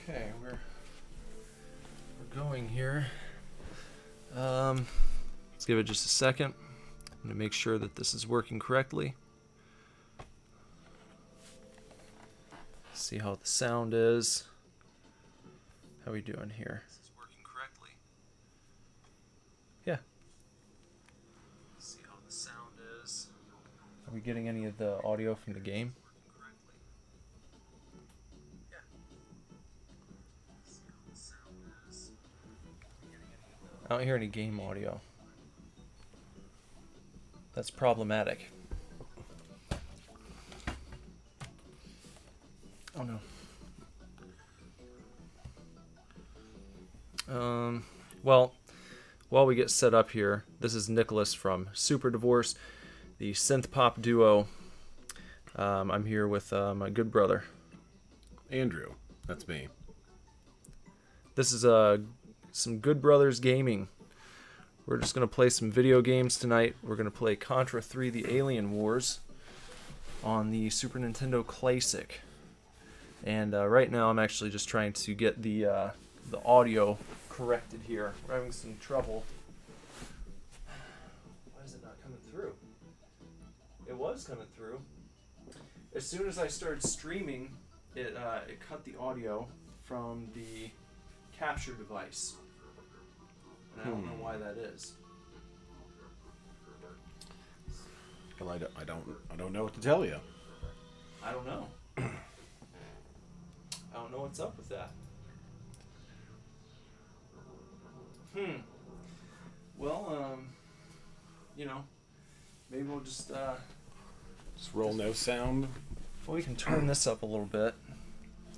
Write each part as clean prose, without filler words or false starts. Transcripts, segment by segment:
Okay, we're going here. Let's give it just a second. I'm going to make sure that this is working correctly. See how the sound is. How are we doing here? This is working correctly. Yeah. See how the sound is. Are we getting any of the audio from the game? I don't hear any game audio. That's problematic. Oh no. Well, while we get set up here, this is Nicholas from Super Divorce, the synth pop duo. I'm here with my good brother Andrew. That's me. This is some Good Brothers Gaming. We're just going to play some video games tonight. We're going to play Contra 3 The Alien Wars on the Super Nintendo Classic. And right now I'm actually just trying to get the audio corrected here. We're having some trouble. Why is it not coming through? It was coming through. As soon as I started streaming, it cut the audio from the capture device. And I don't know why that is. Well, I don't know what to tell you. I don't know. I don't know what's up with that. Well, you know, maybe we'll just roll no sound. Well, we can turn this up a little bit.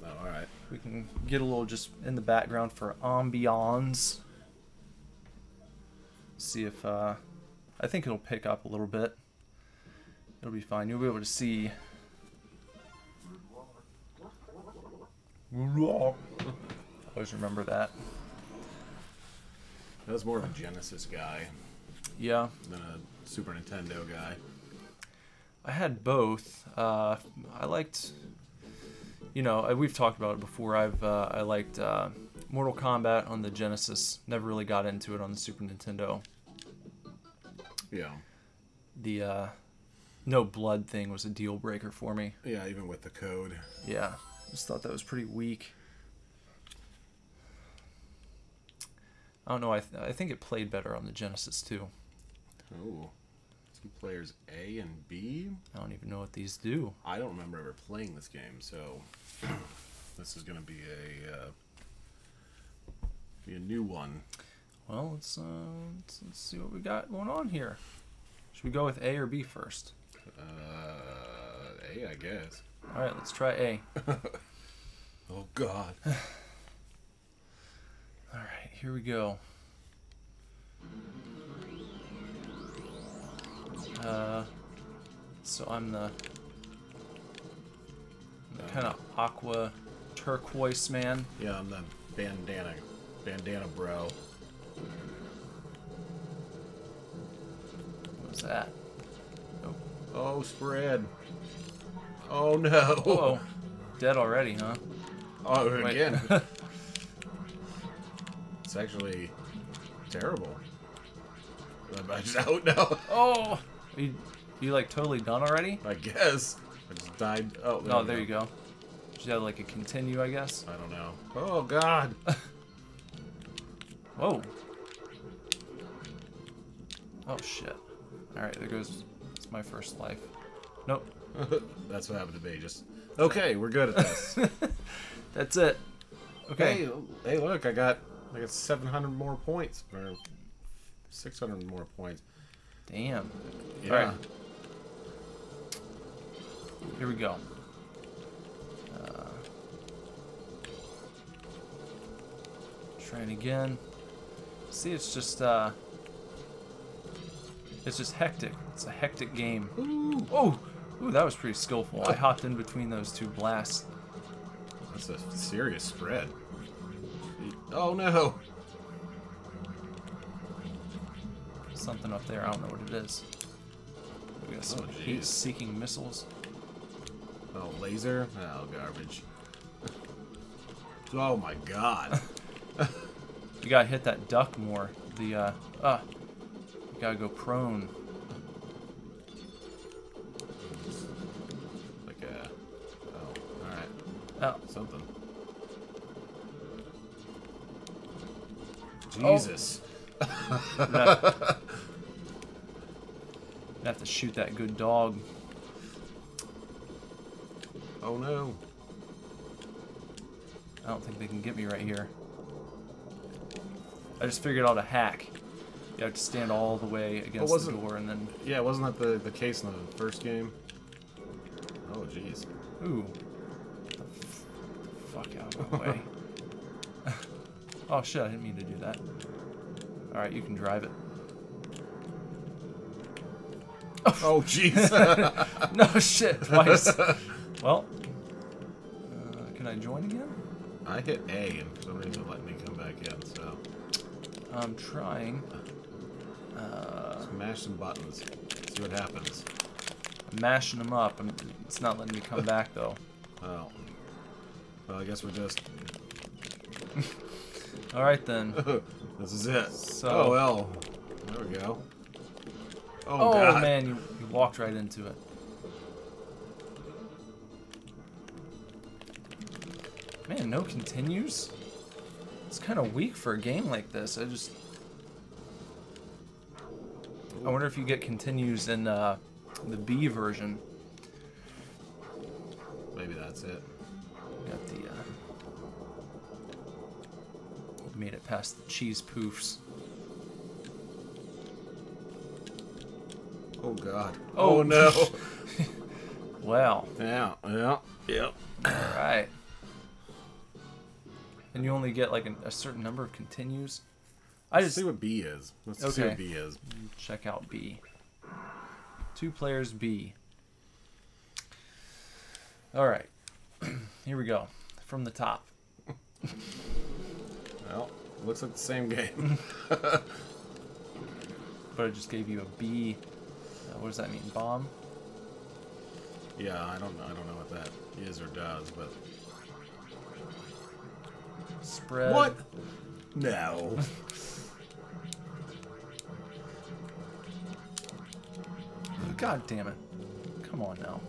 Oh, all right. We can get a little just in the background for ambiance. See if I think it'll pick up a little bit. It'll be fine. You'll be able to see. Always remember that. I was more of a Genesis guy. Yeah. Than a Super Nintendo guy. I had both. I liked, you know, we've talked about it before. I liked Mortal Kombat on the Genesis. Never really got into it on the Super Nintendo. Yeah. The no blood thing was a deal breaker for me. Yeah, even with the code. Yeah, just thought that was pretty weak. I don't know. I think it played better on the Genesis too. Oh. Some players A and B? I don't even know what these do. I don't remember ever playing this game, so this is going to be a new one. Well, let's see what we got going on here. Should we go with A or B first? A, I guess. All right, let's try A. Oh, God. All right, here we go. So I'm the kind of aqua turquoise man. Yeah, I'm the bandana bro. What was that? Oh, spread. Oh, no. Uh-oh. Dead already, huh? Oh, Wait. again. It's actually terrible. I just out now. Oh! You like totally done already? I guess. I just died. Oh, No, there you go. Just have like a continue, I guess. I don't know. Oh, God. Whoa. Oh, shit. Alright, there goes. That's my first life. Nope. That's what happened to me. Just okay, we're good at this. That's it. Okay. Hey, look, I got 700 more points, or 600 more points. Damn. Yeah. All right. Here we go. Trying again. See, it's just hectic. It's a hectic game. Ooh. Oh, ooh, that was pretty skillful. I hopped in between those two blasts. That's a serious spread. Oh no! Something up there. I don't know what it is. We got some heat-seeking missiles. Oh, laser? Oh, garbage. Oh my god. You gotta hit that duck more. You gotta go prone. Like a... Oh, alright. Oh. Something. Jesus. Oh. You have to shoot that good dog. Oh no. I don't think they can get me right here. I just figured out a hack. You have to stand all the way against the door and then... Yeah, wasn't that the case in the first game? Oh, jeez. Ooh. Get the fuck out of my way. Oh shit, I didn't mean to do that. Alright, you can drive it. Oh, jeez. No shit, twice. Well, can I join again? I hit A and for some reason it let me come back in, so... I'm trying. Smash some buttons. See what happens. I'm mashing them up. It's not letting me come back though. Oh. Well, I guess we're just... Alright then. This is it. So, oh, well. There we go. Oh, God. man, you walked right into it. Man, no continues? It's kind of weak for a game like this. I wonder if you get continues in the B version. Maybe that's it. Got the made it past the cheese poofs. Oh god. Oh, Oh no. Wow. Yeah. Yep. Alright. And you only get like a certain number of continues. Let's see what B is. Let's see Okay. what B is. Check out B. 2 players B. Alright. Here we go. From the top. Well, looks like the same game. But it just gave you a B. What does that mean? Bomb? Yeah, I don't know what that is or does, but... Spread. What? No. God damn it. Come on now.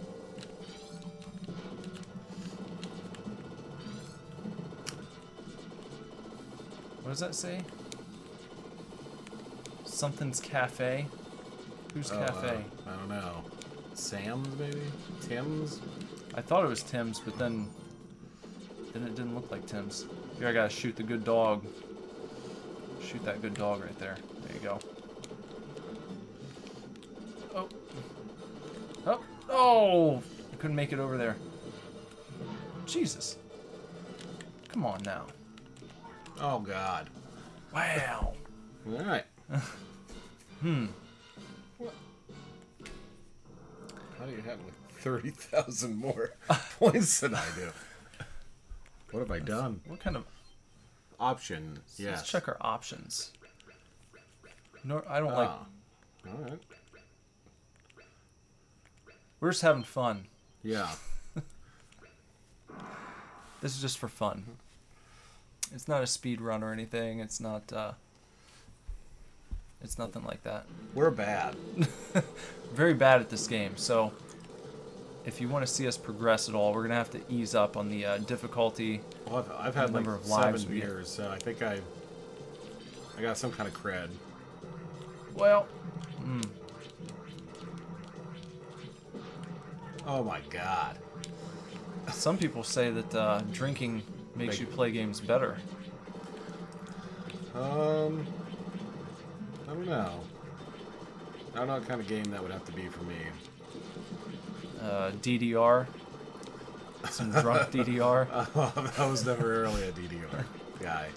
What does that say? Something's Cafe? Who's Cafe? I don't know. Sam's, maybe? Tim's? I thought it was Tim's, but then it didn't look like Tim's. Here, I gotta shoot the good dog. Shoot that good dog right there. There you go. Oh. Oh. Oh! I couldn't make it over there. Jesus. Come on now. Oh, God. Wow. Alright. Hmm. What? How do you have like 30,000 more points than I do? What have I done? What kind of... Option, yes. Let's check our options. No, I don't like... Alright. We're just having fun. Yeah. This is just for fun. It's not a speed run or anything. It's not, it's nothing like that. We're bad. Very bad at this game, so if you want to see us progress at all, we're going to have to ease up on the difficulty. Well, I've had like number of lives 7 years, so I think I got some kind of cred. Well, Oh my god. some people say that drinking makes you play games better. I don't know. I don't know what kind of game that would have to be for me. DDR. Some drunk DDR. I was never really a DDR guy.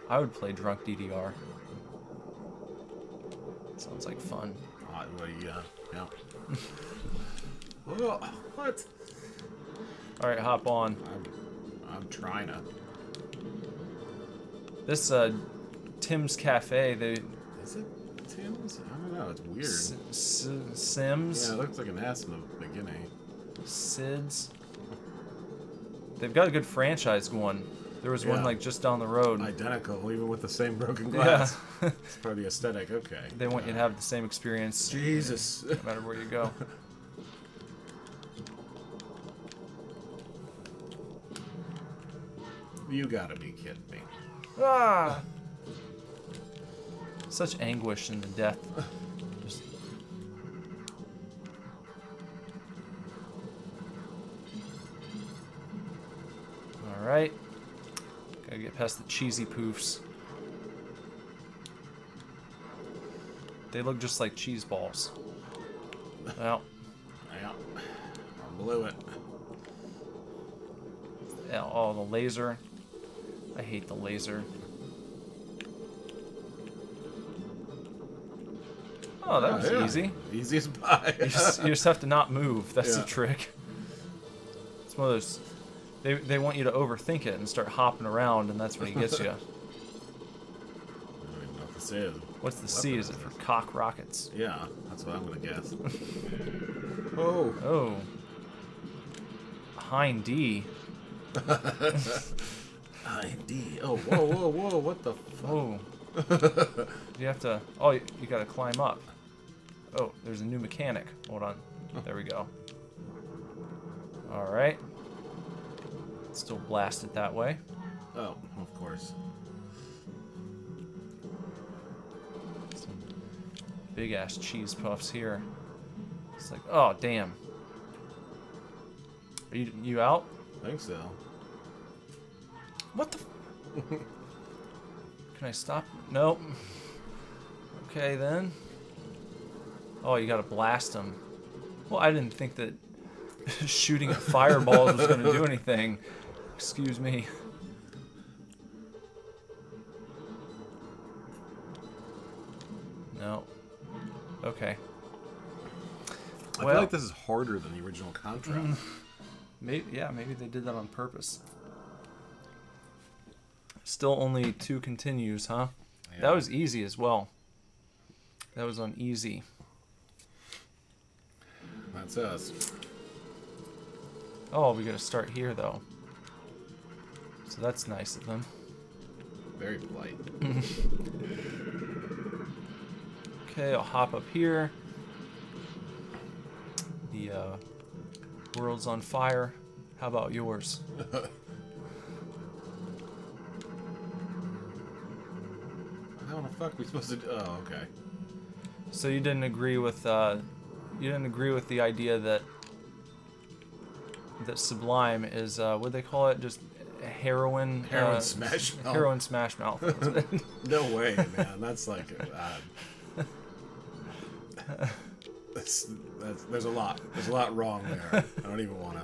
I would play drunk DDR. Sounds like fun. Yeah. Oh, what? Alright, hop on. I'm trying to. This Tim's Cafe, they... Is it Tim's? I don't know. It's weird. Sims? Yeah, it looks like an S in the beginning. Sids? They've got a good franchise going. There was one like just down the road. Identical, even with the same broken glass. Yeah. It's part of the aesthetic. Okay. They want you to have the same experience. Jesus. No matter where you go. You gotta be kidding me. Ah! Such anguish in the death. Just... Alright. Gotta get past the cheesy poofs. They look just like cheese balls. Well. Yeah. I blew it. Oh, the laser. I hate the laser. Oh, that was easy. Easy as pie. You just have to not move. That's Yeah. the trick. It's one of those... They want you to overthink it and start hopping around, and that's when he gets you. I don't even know what this is. What's the C? Is it for cock rockets? Yeah, that's what I'm gonna guess. Oh. Oh. Hind D. ID. Oh, whoa, whoa, whoa, what the fuck? Oh. You have to... Oh, you gotta climb up. Oh, there's a new mechanic. Hold on. There we go. Alright. Still blast it that way. Oh, of course. Some big ass cheese puffs here. It's like, oh damn. Are you out? I think so. What the? Can I stop? Nope. Okay then. Oh, you gotta blast them. Well, I didn't think that shooting at fireballs was gonna do anything. Excuse me. No. Okay. I feel like this is harder than the original Contra. Maybe they did that on purpose. Still only 2 continues, huh? Yeah. That was easy as well. That was on easy. That's us. Oh, we gotta start here though. So that's nice of them. Very polite. Okay, I'll hop up here. The world's on fire. How about yours? How the fuck are we supposed to do? Oh, okay. So you didn't agree with the idea that Sublime is what do they call it? Just heroin. Heroin smash mouth. Heroin smash mouth. No way, man. That's like there's a lot. There's a lot wrong there. I don't even want to.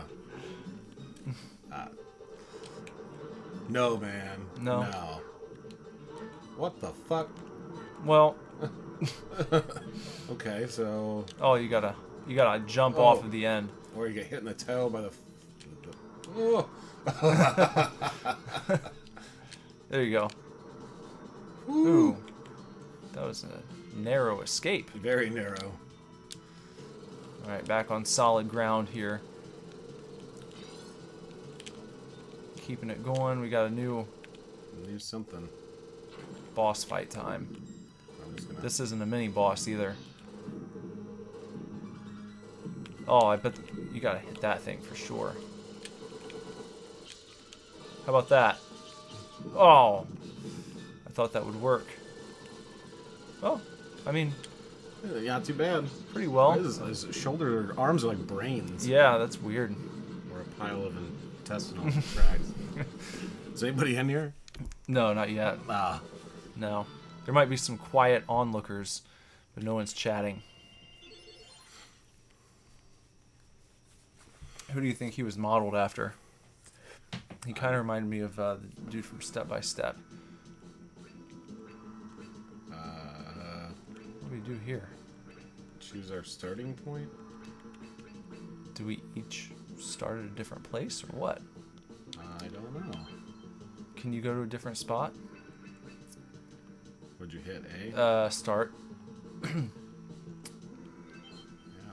No, man. No. No. What the fuck? Well. Okay, so. Oh, you gotta jump off of the end. Or you get hit in the toe by the. Oh. There you go. Ooh. That was a narrow escape. Very narrow. Alright, back on solid ground here. Keeping it going. We got a new Leave something. boss fight time. I'm just gonna... This isn't a mini boss either. Oh, I bet you gotta hit that thing for sure. How about that? Oh! I thought that would work. Oh, I mean... Yeah, not too bad. Pretty well. His shoulder or arms are like brains. Yeah, that's weird. Or a pile of intestinal tracts. Is anybody in here? No, not yet. Ah. No. There might be some quiet onlookers, but no one's chatting. Who do you think he was modeled after? He kind of reminded me of the dude from Step by Step. What do we do here? Choose our starting point? Do we each start at a different place or what? I don't know. Can you go to a different spot? Would you hit A? Start. Yeah,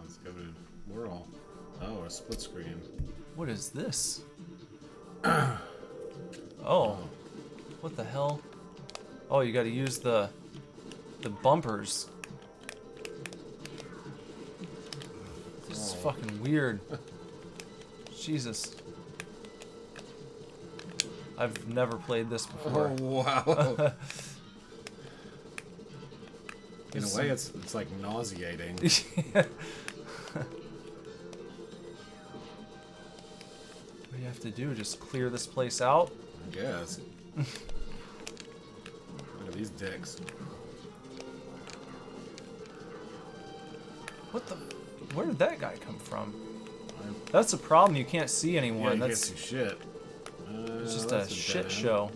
let's go to Whirl. Oh, a split screen. What is this? Oh. What the hell? Oh, you gotta use the bumpers. This is fucking weird. Jesus. I've never played this before. Oh, wow. In a way, it's like nauseating. Yeah. What do you have to do? Just clear this place out? I guess. Look at these dicks. What the? Where did that guy come from? That's the problem. You can't see anyone. Yeah, you That's can't see shit. it's just that's a shit dead show.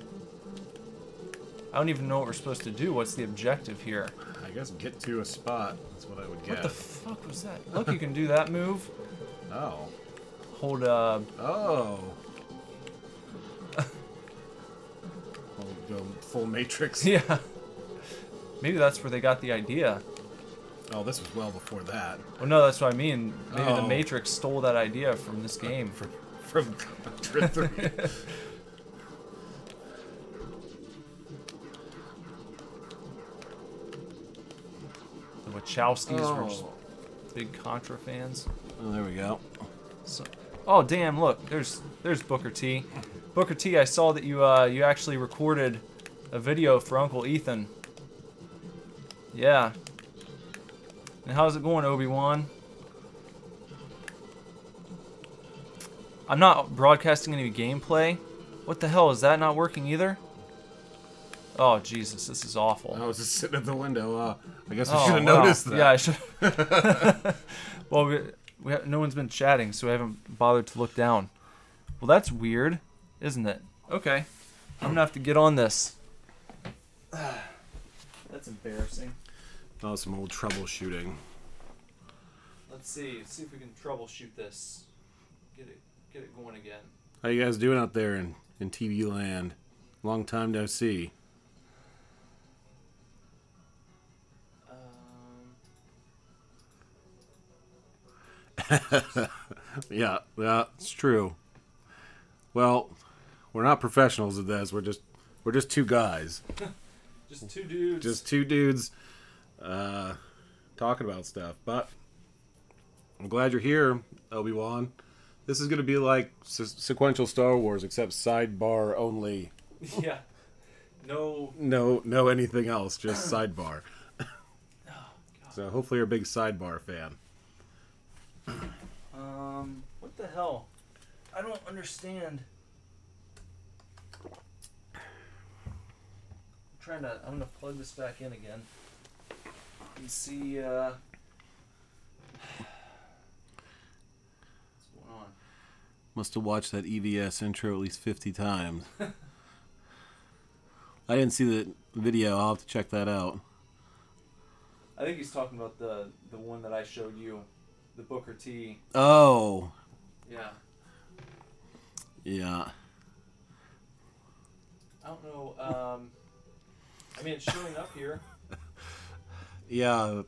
I don't even know what we're supposed to do. What's the objective here? end. I guess get to a spot. That's what I would What guess. the fuck was that? Look, you can do that move. Oh. Hold Oh. Go full Matrix. yeah. Maybe that's where they got the idea. Oh, this was well before that. Well, no, that's what I mean. Maybe the Oh. Matrix stole that idea from this game. From Contra 3. The Wachowskis were just Oh. big Contra fans. Oh, there we go. So, oh damn! Look, there's Booker T. Booker T. I saw that you actually recorded a video for Uncle Ethan. Yeah. And how's it going, Obi-Wan? I'm not broadcasting any gameplay. What the hell, is that not working either? Oh Jesus, this is awful. I was just sitting at the window. I guess we Oh, should have wow. noticed that. Yeah, I should. Well, no one's been chatting, so I haven't bothered to look down. Well, that's weird, isn't it? Okay, I'm gonna have to get on this. That's embarrassing. Oh, some old troubleshooting. Let's see if we can troubleshoot this. Get it going again. How you guys doing out there in TV land? Long time no see. Yeah, it's true. Well, we're not professionals at this. We're just two guys. Just two dudes. Just two dudes talking about stuff. But I'm glad you're here, Obi-Wan. This is going to be like sequential Star Wars, except sidebar only. Yeah. No. No anything else, just sidebar. Oh, God. So hopefully you're a big sidebar fan. What the hell? I don't understand. I'm gonna plug this back in again and see what's going on. Must have watched that EVS intro at least 50 times. I didn't see the video. I'll have to check that out. I think he's talking about the one that I showed you, the Booker T. Oh. Yeah. Yeah. I don't know. I mean, it's showing up here. Yeah.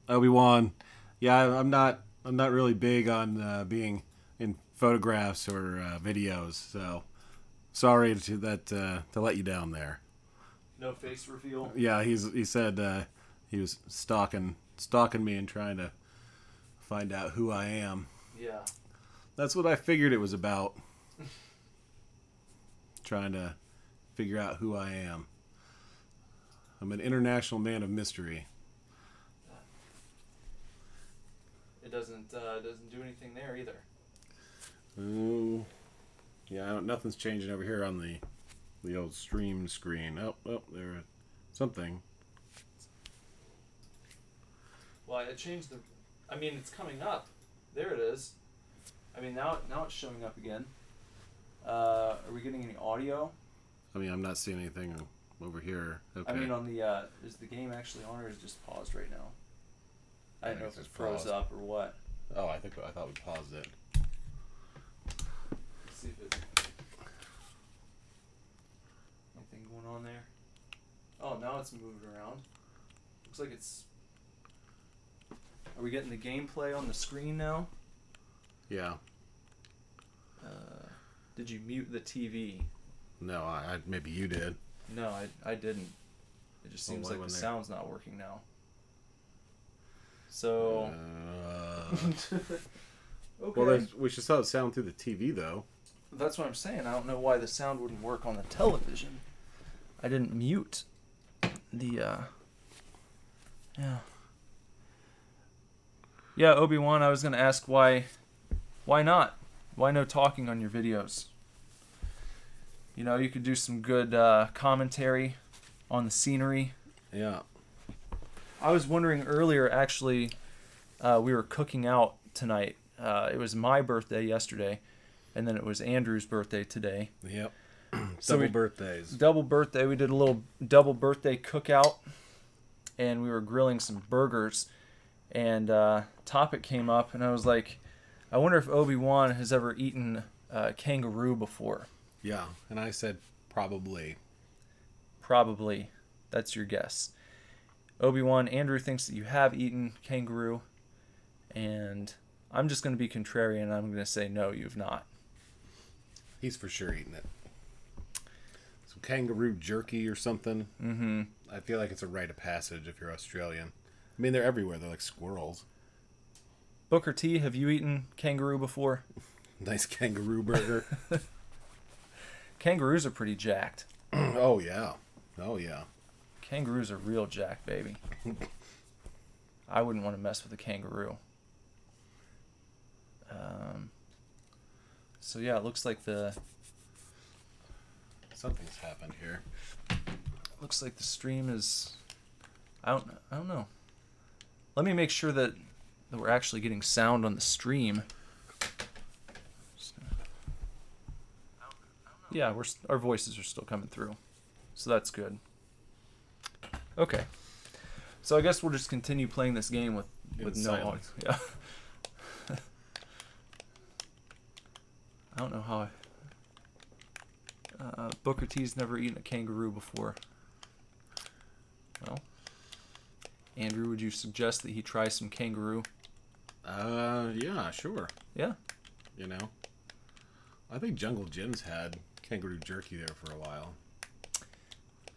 Obi-Wan. Yeah, I'm not really big on being in photographs or videos, so sorry to let you down there. No face reveal. Yeah, he said he was stalking me and trying to find out who I am. Yeah. That's what I figured it was about. Trying to figure out who I am. I'm an international man of mystery. It doesn't do anything there either. Oh, yeah. Nothing's changing over here on the old stream screen. Oh, there, something. Well, I changed the. I mean, it's coming up. There it is. I mean, now it's showing up again. Are we getting any audio? I mean, I'm not seeing anything over here. Okay. I mean, on the is the game actually on, or is it just paused right now? I don't know if it's it froze paused. up or what. Oh, I thought we paused it. Let's see if it. Anything going on there? Oh, now it's moving around. Looks like it's. Are we getting the gameplay on the screen now? Yeah. Did you mute the TV? No, I maybe you did. No, I didn't. It just seems like the sound's not working now. So... Okay. Well, we should still have sound through the TV, though. That's what I'm saying. I don't know why the sound wouldn't work on the television. I didn't mute the, Yeah. Yeah, Obi-Wan, I was going to ask why not? Why no talking on your videos? You know, you could do some good commentary on the scenery. Yeah. I was wondering earlier, actually, we were cooking out tonight. It was my birthday yesterday, and then it was Andrew's birthday today. Yep. So double birthdays. Double birthday. We did a little double birthday cookout, and we were grilling some burgers, and topic came up, and I was like, I wonder if Obi-Wan has ever eaten kangaroo before. Yeah, and I said probably. Probably. That's your guess. Obi-Wan, Andrew thinks that you have eaten kangaroo, and I'm just going to be contrarian, and I'm going to say no, you've not. He's for sure eating it. Some kangaroo jerky or something. Mm-hmm. I feel like it's a rite of passage if you're Australian. I mean, they're everywhere. They're like squirrels. Booker T, have you eaten kangaroo before? Nice kangaroo burger. Kangaroos are pretty jacked. Oh, yeah. Oh, yeah. Kangaroos are real jacked, baby. I wouldn't want to mess with a kangaroo. So yeah, it looks like something's happened here. Looks like the stream is. I don't know. Let me make sure that we're actually getting sound on the stream. Yeah, our voices are still coming through, so that's good. Okay, so I guess we'll just continue playing this game with no audio. Yeah. I don't know how. Booker T's never eaten a kangaroo before. Well, Andrew, would you suggest that he try some kangaroo? Yeah, sure. Yeah. You know, I think Jungle Jim's had kangaroo jerky there for a while.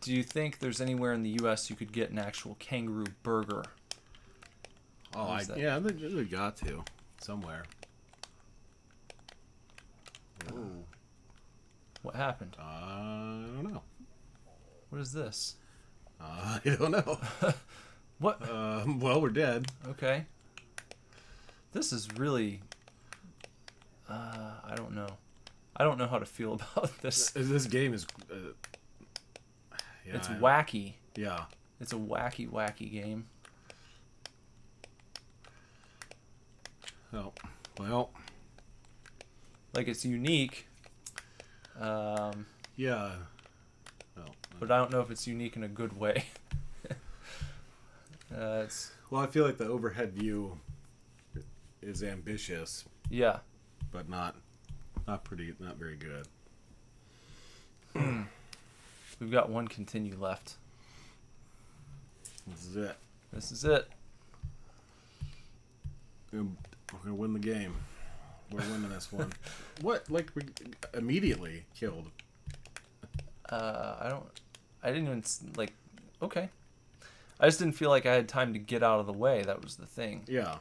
Do you think there's anywhere in the U.S. you could get an actual kangaroo burger? Oh, yeah, they got to somewhere. Ooh. What happened? I don't know. What is this? I don't know. What? Well, we're dead. Okay. This is really... I don't know. I don't know how to feel about this. This game is... yeah, it's wacky. Yeah. It's a wacky, wacky game. Oh, well... Like, it's unique. Yeah. Well, but I don't know if it's unique in a good way. Well, I feel like the overhead view is ambitious. Yeah. But not very good. We've got one continue left. This is it. This is it. We're gonna win the game. We're winning this one. What? Like, we immediately killed. I didn't even, like, okay. I just didn't feel like I had time to get out of the way. That was the thing. Yeah.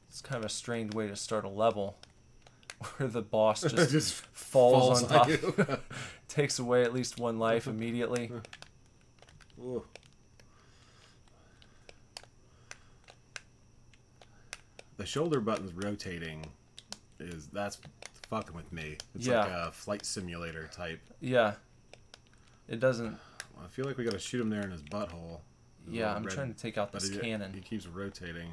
It's kind of a strange way to start a level where the boss just, just falls on top. Takes away at least one life immediately. Ooh. The shoulder button's rotating that's fucking with me. It's like a flight simulator type. Yeah. It doesn't... I feel like we gotta shoot him there in his butthole. Yeah, I'm trying to take out this cannon. He keeps rotating.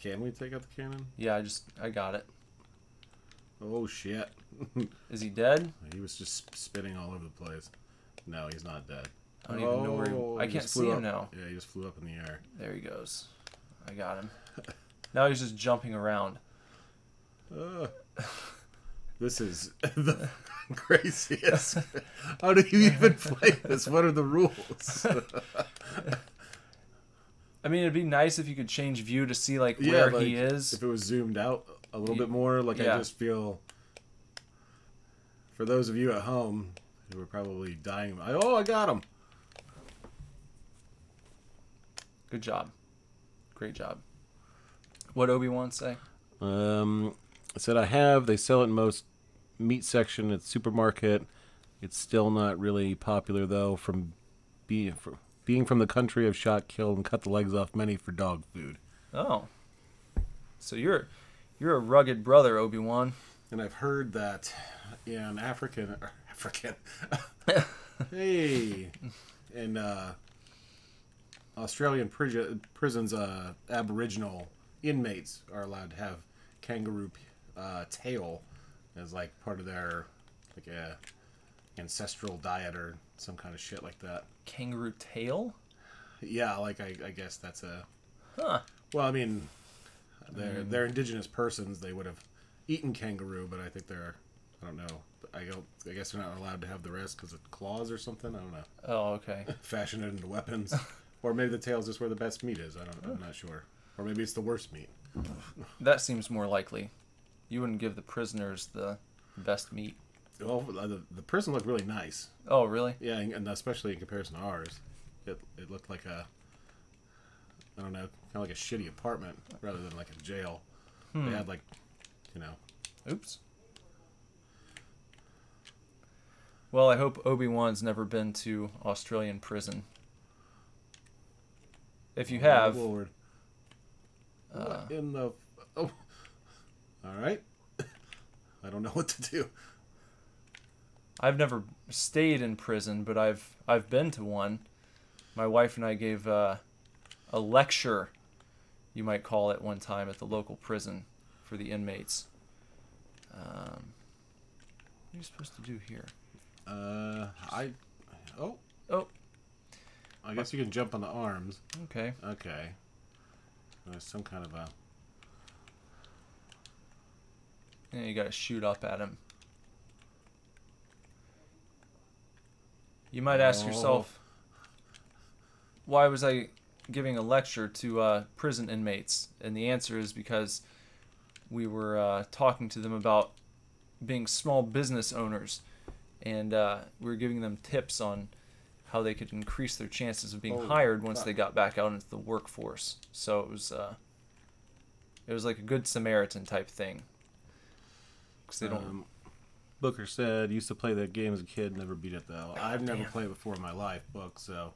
Can we take out the cannon? Yeah, I got it. Oh, shit. Is he dead? He was just spinning all over the place. No, he's not dead. I don't even know where I can't see him now. Yeah, he just flew up in the air. There he goes. I got him. Now he's just jumping around. This is the craziest. How do you even play this? What are the rules? I mean, it'd be nice if you could change view to see like where he is. If it was zoomed out a little bit more, like I just feel for those of you at home who are probably dying, I got him. Good job. Great job. What Obi-Wan say? It said they sell it in most meat section at supermarket. It's still not really popular though. Being from the country of shot, killed, and cut the legs off many for dog food. Oh, so you're a rugged brother, Obi-Wan. And I've heard that in African, hey, in Australian prisons, Aboriginal inmates are allowed to have kangaroo tail as like part of their like a ancestral diet or some kind of shit like that. Kangaroo tail? Yeah, like I guess that's a. Huh. Well, I mean, they're indigenous persons. They would have eaten kangaroo, but I think they're. I don't know. I guess they're not allowed to have the rest because of claws or something. I don't know. Oh, okay. Fashion it into weapons, or maybe the tail's just where the best meat is. I'm not sure. Or maybe it's the worst meat. That seems more likely. You wouldn't give the prisoners the best meat. Well, the prison looked really nice. Oh, really? Yeah, and especially in comparison to ours, it looked like I don't know, kind of like a shitty apartment rather than like a jail. They had like, Oops. Well, I hope Obi-Wan's never been to Australian prison. If you have... Lord. What in the... Oh. All right. I don't know what to do. I've never stayed in prison, but I've been to one. My wife and I gave a lecture, you might call it, one time at the local prison for the inmates. What are you supposed to do here? Oh. I guess you can jump on the arms. Okay. Okay. There's some kind of a... And you gotta shoot up at him. You might ask yourself, why was I giving a lecture to prison inmates? And the answer is because we were talking to them about being small business owners, and we were giving them tips on how they could increase their chances of being hired once they got back out into the workforce. So it was like a good Samaritan type thing. 'Cause they don't. Booker said, used to play that game as a kid, never beat it though. I've never played before in my life, Book, so.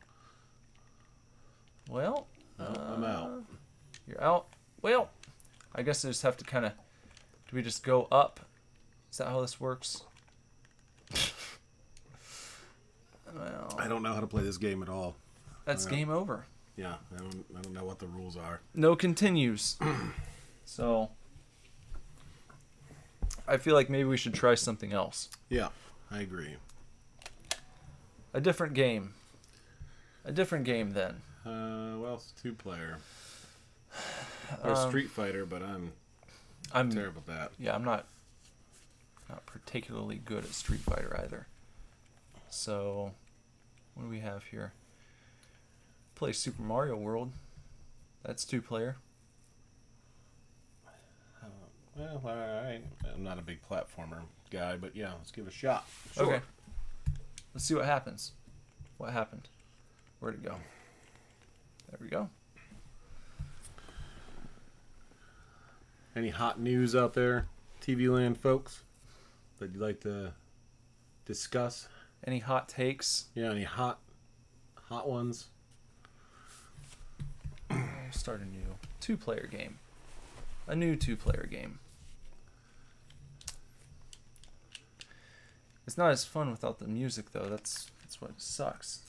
Well, I'm out. You're out. Well, I guess I just have to kind of. Do we just go up? Is that how this works? Well, I don't know how to play this game at all. That's game over. Yeah, I don't know what the rules are. No continues. So I feel like maybe we should try something else. Yeah, I agree. A different game. A different game then. Well, it's 2-player. Or Street Fighter, but I'm terrible at that. Yeah, I'm not particularly good at Street Fighter either. So, what do we have here? Play Super Mario World. That's 2-player. Well, all right. I'm not a big platformer guy, but yeah, let's give it a shot. Sure. Okay. Let's see what happens. What happened? Where'd it go? There we go. Any hot news out there, TV land folks, that you'd like to discuss? Any hot takes? Yeah, any hot ones? We'll start a new 2-player game. A new 2-player game. It's not as fun without the music, though. That's what sucks.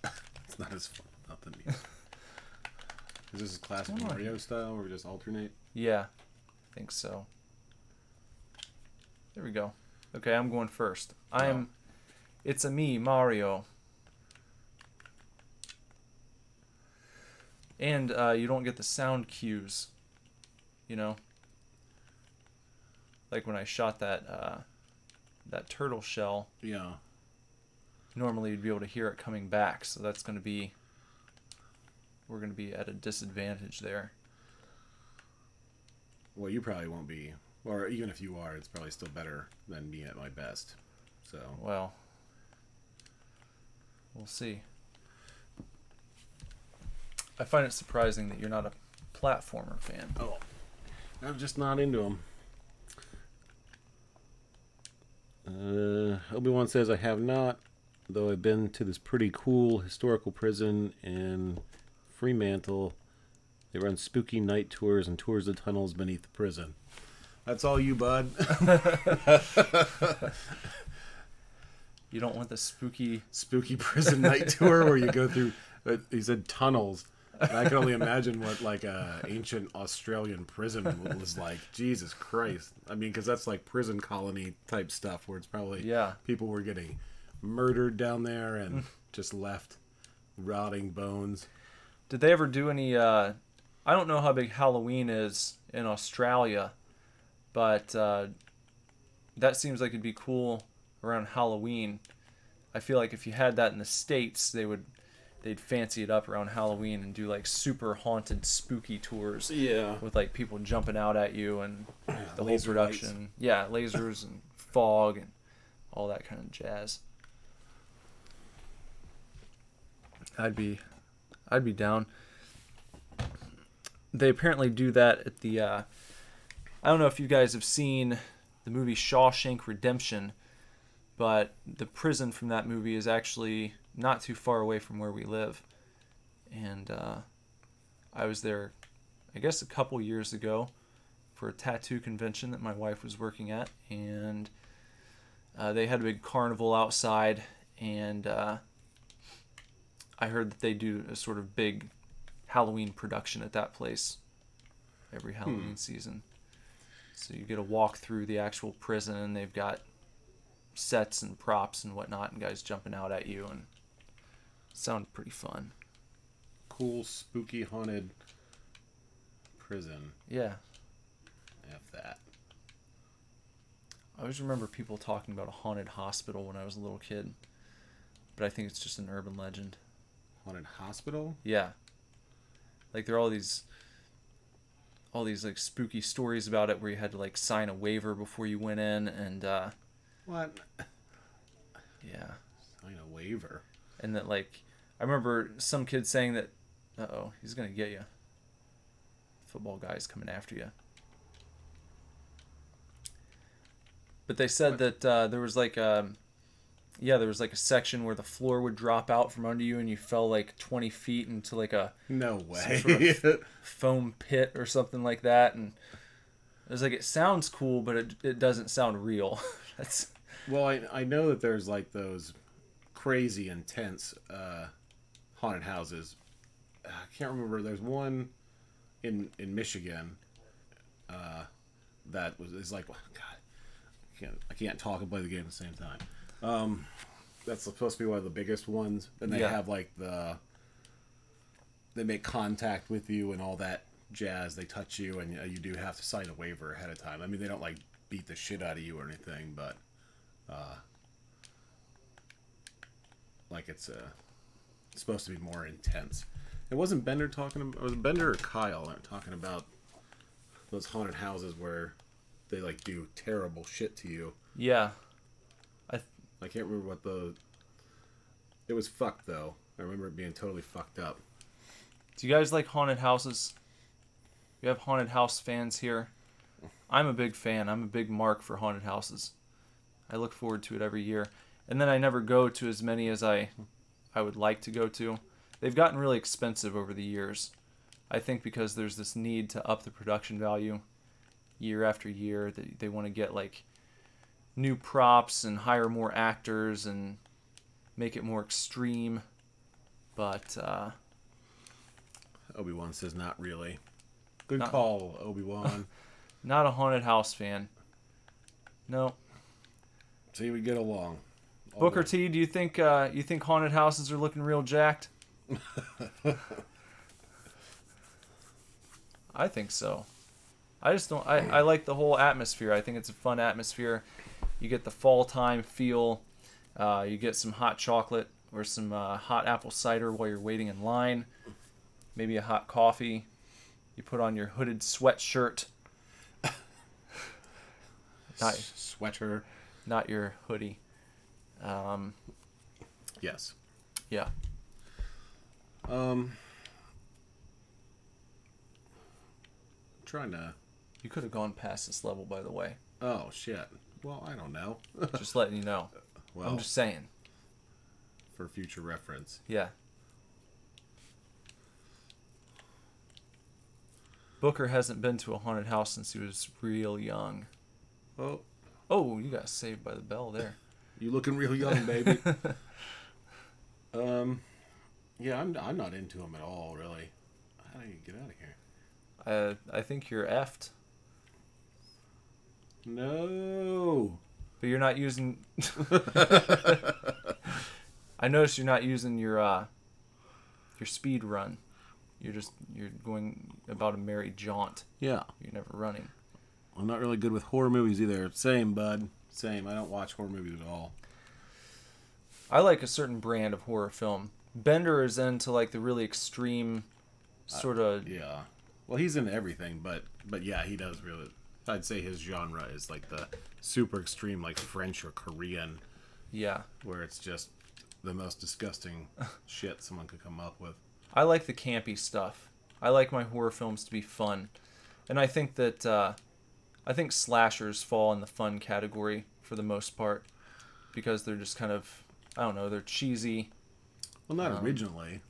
It's not as fun without the music. Is this classic Mario style, or we just alternate? Yeah, I think so. There we go. Okay, I'm going first. It's a me, Mario. And you don't get the sound cues, you know? Like when I shot that turtle shell. Yeah. Normally you'd be able to hear it coming back, so that's going to be... We're going to be at a disadvantage there. Well, you probably won't be Or even if you are, it's probably still better than me at my best. So. Well, we'll see. I find it surprising that you're not a platformer fan. Oh, I'm just not into them. Obi-Wan says, I have not, though I've been to this pretty cool historical prison in Fremantle. They run spooky night tours and tours of tunnels beneath the prison. That's all you, bud. You don't want the spooky prison night tour where you go through, he said tunnels. And I can only imagine what like a ancient Australian prison was like. Jesus Christ. I mean, because that's like prison colony type stuff where it's probably people were getting murdered down there and just left rotting bones. Did they ever do any, I don't know how big Halloween is in Australia, but that seems like it'd be cool around Halloween. I feel like if you had that in the States, they'd fancy it up around Halloween and do like super haunted, spooky tours. Yeah. With like people jumping out at you and the whole Laser production. lights. Yeah, lasers and fog and all that kind of jazz. I'd be down. They apparently do that at the I don't know if you guys have seen the movie Shawshank Redemption, but the prison from that movie is actually not too far away from where we live. And I was there, I guess, a couple years ago for a tattoo convention that my wife was working at. And they had a big carnival outside. And I heard that they do a sort of big Halloween production at that place every Halloween season. So you get a walk through the actual prison, and they've got sets and props and whatnot, and guys jumping out at you, and it sounded pretty fun. Cool, spooky, haunted prison. Yeah. F that. I always remember people talking about a haunted hospital when I was a little kid, but I think it's just an urban legend. Haunted hospital? Yeah. Like there are all these like spooky stories about it where you had to like sign a waiver before you went in, and what? Yeah. Sign a waiver. And that like I remember some kid saying that he's gonna get you. Football guy's coming after you. But they said that there was like a section where the floor would drop out from under you and you fell like 20 feet into like a no way sort of foam pit or something like that, and it was like, it sounds cool, but it doesn't sound real. Well, I know that there's like those crazy intense haunted houses. I can't remember. There's one in Michigan that is like, oh, God, I can't talk and play the game at the same time. That's supposed to be one of the biggest ones, and they have like they make contact with you and all that jazz. They touch you, and you do have to sign a waiver ahead of time. I mean, they don't like beat the shit out of you or anything, but like it's supposed to be more intense. It wasn't Bender talking about, was it Bender or Kyle talking about those haunted houses where they like do terrible shit to you? Yeah. I can't remember what it was fucked though. I remember it being totally fucked up. Do you guys like haunted houses? You have haunted house fans here? I'm a big fan. I'm a big mark for haunted houses. I look forward to it every year. And then I never go to as many as I would like to go to. They've gotten really expensive over the years. I think because there's this need to up the production value year after year. They want to get like new props and hire more actors and make it more extreme. But Obi-Wan says not really. Good call, Obi-Wan. Not a haunted house fan. No. See, we get along. Booker T, do you think haunted houses are looking real jacked? I think so. I just don't. I like the whole atmosphere. I think it's a fun atmosphere. You get the fall time feel. You get some hot chocolate or some hot apple cider while you're waiting in line. Maybe a hot coffee. You put on your hooded sweatshirt. Not, sweater. not your hoodie. Yes. Yeah. Trying to. You could have gone past this level, by the way. Oh shit. Well, I don't know. Just letting you know. Well, I'm just saying. For future reference. Yeah. Booker hasn't been to a haunted house since he was real young. Oh. Oh, you got saved by the bell there. You looking real young, baby. Yeah, I'm not into them at all, really. How do you get out of here? I think you're effed. No. But you're not using... I noticed you're not using your speed run. You're going about a merry jaunt. Yeah. You're never running. I'm not really good with horror movies either. Same, bud. Same. I don't watch horror movies at all. I like a certain brand of horror film. Bender is into like the really extreme sort of... Yeah. Well, he's into everything, but yeah, he does really... I'd say his genre is like the super extreme, like French or Korean. Yeah. Where it's just the most disgusting shit someone could come up with. I like the campy stuff. I like my horror films to be fun. And I think that... I think slashers fall in the fun category for the most part. Because they're just kind of... I don't know, they're cheesy. Well, not originally.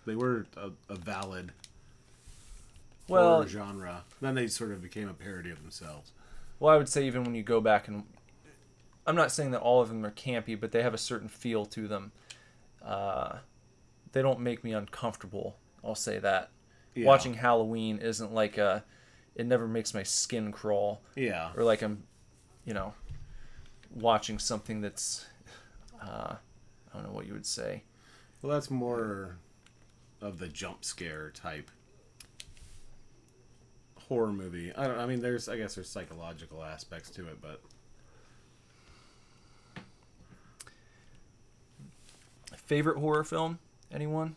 They were a valid well, horror genre. Then they sort of became a parody of themselves. Well, I would say even when you go back and... I'm not saying that all of them are campy, but they have a certain feel to them. They don't make me uncomfortable, I'll say that. Yeah. Watching Halloween isn't like a... It never makes my skin crawl. Yeah. Or like I'm, watching something that's... I don't know what you would say. Well, that's more of the jump scare type horror movie. I guess there's psychological aspects to it, but favorite horror film? Anyone?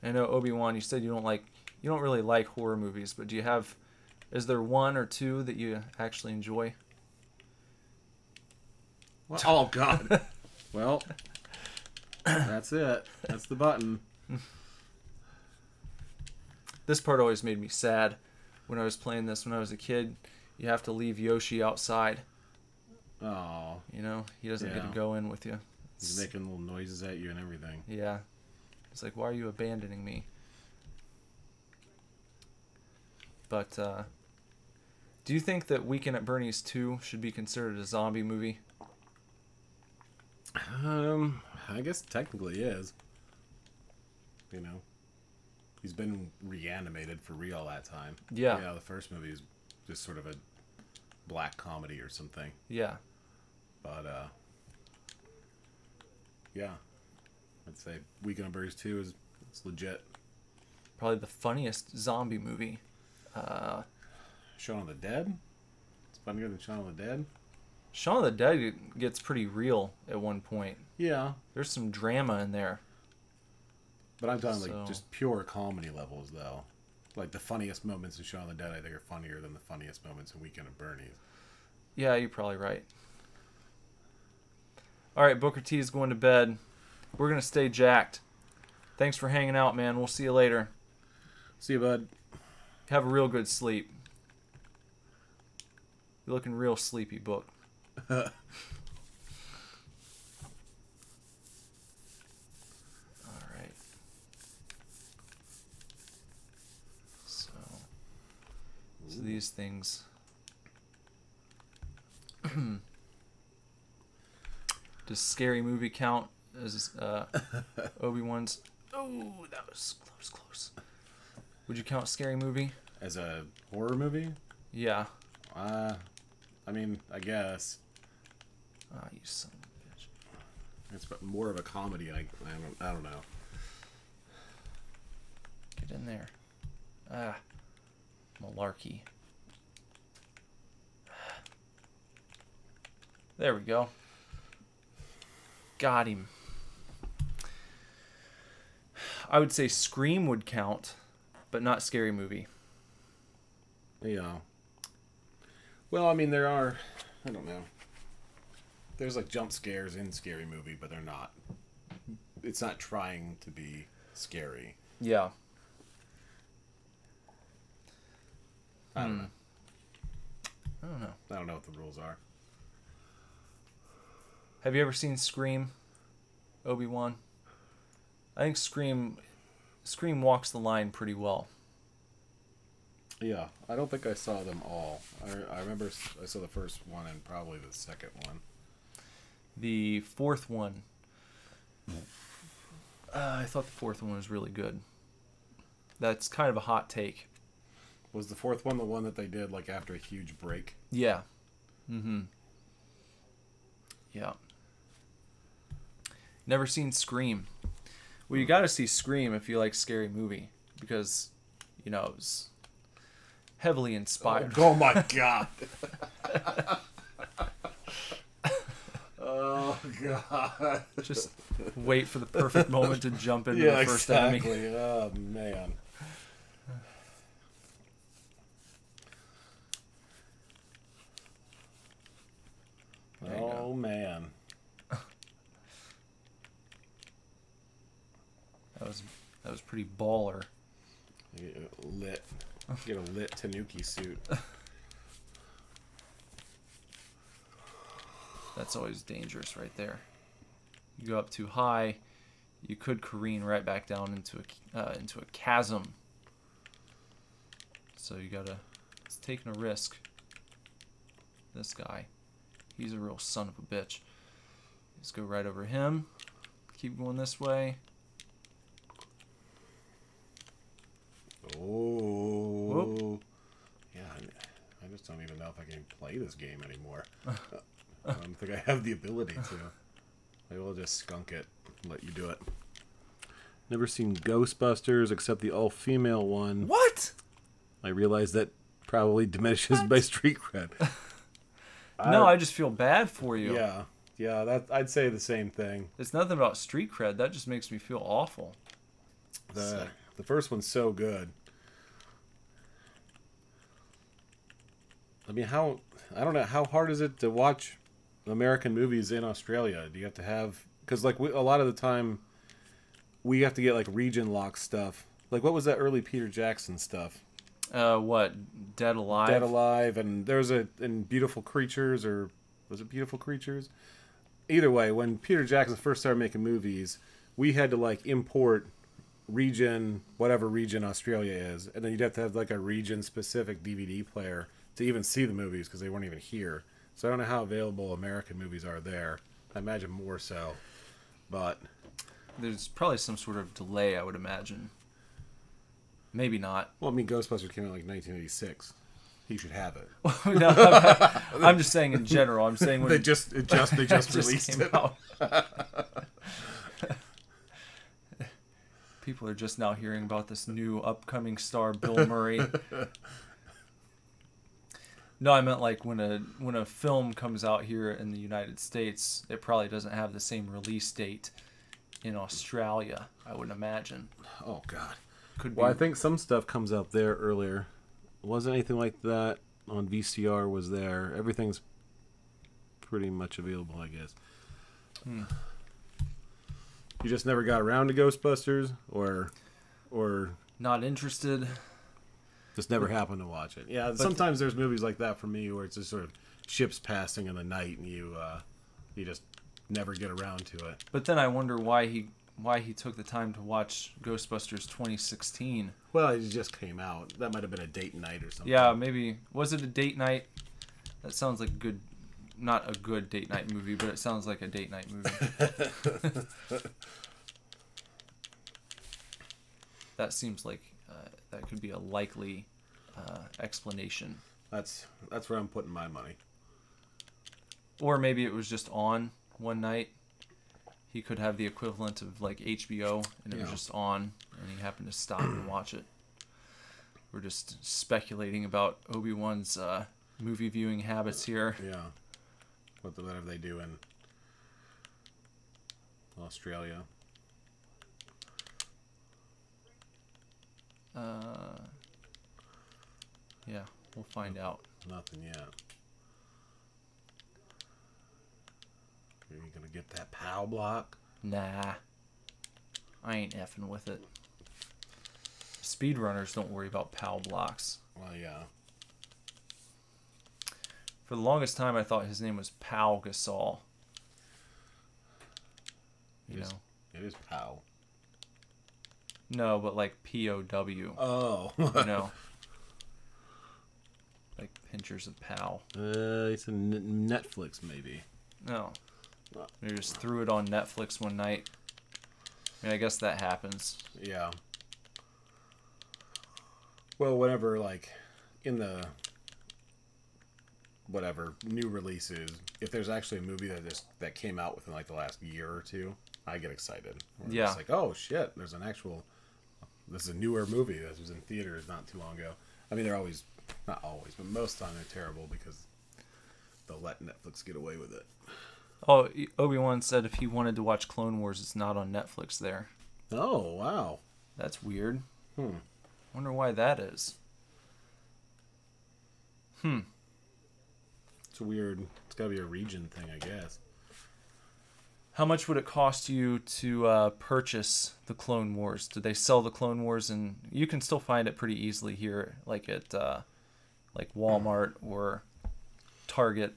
I know Obi-Wan, you said you don't really like horror movies, but is there one or two that you actually enjoy? Well, oh God. Well, that's it. That's the button. This part always made me sad when I was playing this when I was a kid. You have to leave Yoshi outside. Oh. He doesn't get to go in with you. He's making little noises at you and everything. Yeah. It's like, why are you abandoning me? But, do you think that Weekend at Bernie's 2 should be considered a zombie movie? I guess technically is. He's been reanimated for real that time. Yeah. Yeah, the first movie is just sort of a black comedy or something. Yeah. But, yeah. I'd say Weekend at Bernie's 2 it's legit. Probably the funniest zombie movie. Shaun of the Dead? It's funnier than Shaun of the Dead? Shaun of the Dead gets pretty real at one point. Yeah. There's some drama in there. But I'm talking like just pure comedy levels, though. Like the funniest moments in Shaun of the Dead, I think, are funnier than the funniest moments in Weekend at Bernie's. Yeah, you're probably right. All right, Booker T is going to bed. We're going to stay jacked. Thanks for hanging out, man. We'll see you later. See you, bud. Have a real good sleep. You're looking real sleepy, Book. All right. So these things. Does Scary Movie count as Obi-Wan's? Oh, that was close. Would you count Scary Movie as a horror movie? Yeah. I mean, I guess. Ah, you son of a bitch. It's more of a comedy. I don't know. Get in there. Ah, malarkey. There we go. Got him. I would say Scream would count, but not Scary Movie. Yeah. Well, I mean, there are. I don't know. There's like jump scares in Scary Movie, but they're not. It's not trying to be scary. Yeah. I don't know. I don't know. I don't know what the rules are. Have you ever seen Scream, Obi-Wan? I think Scream walks the line pretty well. Yeah, I don't think I saw them all. I remember I saw the first one and probably the second one. The fourth one, I thought the fourth one was really good. That's kind of a hot take. Was the fourth one the one that they did like after a huge break? Yeah. Mm-hmm. Yeah. Never seen Scream. Well, you got to see Scream if you like Scary Movie, because, you know, it was heavily inspired. Oh my god. Oh god. Just wait for the perfect moment to jump into the first enemy. Oh man. Oh man. That was pretty baller. Lit. Get a lit Tanuki suit. That's always dangerous right there. You go up too high, you could careen right back down into a chasm. So you gotta, it's taking a risk. This guy, he's a real son of a bitch. Just go right over him. Keep going this way. Oh. Whoop. Yeah, I just don't even know if I can play this game anymore. I don't think I have the ability to. Maybe we'll just skunk it and let you do it. Never seen Ghostbusters except the all-female one. What? I realize that probably diminishes my street cred. No, I just feel bad for you. Yeah, that I'd say the same thing. It's nothing about street cred. That just makes me feel awful. The first one's so good. I mean, I don't know, how hard is it to watch American movies in Australia? Do you have to have, because like a lot of the time we have to get like region lock stuff. Like what was that early Peter Jackson stuff? What? Dead Alive? Dead Alive, and there's in Beautiful Creatures, or was it Beautiful Creatures? Either way, when Peter Jackson first started making movies, we had to like import region, whatever region Australia is, and then you'd have to have like a region specific DVD player to even see the movies because they weren't even here. So I don't know how available American movies are there. I imagine more so, but there's probably some sort of delay, I would imagine. Maybe not. Well, I mean, Ghostbusters came out like 1986. He should have it. No, I'm just saying in general. I'm saying when they just released it. Out. People are just now hearing about this new upcoming star, Bill Murray. No, I meant like when a film comes out here in the United States, it probably doesn't have the same release date in Australia, I would imagine. Oh God. Could be. Well, I think some stuff comes out there earlier. It wasn't anything like that on VCR was there. Everything's pretty much available, I guess. You just never got around to Ghostbusters, or not interested. Just never happened to watch it. Yeah, sometimes there's movies like that for me where it's just sort of ships passing in the night, and you just never get around to it. But then I wonder why he took the time to watch Ghostbusters 2016. Well, it just came out. That might have been a date night or something. Yeah, maybe. Was it a date night? That sounds like not a good date night movie, but it sounds like a date night movie. That seems like that could be a likely explanation. That's where I'm putting my money. Or maybe it was just on one night. He could have the equivalent of like HBO, and it was just on, and he happened to stop and watch it. We're just speculating about Obi-Wan's movie viewing habits here. Yeah. Whatever they do in Australia. Yeah, we'll find out. Nothing yet. Are you gonna get that POW block? Nah. I ain't effing with it. Speedrunners don't worry about POW blocks. Well, yeah. For the longest time, I thought his name was Pau Gasol. You know? It is POW. No, but like P-O-W. Oh. You know? Like pinchers of Pau. It's a Netflix, maybe. No. They just threw it on Netflix one night. I mean, I guess that happens. Yeah. Well, whenever, like, in the whatever new releases, if there's actually a movie that came out within like the last year or two, I get excited. Yeah. It's like, oh shit, there's an actual. This is a newer movie that was in theaters not too long ago. I mean, they're always, not always, but most of the time they're terrible because they'll let Netflix get away with it. Oh, Obi-Wan said if he wanted to watch Clone Wars, it's not on Netflix there. Oh, wow. That's weird. Hmm. Wonder why that is. It's weird. It's got to be a region thing, I guess. How much would it cost you to purchase the Clone Wars? Do they sell the Clone Wars? And you can still find it pretty easily here, like at like Walmart or Target.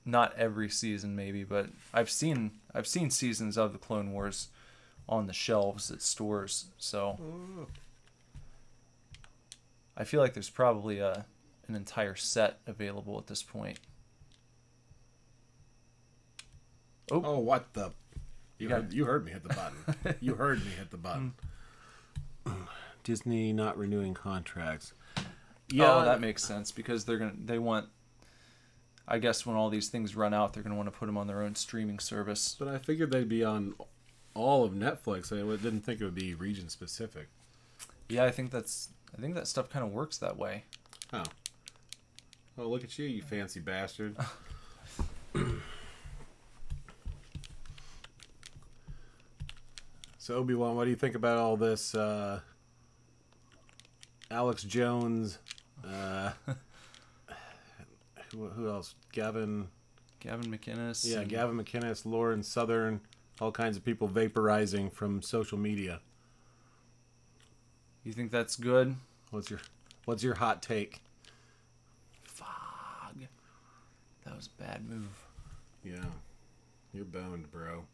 Not every season, maybe, but I've seen seasons of the Clone Wars on the shelves at stores. So I feel like there's probably an entire set available at this point. Oh, what the? You heard me hit the button. You heard me hit the button. Disney not renewing contracts. Yeah, that makes sense because they want. I guess when all these things run out, they're going to want to put them on their own streaming service. But I figured they'd be on all of Netflix. I didn't think it would be region specific. Yeah, I think that stuff kind of works that way. Oh. Oh, look at you, you fancy bastard. So, Obi-Wan, what do you think about all this Alex Jones, who else? Gavin McInnes. Yeah, Gavin McInnes, Lauren Southern, all kinds of people vaporizing from social media. You think that's good? What's your hot take? Fog. That was a bad move. Yeah. You're boned, bro.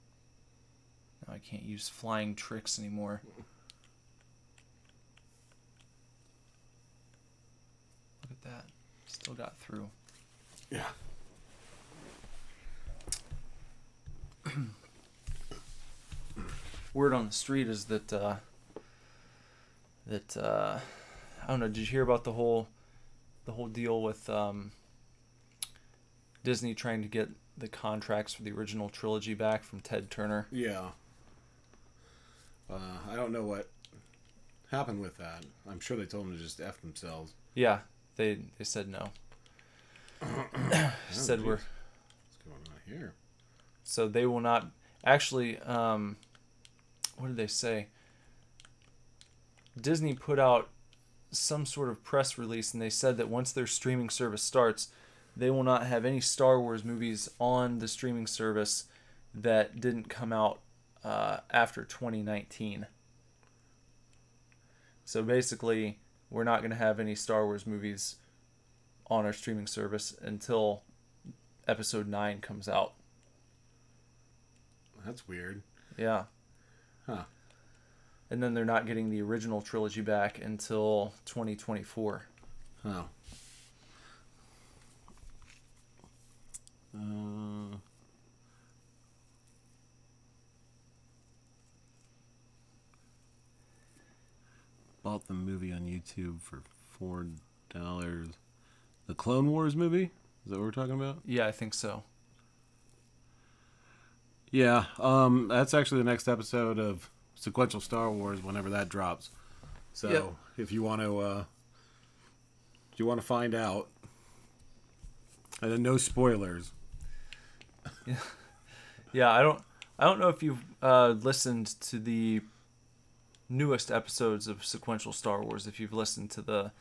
Now I can't use flying tricks anymore. Look at that. Still got through. Yeah. Word on the street is that I don't know. Did you hear about the whole deal with Disney trying to get the contracts for the original trilogy back from Ted Turner? Yeah. I don't know what happened with that. I'm sure they told them to just F themselves. Yeah, they said no. Said we're. What's going on here? So they will not actually. What did they say? Disney put out some sort of press release, and they said that once their streaming service starts, they will not have any Star Wars movies on the streaming service that didn't come out after 2019. So basically, we're not going to have any Star Wars movies on our streaming service until Episode 9 comes out. That's weird. Yeah. Huh. And then they're not getting the original trilogy back until 2024. Oh. Bought the movie on YouTube for $4. The Clone Wars movie? Is that what we're talking about? Yeah, I think so. Yeah, that's actually the next episode of Sequential Star Wars whenever that drops. So Yep. if you want to find out, and then no spoilers. Yeah, I don't know if you've listened to the newest episodes of Sequential Star Wars. If you've listened to the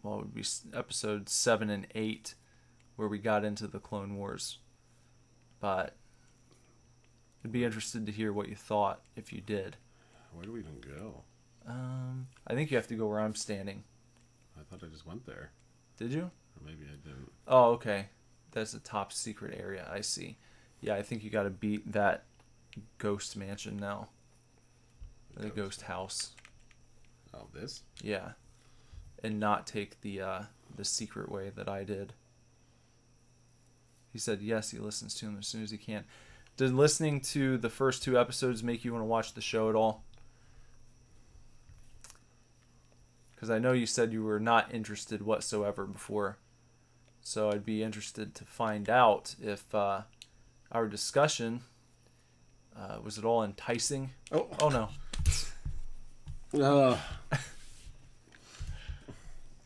well, it would be episodes 7 and 8, where we got into the Clone Wars. But I'd be interested to hear what you thought if you did. Where do we even go? I think you have to go where I'm standing. I thought I just went there. Did you? Or maybe I didn't. Oh, okay. That's the top secret area. I see. Yeah, I think you got to beat that ghost mansion now. The ghost house. Oh, this? Yeah. And not take the secret way that I did. He said yes, he listens to him as soon as he can. Did listening to the first 2 episodes make you want to watch the show at all? Because I know you said you were not interested whatsoever before. So I'd be interested to find out if our discussion was at all enticing. Oh no.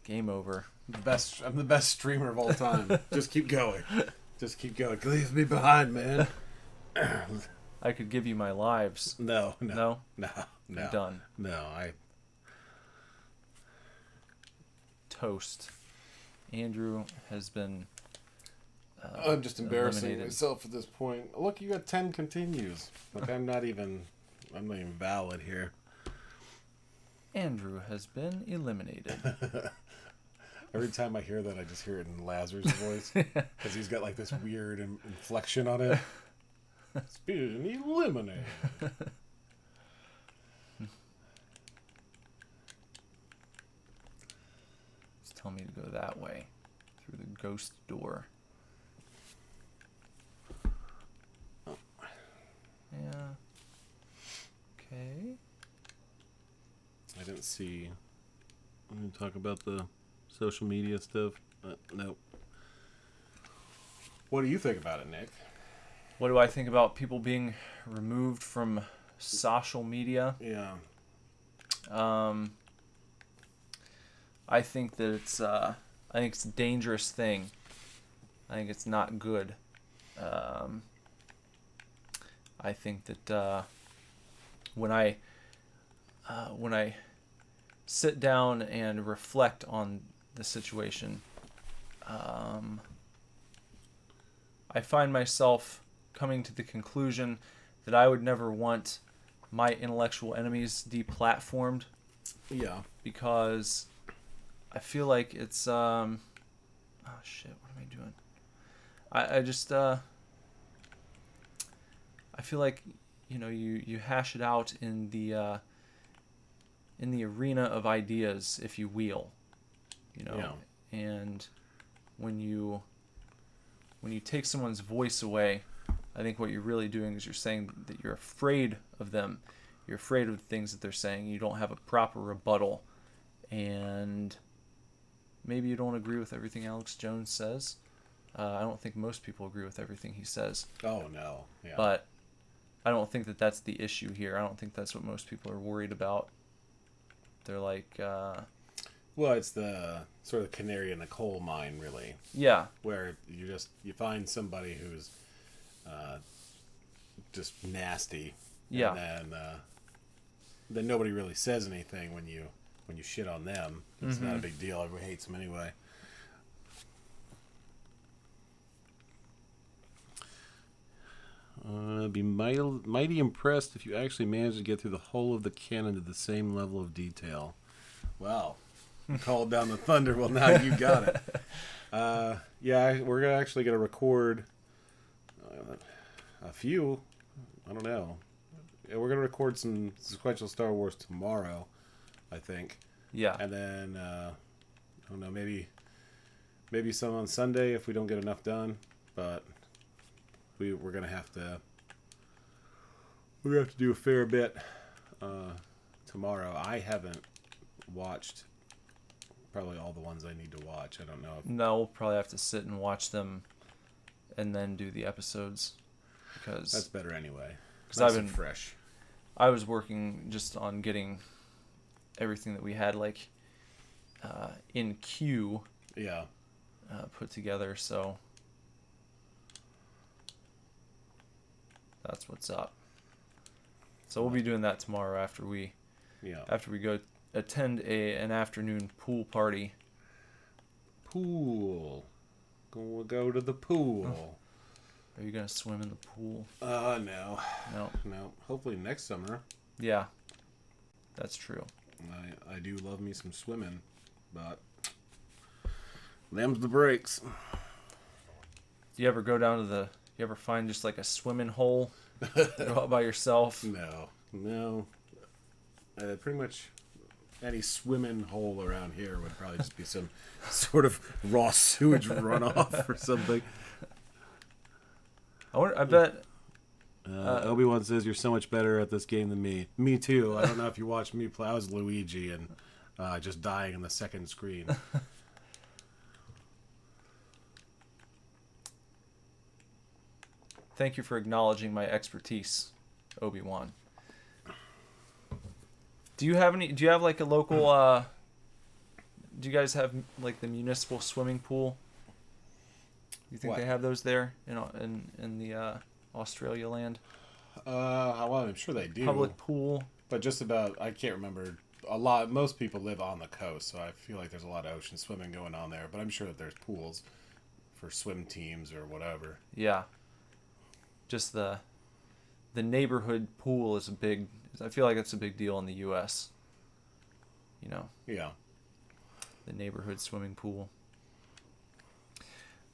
Game over. I'm the best streamer of all time. Just keep going. Just keep going. Leave me behind, man. I could give you my lives. No. No? You're done. No, Toast. Andrew has been I'm just embarrassing eliminated. myself at this point. Look, you got 10 continues. Like I'm not even valid here. Andrew has been eliminated. Every time I hear that, I just hear it in Lazarus' voice because he's got like this weird inflection on it. It's been eliminated. Just tell me to go that way through the ghost door. Yeah. Okay. I didn't see. I'm going to talk about the social media stuff. Nope. What do you think about it, Nick? What do I think about people being removed from social media? Yeah. I think that it's a dangerous thing. I think it's not good. I think that when I sit down and reflect on the situation, I find myself coming to the conclusion that I would never want my intellectual enemies deplatformed. Yeah. Because I feel like it's oh shit, what am I doing? I just I feel like, you know, you hash it out in the arena of ideas, if you will, you know. Yeah. And when you take someone's voice away, I think what you're really doing is you're saying that you're afraid of them. You're afraid of the things that they're saying. You don't have a proper rebuttal. And maybe you don't agree with everything Alex Jones says. I don't think most people agree with everything he says. Oh, no. Yeah. But I don't think that that's the issue here. I don't think that's what most people are worried about. They're like... well, it's the sort of canary in the coal mine, really. Yeah. Where you find somebody who's just nasty. Yeah. And then nobody really says anything when you shit on them. It's not a big deal. Everybody hates them anyway. I'd be mighty impressed if you actually managed to get through the whole of the canon to the same level of detail. Wow. Called down the thunder. Well, now you got it. Yeah, we're actually going to record a few. I don't know. Yeah, we're going to record some sequential Star Wars tomorrow, I think. Yeah. And then, I don't know, maybe some on Sunday if we don't get enough done. But we're going to have to do a fair bit tomorrow. I haven't watched probably all the ones I need to watch. I don't know. No, we'll probably have to sit and watch them and then do the episodes. Because that's better anyway. Because I've been fresh. I was working just on getting everything that we had like in queue. Yeah. Put together, so that's what's up. So we'll be doing that tomorrow after we go attend an afternoon pool party. Pool. We'll go to the pool. Are you gonna swim in the pool? No. No. No. Hopefully next summer. Yeah, that's true. I do love me some swimming, but them's the breaks. Do you ever go down to the? You ever find just like a swimming hole? Go out by yourself? No. Pretty much any swimming hole around here would probably just be some sort of raw sewage runoff or something. I bet. Obi-Wan says you're so much better at this game than me. Me too. I don't know if you watched me play. I was Luigi and just dying in the second screen. Thank you for acknowledging my expertise, Obi-Wan. Do you have like a local? Do you guys have like the municipal swimming pool? You think they have those there, in the Australia land? Well, I'm sure they do. Public pool. But just about, I can't remember. Most people live on the coast, so I feel like there's a lot of ocean swimming going on there. But I'm sure that there's pools for swim teams or whatever. Yeah. Just the neighborhood pool is I feel like it's a big deal in the U.S. Yeah. The neighborhood swimming pool.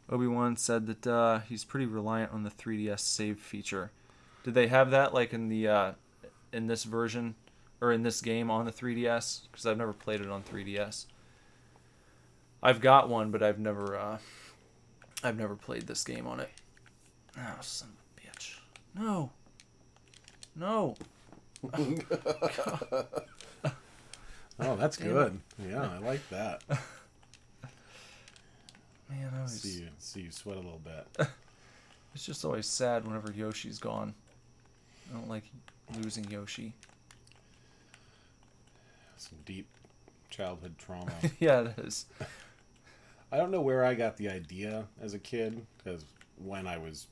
Obi-Wan said that he's pretty reliant on the 3DS save feature. Did they have that like in the in this version or in this game on the 3DS? Because I've never played it on 3DS. I've got one, but I've never played this game on it. Oh, son of a bitch! No. Oh, that's good. Yeah, I like that. Man, I was... See you sweat a little bit. It's just always sad whenever Yoshi's gone. I don't like losing Yoshi. Some deep childhood trauma. Yeah, it is. I don't know where I got the idea as a kid, because when I was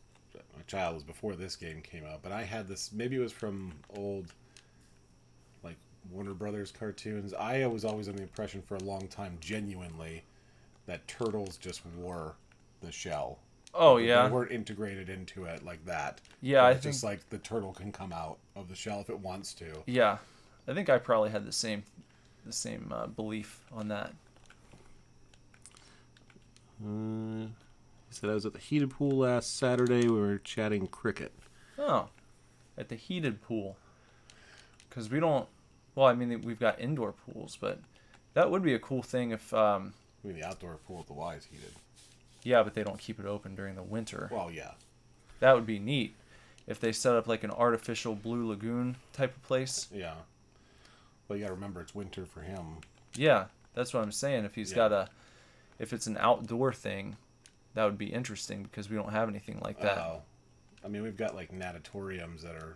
a child, it was before this game came out, but I had this, maybe it was from old, like, Warner Brothers cartoons. I was always under the impression for a long time, genuinely, that turtles just wore the shell. Oh, yeah. They weren't integrated into it like that. Yeah, I think... just like the turtle can come out of the shell if it wants to. Yeah. I think I probably had the same belief on that. He said I was at the heated pool last Saturday. We were chatting cricket. Oh. At the heated pool. Because we don't... Well, I mean, we've got indoor pools, but that would be a cool thing if... I mean, the outdoor pool at the Y is heated. Yeah, but they don't keep it open during the winter. Well, yeah. That would be neat if they set up like an artificial blue lagoon type of place. Yeah. Well, you gotta remember it's winter for him. Yeah, that's what I'm saying. If he's got if it's an outdoor thing, that would be interesting because we don't have anything like that. I mean, we've got like natatoriums that are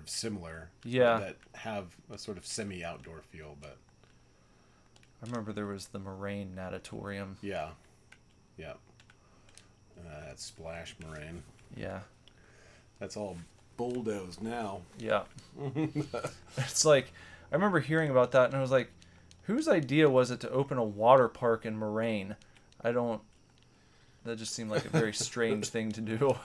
similar. Yeah. That have a sort of semi-outdoor feel, but. I remember there was the Moraine Natatorium. Yeah. Yeah. That Splash Moraine. Yeah. That's all bulldozed now. Yeah. It's like, I remember hearing about that and I was like, whose idea was it to open a water park in Moraine? That just seemed like a very strange thing to do. Well,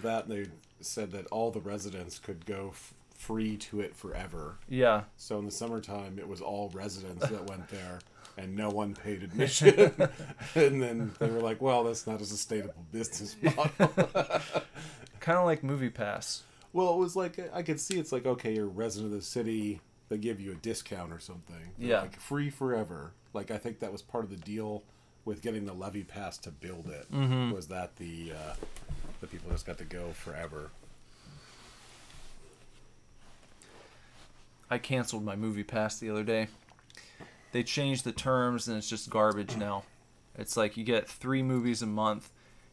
that, they said that all the residents could go free to it forever. Yeah. So in the summertime, it was all residents that went there, and no one paid admission. And then they were like, well, that's not a sustainable business model. Kind of like Movie Pass. Well, it was like, I could see it's like, okay, you're a resident of the city, they give you a discount or something. Yeah. Like, free forever. Like, I think that was part of the deal with getting the levy pass to build it, was that the people just got to go forever. I canceled my Movie Pass the other day. They changed the terms and it's just garbage now. It's like you get 3 movies a month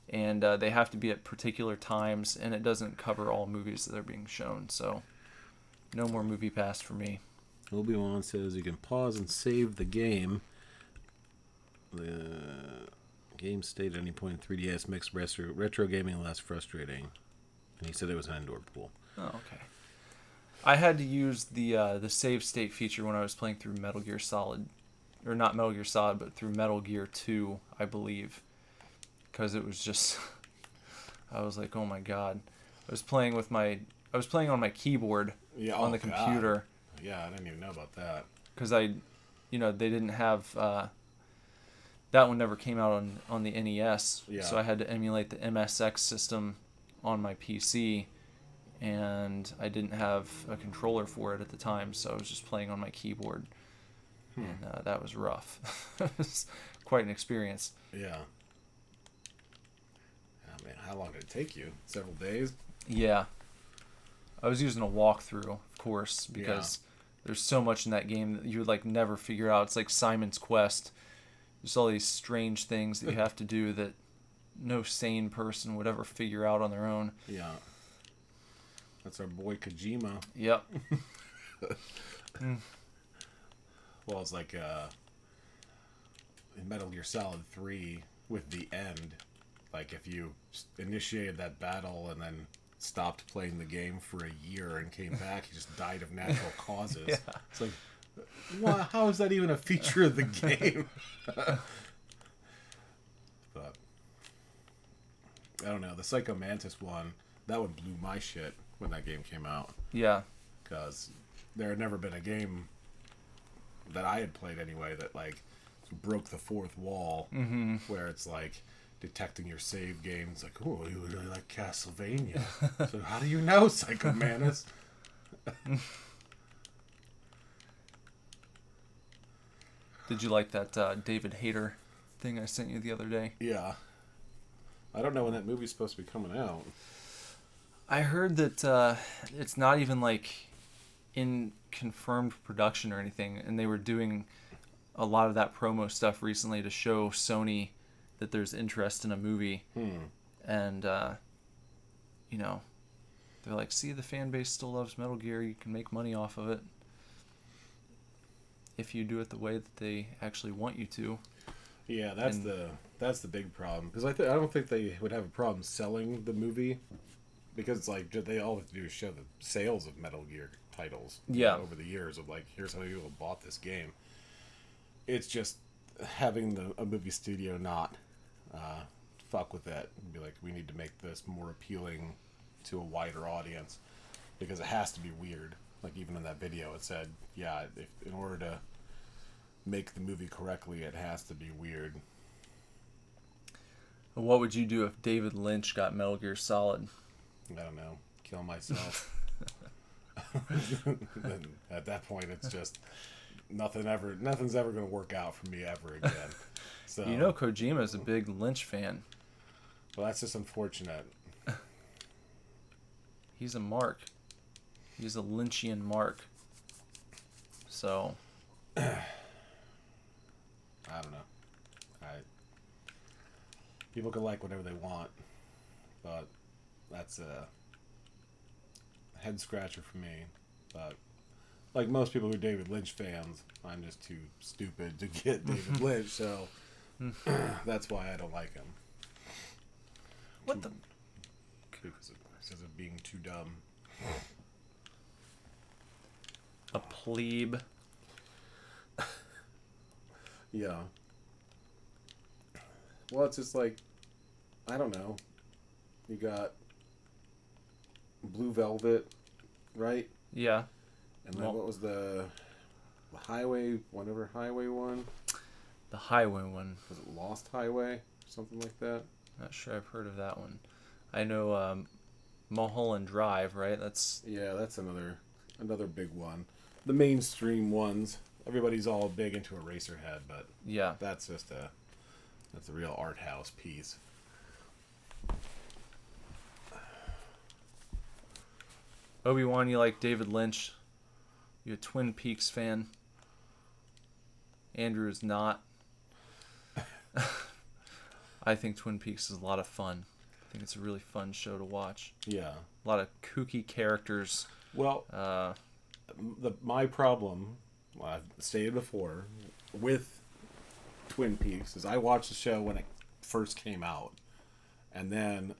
and they have to be at particular times and it doesn't cover all movies that are being shown. So no more Movie Pass for me. Obi-Wan says you can pause and save the game. The game stayed at any point in 3DS makes retro gaming less frustrating. And he said it was an indoor pool. Oh, okay. I had to use the save state feature when I was playing through Metal Gear Solid, or not Metal Gear Solid, but through Metal Gear 2, I believe. because it was just, I was like, oh my god. I was playing on my keyboard on the computer. God. Yeah, I didn't even know about that. Because they didn't have, that one never came out on the NES. Yeah. So I had to emulate the MSX system on my PC, and I didn't have a controller for it at the time, so I was just playing on my keyboard. And that was rough. It was quite an experience. Yeah. Oh, man, how long did it take you? Several days? Yeah. I was using a walkthrough, of course, because there's so much in that game that you would like never figure out. It's like Simon's Quest. There's all these strange things that you have to do that no sane person would ever figure out on their own. Yeah. That's our boy Kojima. Yep. Well, it's like in Metal Gear Solid 3 with the end. Like if you initiated that battle and then stopped playing the game for a year and came back, he just died of natural causes. Yeah. It's like, how is that even a feature of the game? But I don't know. The Psycho Mantis one, that one blew my shit when that game came out. Yeah. Because there had never been a game that I had played anyway that like broke the fourth wall, where it's like detecting your save games. Like, oh, you really like Castlevania. So how do you know, Psycho Mantis? Did you like that David Hayter thing I sent you the other day? Yeah. I don't know when that movie's supposed to be coming out. I heard that it's not even like in confirmed production or anything, and they were doing a lot of that promo stuff recently to show Sony that there's interest in a movie. And you know, they're like, see, the fan base still loves Metal Gear, you can make money off of it if you do it the way that they actually want you to. Yeah, that's the big problem, because I don't think they would have a problem selling the movie, because it's like they all have to do is show the sales of Metal Gear titles over the years of like, here's how many people bought this game. It's just having a movie studio not fuck with that and be like, we need to make this more appealing to a wider audience, because it has to be weird. Like even in that video it said, yeah, if in order to make the movie correctly, it has to be weird. What would you do if David Lynch got Metal Gear Solid? I don't know. Kill myself. Then at that point, it's just nothing's ever going to work out for me ever again. So You know, Kojima's a big Lynch fan. Well, that's just unfortunate. He's a mark. He's a Lynchian mark. So I don't know. People can like whatever they want, but that's a head scratcher for me. But like most people who are David Lynch fans, I'm just too stupid to get David Lynch, so that's why I don't like him. What the? Because of being too dumb. A plebe. Yeah. Well, it's just like, I don't know. You got Blue Velvet, right? Yeah. And then what was the highway one? The highway one. Was it Lost Highway? Something like that? Not sure I've heard of that one. I know Mulholland Drive, right? That's another big one. The mainstream ones. Everybody's all big into Eraserhead, but yeah, that's a real art house piece. Obi-Wan, you like David Lynch? You a Twin Peaks fan? Andrew is not. I think Twin Peaks is a lot of fun. I think it's a really fun show to watch. Yeah. A lot of kooky characters. Well, my problem, I've stated before, with Twin Peaks is I watched the show when it first came out, and then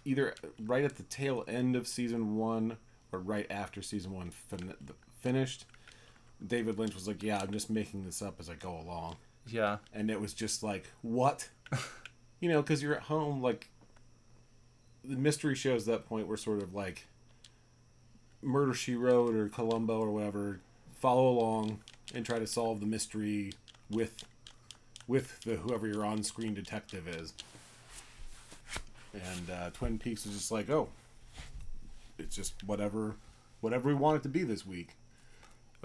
either right at the tail end of season 1 or right after season 1 finished, David Lynch was like, yeah, I'm just making this up as I go along. Yeah. And it was just like, what? you know, because you're at home, like the mystery shows at that point were sort of like Murder She Wrote or Columbo or whatever. Follow along and try to solve the mystery with the whoever your on-screen detective is. And Twin Peaks is just like, oh, it's just whatever we want it to be this week.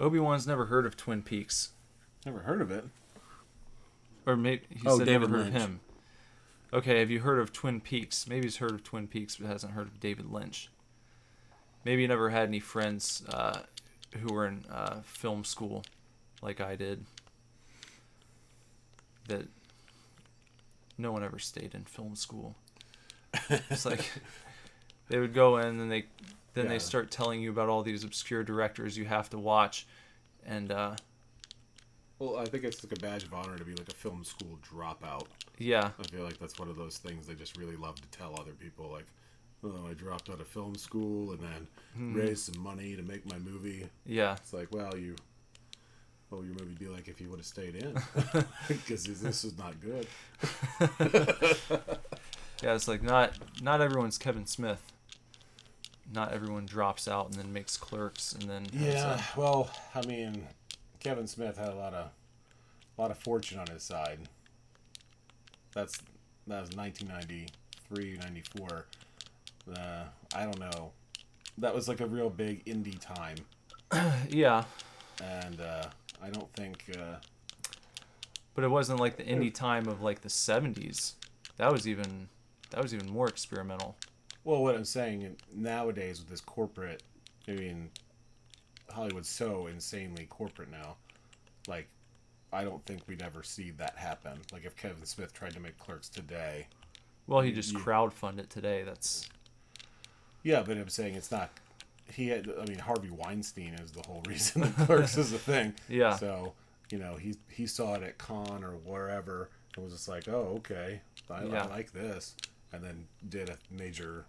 Obi-Wan's never heard of Twin Peaks. Never heard of it. Or maybe he said David never heard of him. Okay, have you heard of Twin Peaks? Maybe he's heard of Twin Peaks, but hasn't heard of David Lynch. Maybe you never had any friends who were in film school, like I did. That no one ever stayed in film school. It's like they would go in and they start telling you about all these obscure directors you have to watch, and well, I think it's like a badge of honor to be like a film school dropout. Yeah. I feel like that's one of those things they just really love to tell other people, like, oh, I dropped out of film school and then raised some money to make my movie. Yeah. It's like, well, your movie would be like if you would have stayed in, because this is not good. Yeah, it's like not everyone's Kevin Smith. Not everyone drops out and then makes Clerks and then well, I mean, Kevin Smith had a lot of fortune on his side. That was 1993, 94. I don't know. That was like a real big indie time. Yeah. And I don't think. But it wasn't like the indie time of like the 70s. That was even more experimental. Well, what I'm saying nowadays with this corporate, I mean, Hollywood's so insanely corporate now. Like, I don't think we'd ever see that happen. Like, if Kevin Smith tried to make Clerks today. Well, he just crowdfunded it today. That's. Yeah, but I'm saying it's not. Harvey Weinstein is the whole reason that Clerks is a thing. Yeah. So, you know, he saw it at Con or wherever and was just like, oh, okay, I like this. And then did a major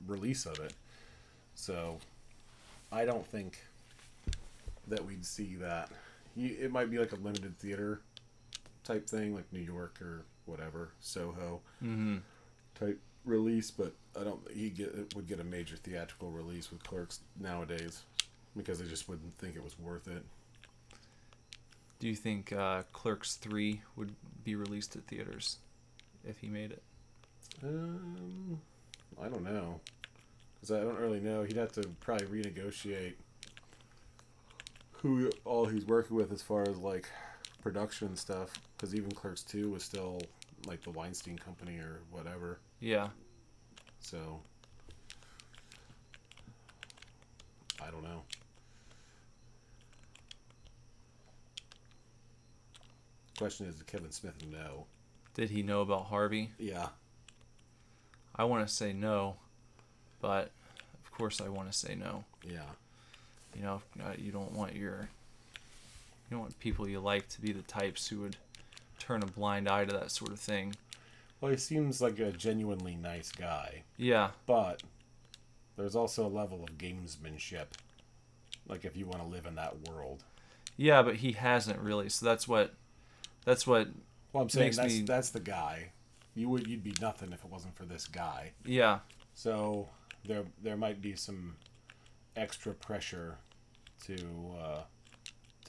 release of it. So, I don't think that we'd see that. It might be like a limited theater type thing, like New York or whatever, Soho type release, but I don't think would get a major theatrical release with Clerks nowadays because they just wouldn't think it was worth it. Do you think Clerks 3 would be released at theaters if he made it? I don't know, because I don't really know. He'd have to probably renegotiate who all he's working with as far as like production stuff, because even Clerks 2 was still like the Weinstein Company or whatever. Yeah. So I don't know. Question is, did Kevin Smith know? Did he know about Harvey? Yeah. I want to say no, but of course I want to say no. Yeah. You know, you don't want people you like to be the types who would turn a blind eye to that sort of thing. Well, he seems like a genuinely nice guy. Yeah. But there's also a level of gamesmanship, like if you want to live in that world. Yeah, but he hasn't really. So that's what. Well, I'm saying that's the guy. You'd be nothing if it wasn't for this guy. Yeah. So there might be some extra pressure to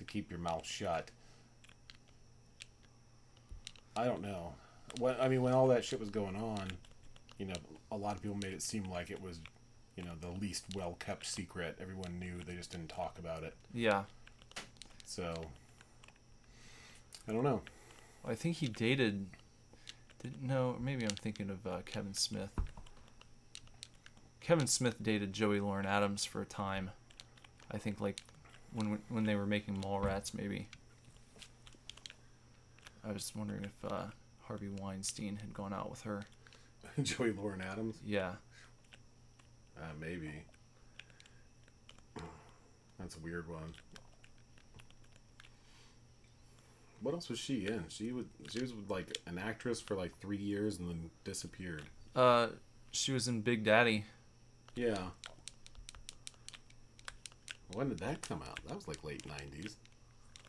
keep your mouth shut. I don't know. When all that shit was going on, you know, a lot of people made it seem like it was, you know, the least well-kept secret. Everyone knew, they just didn't talk about it. Yeah. So, I don't know. I think he dated... No, maybe I'm thinking of Kevin Smith. Kevin Smith dated Joey Lauren Adams for a time. I think, like, when they were making Mallrats, maybe. I was wondering if Harvey Weinstein had gone out with her. Joey Lauren Adams? Yeah. Maybe. That's a weird one. What else was she in? She was like an actress for like 3 years and then disappeared. She was in Big Daddy. Yeah. When did that come out? That was like late 90s.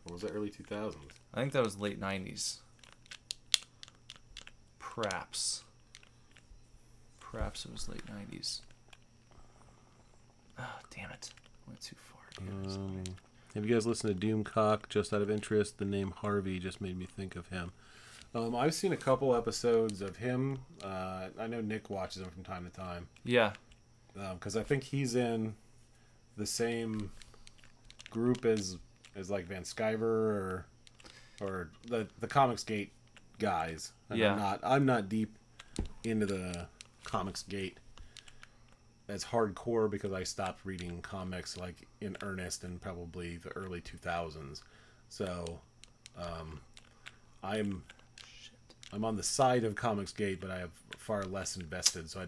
Or was that early 2000s? I think that was late 90s. Perhaps it was late 90s. Oh, damn it. Went too far. Have you guys listened to Doomcock? Just out of interest, the name Harvey just made me think of him. I've seen a couple episodes of him. I know Nick watches him from time to time. Yeah. Because I think he's in the same group as like Van Sciver or the Comics Gate guys. And yeah. I'm not deep into the Comics Gate as hardcore because I stopped reading comics like in earnest in probably the early 2000s. So I'm on the side of Comics Gate, but I have far less invested, so I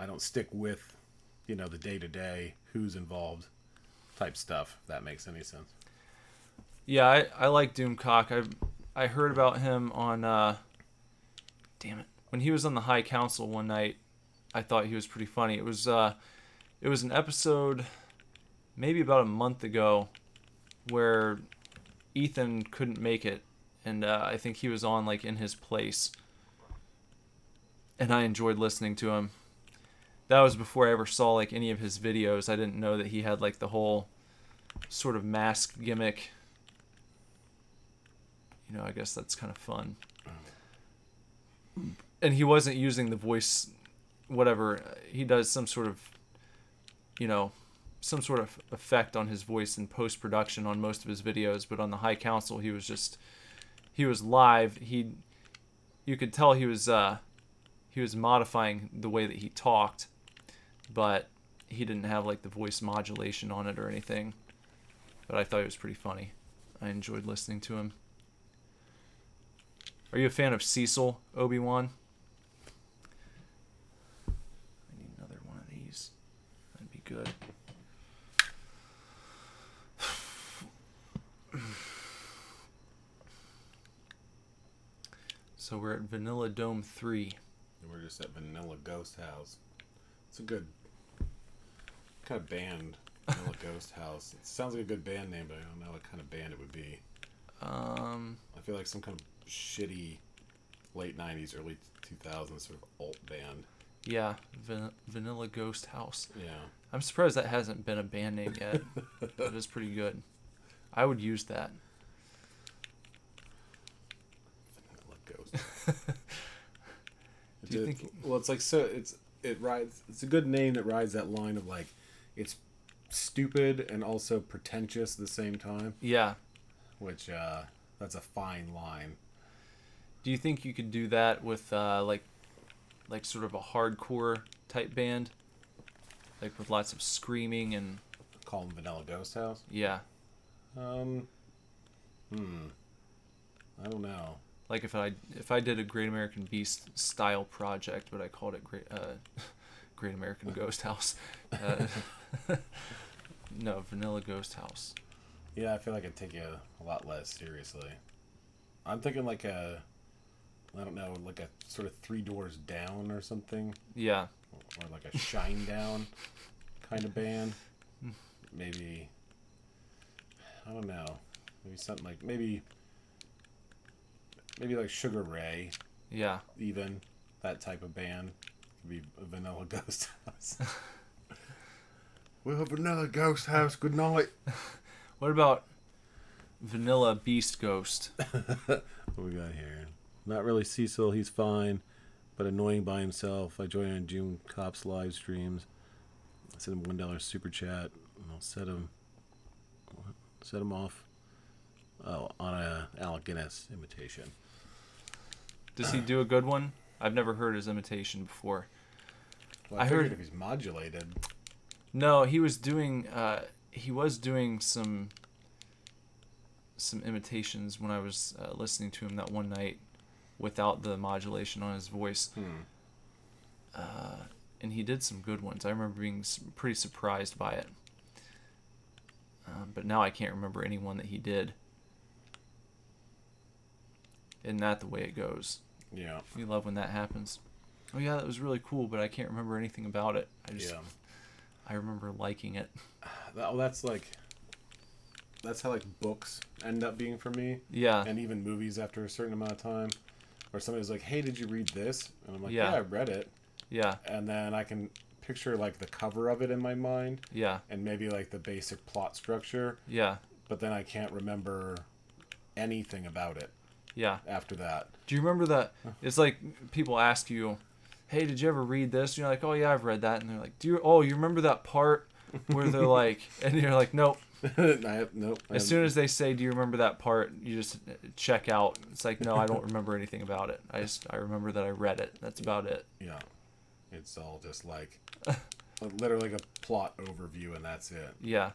don't stick with, the day-to-day who's involved type stuff, if that makes any sense. Yeah, I like Doomcock. I heard about him on damn it. When he was on the High Council one night, I thought he was pretty funny. It was an episode maybe about a month ago where Ethan couldn't make it, and I think he was on like in his place. And I enjoyed listening to him. That was before I ever saw like any of his videos. I didn't know that he had like the whole sort of mask gimmick. I guess that's kind of fun. And he wasn't using the voice, whatever. He does some sort of, some sort of effect on his voice in post-production on most of his videos. But on the High Council, he was live. You could tell he was modifying the way that he talked, but he didn't have like the voice modulation on it or anything. But I thought it was pretty funny. I enjoyed listening to him. Are you a fan of Cecil, Obi-Wan? I need another one of these. That'd be good. So we're at Vanilla Dome 3. We're just at Vanilla Ghost House. It's a good kind of band, Vanilla Ghost House. It sounds like a good band name, but I don't know what kind of band it would be. I feel like some kind of shitty late 90s, early 2000s sort of alt band. Yeah, Vanilla Ghost House. Yeah. I'm surprised that hasn't been a band name yet. That is pretty good. I would use that. Vanilla Ghost. Do you think? Well, it's like it rides. It's a good name that rides that line of like, it's stupid and also pretentious at the same time. Yeah. Which that's a fine line. Do you think you could do that with like sort of a hardcore type band, like with lots of screaming and? Call them Vanilla Ghost House. Yeah. I don't know. Like if I did a Great American Beast style project, but I called it Great American Ghost House. No, Vanilla Ghost House. Yeah, I feel like I'd take you a lot less seriously. I'm thinking like I don't know, like a sort of Three Doors Down or something. Yeah. Or like a Shine Down kind of band. Maybe, I don't know. Maybe something like maybe like Sugar Ray. Yeah. Even that type of band could be a Vanilla Ghost House. Well, Vanilla Ghost House, good night. What about Vanilla Beast Ghost? What we got here? Not really Cecil, he's fine, but annoying by himself. I join on June Cop's live streams. I send him $1 super chat, and I'll set him off on a Alec Guinness imitation. Does he do a good one? I've never heard his imitation before. Well, I heard if he's modulated. No, he was doing some imitations when I was listening to him that one night without the modulation on his voice. And he did some good ones. I remember being pretty surprised by it. But now I can't remember any one that he did. Isn't that the way it goes? Yeah. You love when that happens. Oh yeah, that was really cool, but I can't remember anything about it. I remember liking it. That's how like books end up being for me. Yeah. And even movies after a certain amount of time. or somebody's like, "Hey, did you read this?" And I'm like, Yeah. "Yeah, I read it." Yeah. And then I can picture like the cover of it in my mind, Yeah. and maybe like the basic plot structure. Yeah. But then I can't remember anything about it Yeah. after that. Do you remember that? It's like people ask you, "Hey, did you ever read this?" And you're like, "Oh yeah, I've read that." And they're like, you remember that part where they're like," and you're like, "Nope." Nope. As soon as they say, "Do you remember that part?" you just check out. It's like, no, I don't remember anything about it. I remember that I read it. That's about it. Yeah, it's all just like literally like a plot overview, and that's it. Yeah.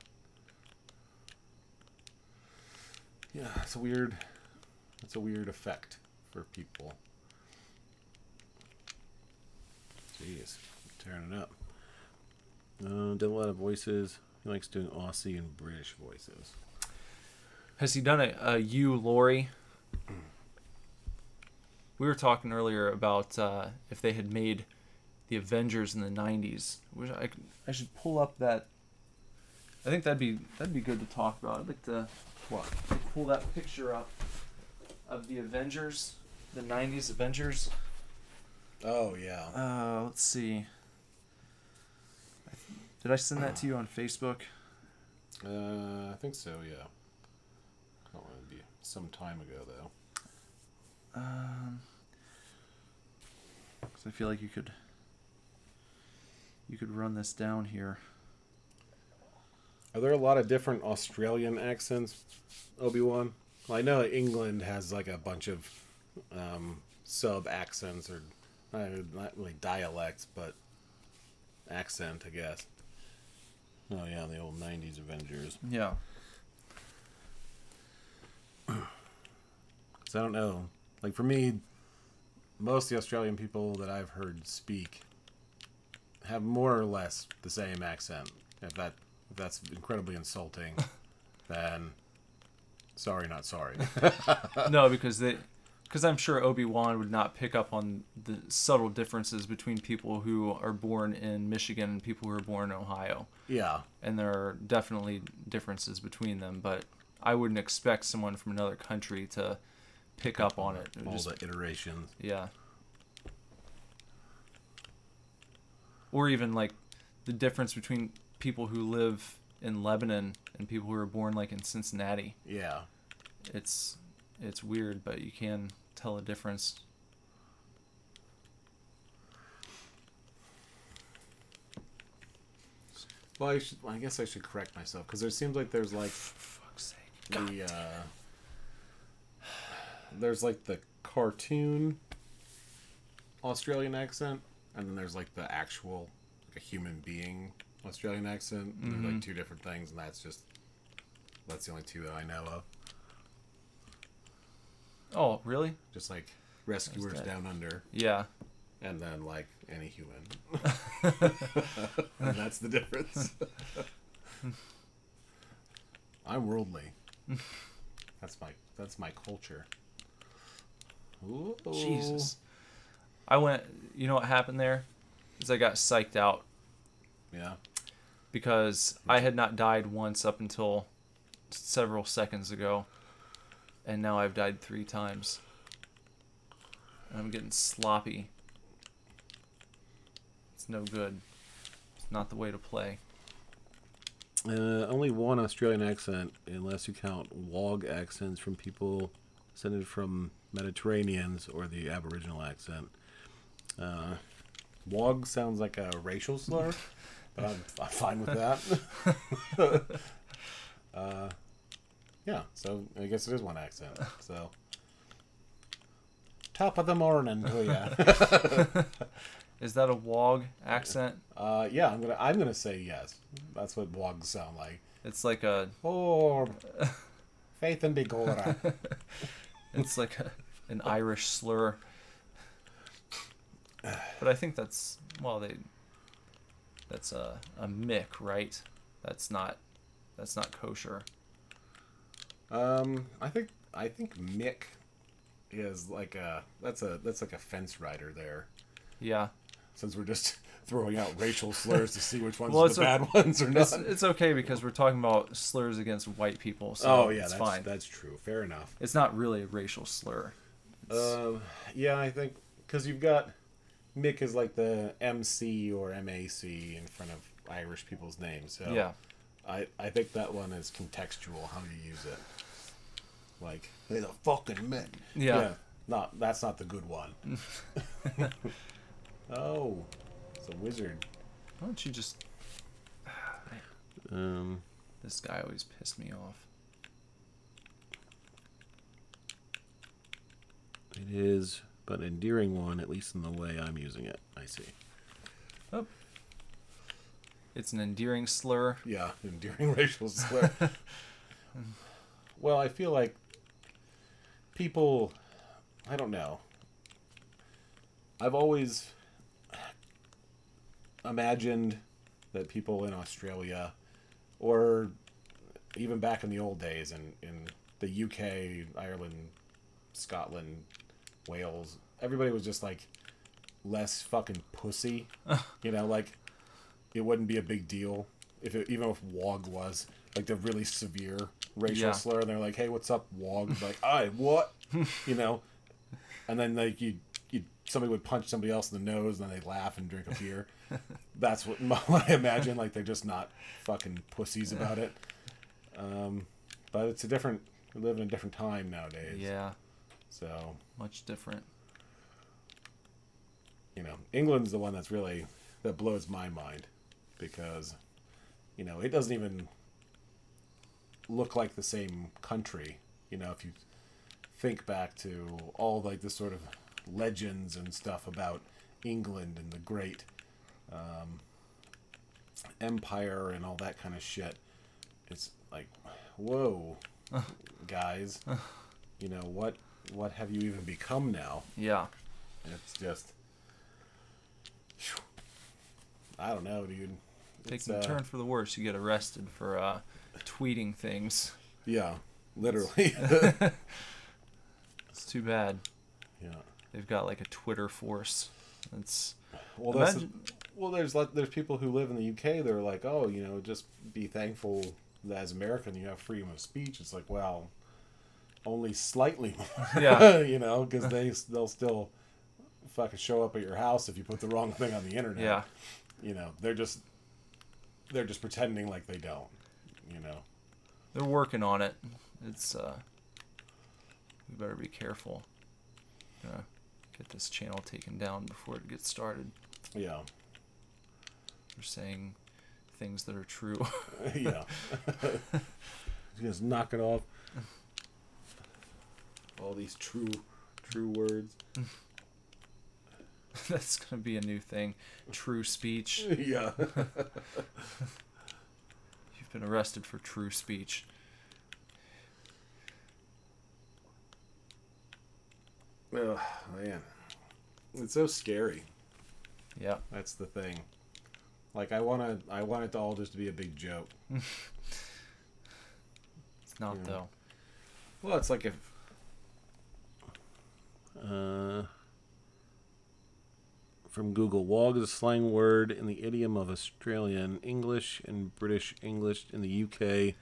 Yeah, it's a weird effect for people. Jeez, tearing it up. Did a lot of voices. He likes doing Aussie and British voices. Has he done a you, Lori? We were talking earlier about if they had made the Avengers in the '90s. I should pull up that. I think that'd be good to talk about. I'd like to pull that picture up of the Avengers, the '90s Avengers. Oh yeah. Let's see. Did I send that to you on Facebook? I think so. Yeah. That would be some time ago though. 'Cause I feel like you could run this down here. Are there a lot of different Australian accents, Obi-Wan? Well, I know England has like a bunch of sub accents, or not really dialects, but accent, I guess. Oh yeah, the old '90s Avengers. Yeah. So I don't know. Like for me, most of the Australian people that I've heard speak have more or less the same accent. If that's incredibly insulting, then sorry, not sorry. No, because I'm sure Obi-Wan would not pick up on the subtle differences between people who are born in Michigan and people who are born in Ohio. Yeah. And there are definitely differences between them, but I wouldn't expect someone from another country to pick up on it. All the iterations. Yeah. Or even like the difference between people who live in Lebanon and people who are born like in Cincinnati. Yeah. It's weird, but you can tell a difference. Well, I guess I should correct myself, because there seems like there's like For fuck's sake. There's like the cartoon Australian accent, and then there's like the actual like a human being Australian accent. Mm-hmm. They're like two different things, and that's the only two that I know of. Oh, really? Just like Rescuers Down Under, Yeah. and then like Any Human. And that's the difference. I'm worldly. That's my culture. Ooh. Jesus. You know what happened there? Is I got psyched out Yeah. because I had not died once up until several seconds ago, and now I've died 3 times. And I'm getting sloppy. It's no good. It's not the way to play. Only one Australian accent, unless you count WOG accents from people descended from Mediterraneans or the Aboriginal accent. WOG sounds like a racial slur, but I'm fine with that. Yeah, so I guess it is one accent. So, top of the morning to ya. Is that a WOG accent? Yeah, I'm gonna say yes. That's what WOGs sound like. It's like a. Oh, faith and begorra. It's like an Irish slur. But I think that's that's a Mick, right? That's not kosher. I think Mick is like that's like a fence rider there. Yeah. Since we're just throwing out racial slurs to see which ones Well, are the bad ones or not. It's okay because we're talking about slurs against white people, so Oh yeah, it's fine. That's true. Fair enough. It's not really a racial slur. Yeah, I think because you've got Mick is like the MC or MAC in front of Irish people's names. So Yeah. I think that one is contextual how you use it. Like, hey, the fucking Mick. Yeah. That's not the good one. Oh, it's a wizard. Why don't you just... This guy always pissed me off. It is, but an endearing one, at least in the way I'm using it. I see. Oh. It's an endearing slur. Yeah, endearing racial slur. Well, I feel like people, I don't know. I've always imagined that people in Australia, or even back in the old days in the UK, Ireland, Scotland, Wales, everybody was just like less fucking pussy. You know, like it wouldn't be a big deal even if wog was like the really severe racial slur, and they're like, "Hey, what's up, wog?" Like, "Aye, what?" You know, and then like you somebody would punch somebody else in the nose, and then they laugh and drink a beer. That's what I imagine. Like they're just not fucking pussies about it. But it's we live in a different time nowadays. Yeah. So much different. You know, England's the one that blows my mind, because, you know, it doesn't even look like the same country. You know, if you think back to all like the sort of legends and stuff about England and the great empire and all that kind of shit, it's like, whoa, guys, you know, what have you even become now? Yeah. It's just, I don't know, dude. Taking a turn for the worse. You get arrested for tweeting things. Yeah, literally. It's too bad. Yeah. They've got like a Twitter force. It's there's people who live in the UK. They're like, oh, you know, just be thankful that as American you have freedom of speech. It's like, well, only slightly more. Yeah. You know, because they'll still fucking show up at your house if you put the wrong thing on the internet. Yeah. You know, they're just pretending like they don't. You know, they're working on it. It's we better be careful. Get this channel taken down before it gets started. Yeah. We're saying things that are true. Yeah. Just knock it off. All these true words. That's gonna be a new thing. True speech. Yeah. You've been arrested for true speech. Oh man, it's so scary. Yeah, that's the thing. Like I want it to all just to be a big joke. It's not though. Well, it's like if from Google, wog is a slang word in the idiom of Australian English and British English in the UK.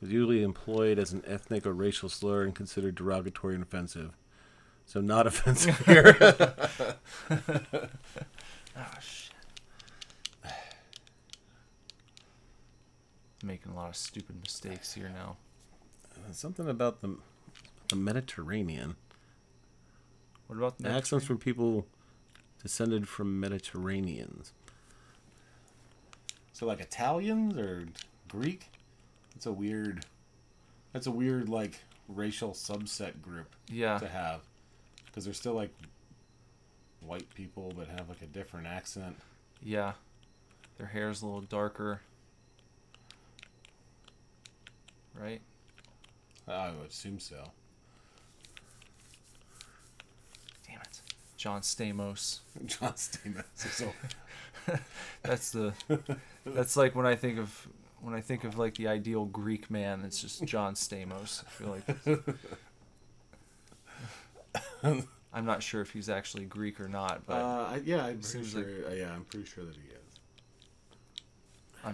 Is usually employed as an ethnic or racial slur and considered derogatory and offensive. So not offensive here. Oh shit! Making a lot of stupid mistakes here now. Something about the Mediterranean. What about the accents from people descended from Mediterraneans? So like Italians or Greek? That's a weird like racial subset group. Yeah. To have. Because they're still like white people but have like a different accent. Yeah. Their hair's a little darker. Right? I would assume so. Damn it. John Stamos. John Stamos. So that's like when I think of like the ideal Greek man, it's just John Stamos. I feel like I'm not sure if he's actually Greek or not, but I'm pretty sure. I'm pretty sure that he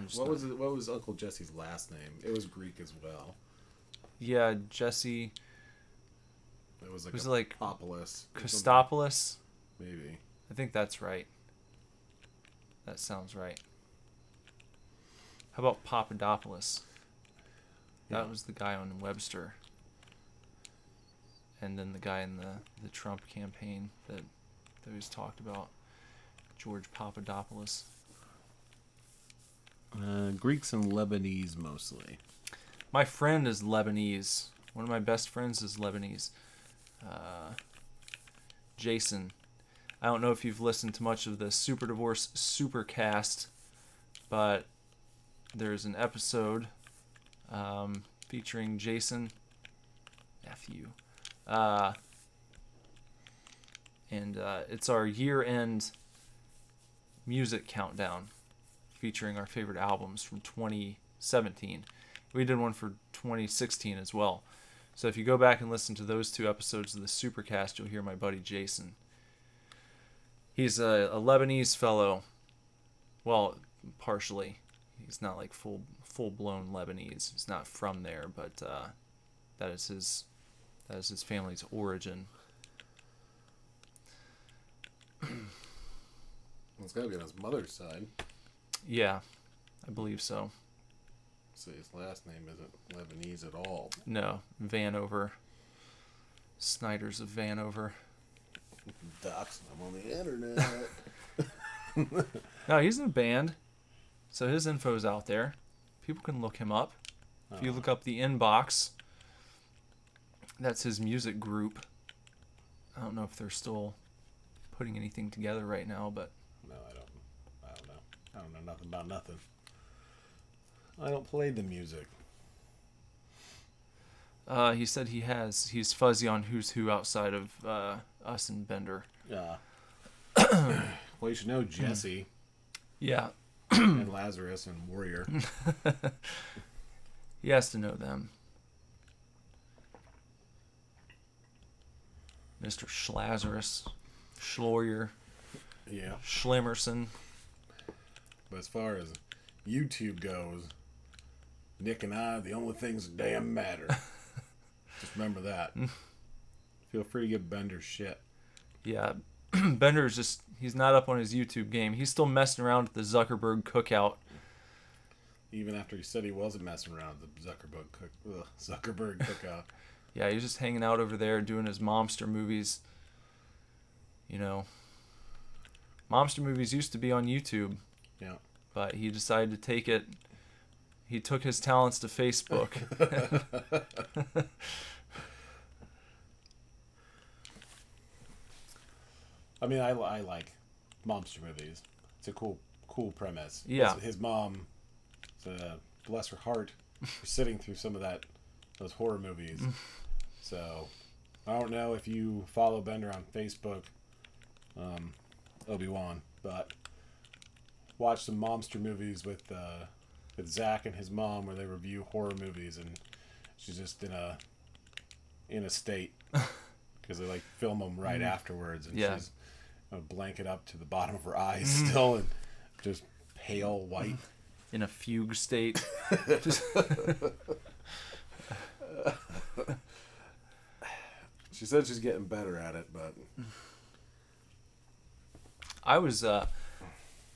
is. What was Uncle Jesse's last name? It was Greek as well. Yeah, Jesse. It was like Was it like Opolis. Christopolis? Maybe. I think that's right. That sounds right. How about Papadopoulos? That was the guy on Webster. And then the guy in the Trump campaign that was talked about. George Papadopoulos. Greeks and Lebanese mostly. My friend is Lebanese. One of my best friends is Lebanese. Jason. I don't know if you've listened to much of the Super Divorce Supercast, but there's an episode featuring Jason, nephew, and it's our year-end music countdown featuring our favorite albums from 2017. We did one for 2016 as well. So if you go back and listen to those 2 episodes of the Supercast, you'll hear my buddy Jason. He's a Lebanese fellow. Well, partially. He's not like full-blown Lebanese. He's not from there, but that is his family's origin. It's got to be on his mother's side. Yeah, I believe so. So his last name isn't Lebanese at all. No, Vanover. Snyder's of Vanover. Doxing him on the internet. No, he's in a band, so his info's out there. People can look him up. If you look up the Inbox, that's his music group. I don't know if they're still putting anything together right now, but No, I don't know. I don't know nothing about nothing. I don't play the music. he said he's fuzzy on who's who outside of us and Bender. Yeah. Well, you should know Jesse Yeah. and Lazarus and Warrior. He has to know them. Mr. Schlazarus, Schlorier, Yeah. Schlimmerson. But as far as YouTube goes, Nick and I are the only things that damn matter. Just remember that. Feel free to give Bender shit. Yeah, Bender's he's not up on his YouTube game. He's still messing around with the Zuckerberg cookout. Even after he said he wasn't messing around with the Zuckerberg cookout. Yeah, he's just hanging out over there doing his Momster movies. You know, Momster movies used to be on YouTube. Yeah. But he decided to take it. He took his talents to Facebook. I mean, I like monster movies. It's a cool premise. Yeah. His mom, bless her heart, for sitting through some of those horror movies. So, I don't know if you follow Bender on Facebook, Obi-Wan, but watch some monster movies with Zach and his mom where they review horror movies, and she's just in a state because they like film them right afterwards, and she's a blanket up to the bottom of her eyes still, and just pale white In a fugue state. She said she's getting better at it, but I was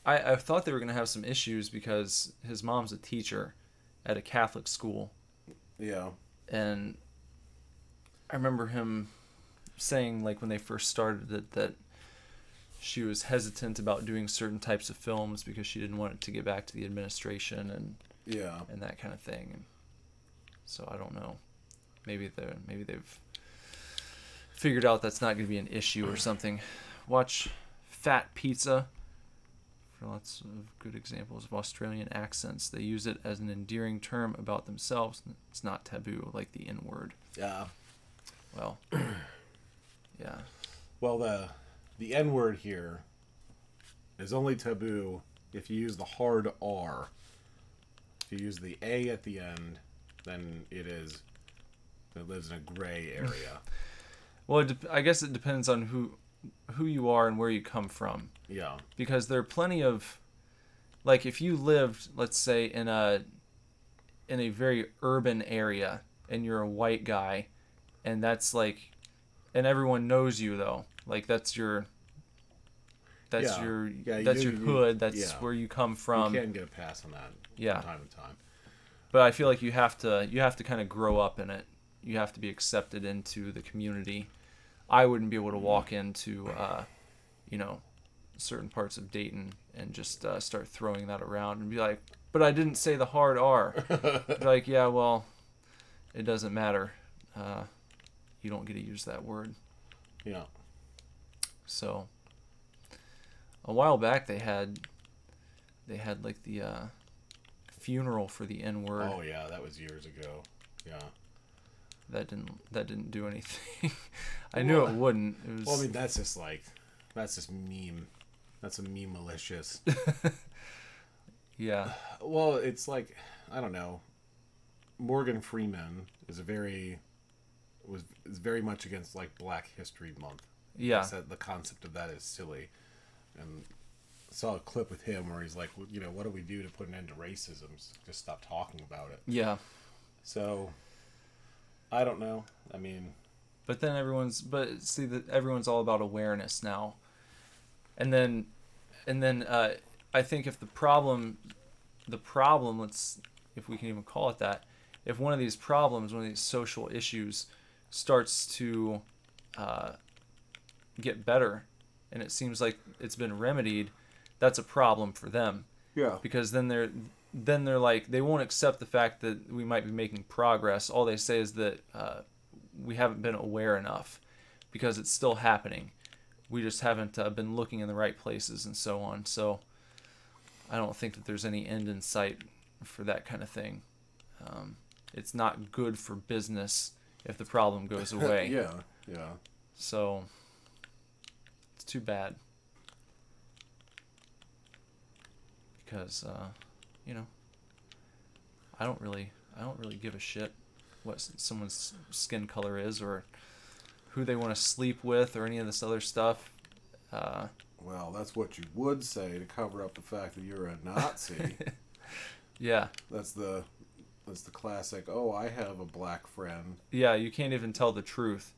I thought they were going to have some issues because his mom's a teacher at a Catholic school. yeah. And I remember him saying, like, when they first started it, that she was hesitant about doing certain types of films because she didn't want it to get back to the administration and that kind of thing. And so I don't know. Maybe they've figured out that's not going to be an issue or something. Watch Fat Pizza for lots of good examples of Australian accents. They use it as an endearing term about themselves. It's not taboo like the N-word. Yeah. Well, yeah. Well, the N-word here is only taboo if you use the hard R. If you use the A at the end, then it lives in a gray area. Well, I guess it depends on who you are and where you come from. Yeah. Because there are plenty of, like, if you lived, let's say, in a very urban area and you're a white guy, and that's like and everyone knows you though. Like that's your hood. That's where you come from. You can get a pass on that. Yeah. From time to time. But I feel like you have to kind of grow up in it. You have to be accepted into the community. I wouldn't be able to walk into, certain parts of Dayton and just start throwing that around and be like, but I didn't say the hard R. Be like, yeah, well, it doesn't matter. You don't get to use that word. Yeah. So, a while back they had like the funeral for the N-word. Oh yeah, that was years ago. Yeah. That didn't do anything. I knew it wouldn't. It was. Well, I mean, that's just meme. That's a meme malicious. Yeah. Well, it's like, I don't know. Morgan Freeman is very much against like Black History Month. Yeah. Said the concept of that is silly, and I saw a clip with him where he's like, what do we do to put an end to racism? Just stop talking about it. Yeah. So, I don't know. I mean, but then everyone's all about awareness now, and then I think if the problem, if we can even call it that, if one of these social issues starts to get better, and it seems like it's been remedied, that's a problem for them. yeah, Because then they're like, they won't accept the fact that we might be making progress. All they say is that we haven't been aware enough because it's still happening. We just haven't been looking in the right places and so on. So I don't think that there's any end in sight for that kind of thing. It's not good for business if the problem goes away. yeah. So it's too bad. Because I don't really give a shit what someone's skin color is or who they want to sleep with or any of this other stuff. Well, that's what you would say to cover up the fact that you're a Nazi. Yeah. That's the classic, oh, I have a black friend. Yeah, you can't even tell the truth.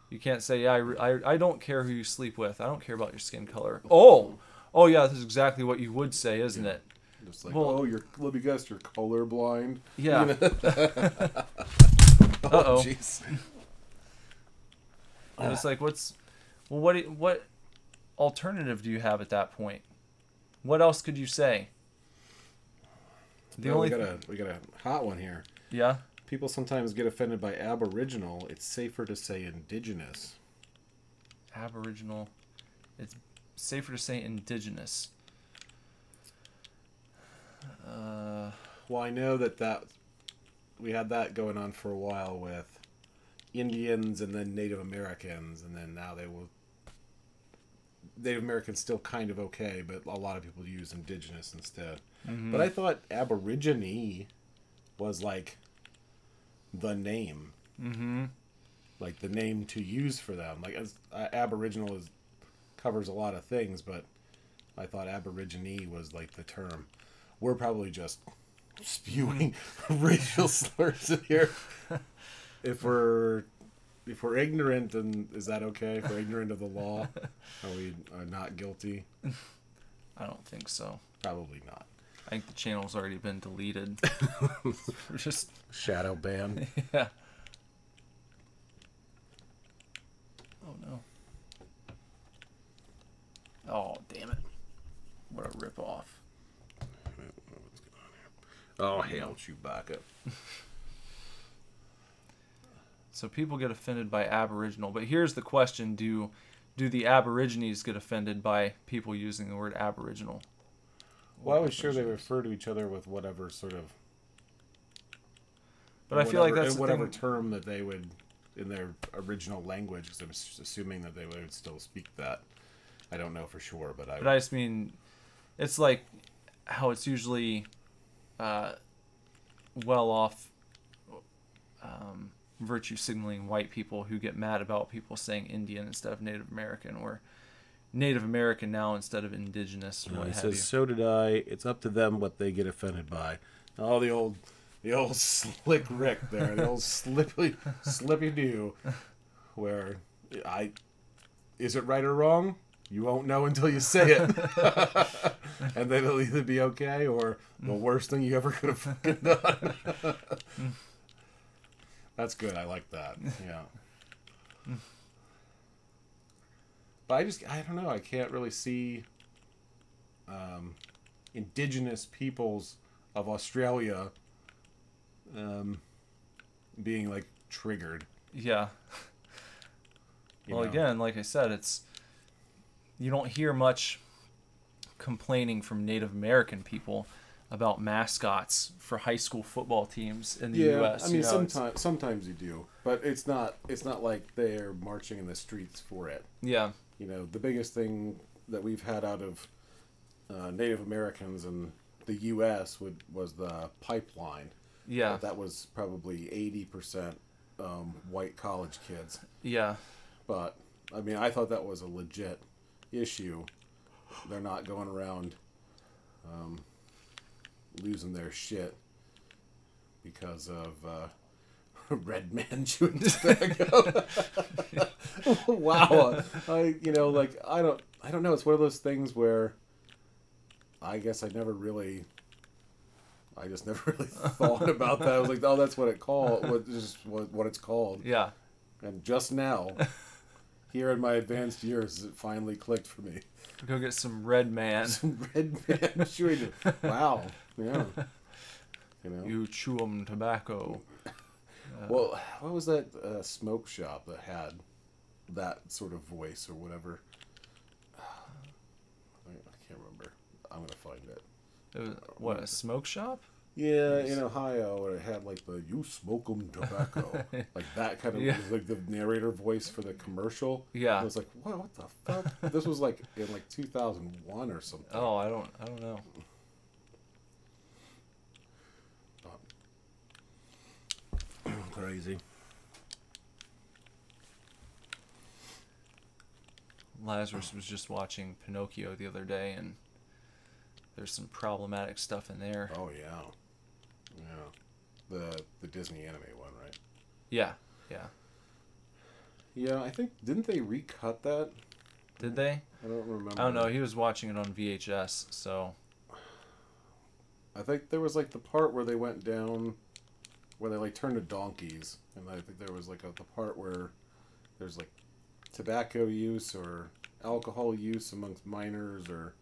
You can't say, yeah, I don't care who you sleep with. I don't care about your skin color. Oh, yeah, this is exactly what you would say, isn't it? Just like, let me guess, you're colorblind. Yeah. Oh, jeez. And it's like, what alternative do you have at that point? What else could you say? We got a hot one here. Yeah. People sometimes get offended by Aboriginal. It's safer to say Indigenous. Aboriginal. It's safer to say Indigenous. Well, I know that we had that going on for a while with Indians and then Native Americans, and then now Native Americans still kind of okay, but a lot of people use Indigenous instead. Mm-hmm. But I thought Aborigine was like the name, like the name to use for them. Like Aboriginal covers a lot of things, but I thought Aborigine was like the term. We're probably just spewing racial slurs in here. If we're ignorant, then is that okay? If we're ignorant of the law, are we not guilty? I don't think so. Probably not. I think the channel's already been deleted. Just shadow ban. Yeah. Oh no. Oh damn it! What a ripoff. Oh hell, Chewbacca. So people get offended by Aboriginal, but here's the question: Do the Aborigines get offended by people using the word Aboriginal? Well, I was sure they refer to each other with whatever sort of. But I feel like that's whatever term that they would in their original language, because I'm assuming that they would still speak that. I don't know for sure, but I just mean, it's like how it's usually well-off virtue signaling white people who get mad about people saying Indian instead of Native American, or Native American now instead of Indigenous. Or what he have says, you. so did I. It's up to them what they get offended by. Oh, the old slick Rick there, the old slippy do, where Is it right or wrong? You won't know until you say it. And then it'll either be okay or the worst thing you ever could have fucking done. That's good. I like that. Yeah. But I don't know. I can't really see indigenous peoples of Australia being like triggered. Yeah. Well, know? again, like I said, you don't hear much complaining from Native American people about mascots for high school football teams in the U.S. I mean, sometimes you do, but it's not like they're marching in the streets for it. Yeah. You know, the biggest thing that we've had out of Native Americans in the U.S. was the pipeline. Yeah. That was probably 80% white college kids. Yeah. But, I mean, I thought that was a legit issue. They're not going around losing their shit because of red man chewing tobacco. Wow. I don't know. It's one of those things where I guess I just never really thought about that. I was like, oh, that's what what it's called. Yeah. And just now, here in my advanced years, it finally clicked for me. Go get some Red Man. Some red man chewing. Wow. Yeah. You know. You chew 'em tobacco. Well, what was that smoke shop that had that sort of voice or whatever? I can't remember. I'm gonna find it. It was, what, a smoke shop? Yeah, in Ohio, where it had like the "you smoke 'em tobacco," like that kind of was like the narrator voice for the commercial. Yeah, I was like, what the fuck? This was like in like 2001 or something. Oh, I don't know. Crazy. Lazarus was just watching Pinocchio the other day, and there's some problematic stuff in there. Oh yeah. The Disney anime one, right? Yeah. Yeah, I think, didn't they recut that? Did they? I don't remember. I don't know. He was watching it on VHS, so. I think there was like the part where they went down, where they like turned to donkeys, and I think there was like the part where there's like tobacco use or alcohol use amongst minors or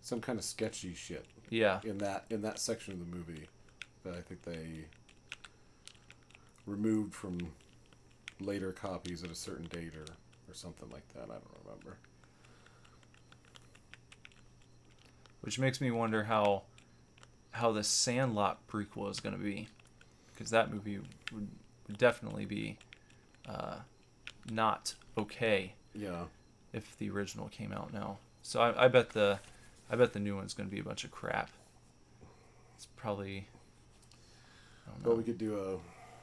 some kind of sketchy shit. Yeah. In that section of the movie that I think they removed from later copies at a certain date or something like that. I don't remember. Which makes me wonder how the Sandlot prequel is going to be, because that movie would definitely be not okay. Yeah. If the original came out now, so I bet the new one's going to be a bunch of crap. It's probably. I don't know. Well, we could do a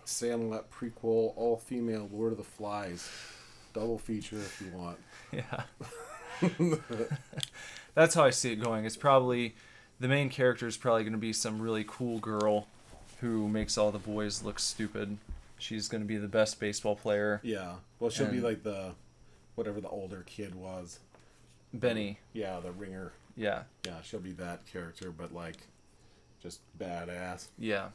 Sandlot prequel, all-female Lord of the Flies, double feature if you want. Yeah. That's how I see it going. It's probably the main character is probably going to be some really cool girl who makes all the boys look stupid. She's going to be the best baseball player. Yeah. Well, she'll be like whatever the older kid was. Benny. Yeah, the ringer. Yeah. Yeah, she'll be that character, but like just badass. Yeah.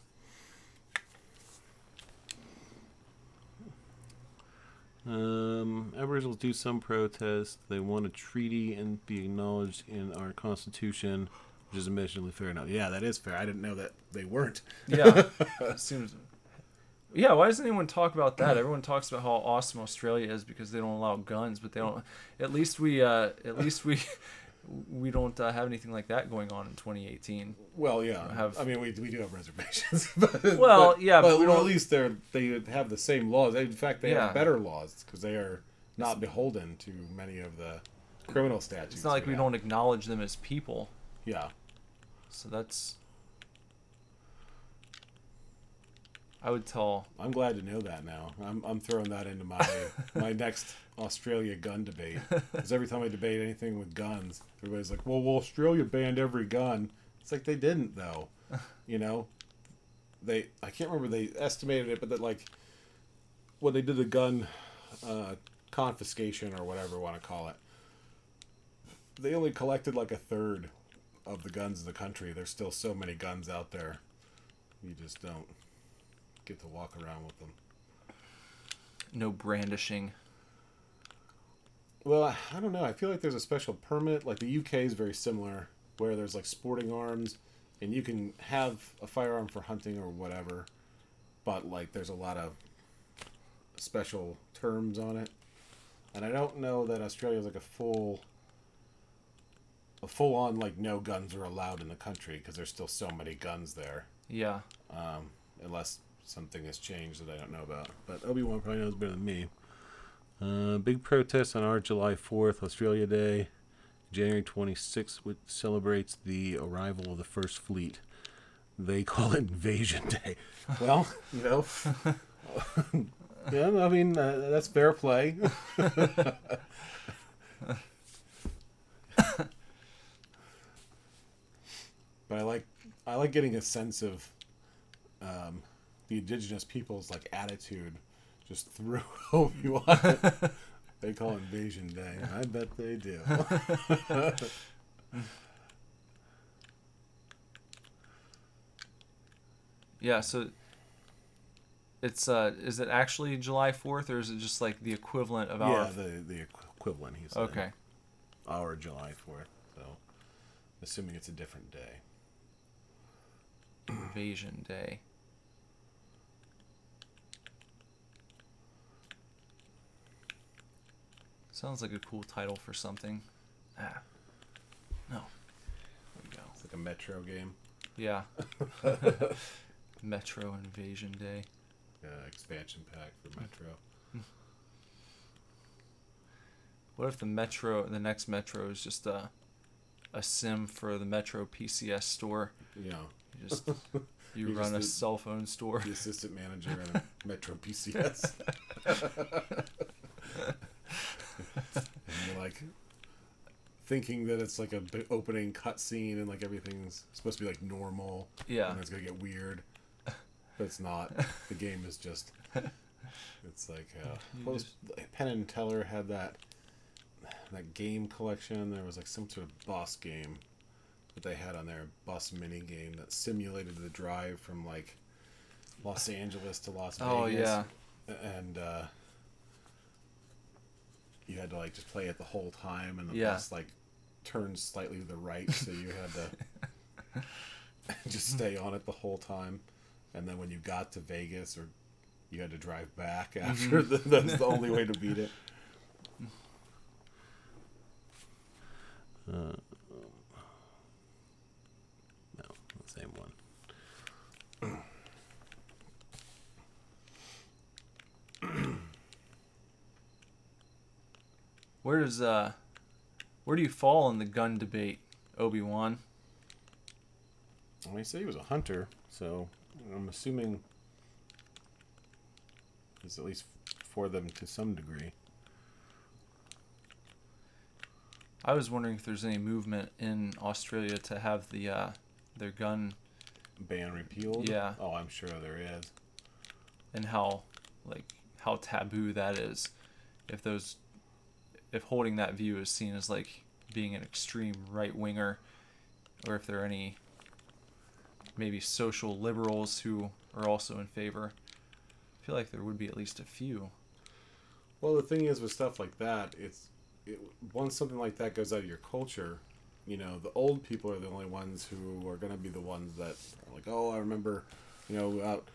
Aboriginals do some protest. They want a treaty and be acknowledged in our Constitution, which is admittedly fair enough. Yeah, that is fair. I didn't know that they weren't. Yeah. Seems. Yeah, why doesn't anyone talk about that? Everyone talks about how awesome Australia is because they don't allow guns, but they don't. At least we don't have anything like that going on in 2018. Well, yeah. I mean, we do have reservations. but at least they have the same laws. In fact, they have better laws because they are not beholden to many of the criminal statutes. It's not like we don't acknowledge them as people. Yeah. So that's. I would tell. I'm glad to know that now. I'm throwing that into my next Australia gun debate. Because every time I debate anything with guns, everybody's like, well, Australia banned every gun. It's like they didn't, though. You know? I can't remember they estimated it, but that like when they did the gun confiscation or whatever you want to call it. They only collected like a third of the guns in the country. There's still so many guns out there. You just don't get to walk around with them. No brandishing. Well, I don't know. I feel like there's a special permit. Like the UK is very similar, where there's like sporting arms, and you can have a firearm for hunting or whatever, but like there's a lot of special terms on it. And I don't know that Australia is like a full on like no guns are allowed in the country because there's still so many guns there. Yeah. Unless something has changed that I don't know about. But Obi-Wan probably knows better than me. Big protest on our July 4th, Australia Day. January 26th, which celebrates the arrival of the First Fleet. They call it Invasion Day. Well, you know, yeah, I mean, that's fair play. But I like getting a sense of the indigenous people's like attitude just through Obi-Wan. They call it Invasion Day. I bet they do. Yeah, so it's is it actually July 4th, or is it just like the equivalent of our... Yeah, the equivalent, he said. Okay. Our July 4th, so assuming it's a different day. Invasion Day. Sounds like a cool title for something. Ah. No. There we go. It's like a Metro game. Yeah. Metro Invasion Day. Expansion pack for Metro. What if the next Metro is just a sim for the Metro PCS store? Yeah. You run a cell phone store. The assistant manager at a Metro PCS. And you're like thinking that it's like a opening cutscene and like everything's supposed to be like normal. Yeah. And it's gonna get weird. But it's not. The game is just. It's like Penn and Teller had that game collection. There was like some sort of boss game that they had on their bus mini game that simulated the drive from like Los Angeles to Las Vegas. Oh yeah. And you had to like just play it the whole time, and the Yeah. bus like turned slightly to the right, so you had to just stay on it the whole time. And then when you got to Vegas, or you had to drive back after, that's the only way to beat it. No, the same one. Where do you fall in the gun debate, Obi-Wan? Well, he said he was a hunter, so I'm assuming it's at least for them to some degree. I was wondering if there's any movement in Australia to have their gun Ban repealed? Yeah. Oh, I'm sure there is. and how taboo that is. If holding that view is seen as like being an extreme right winger, or if there are any maybe social liberals who are also in favor. I feel like there would be at least a few. Well, the thing is with stuff like that, once something like that goes out of your culture, the old people are the only ones who are going to be the ones that are like, oh, I remember, out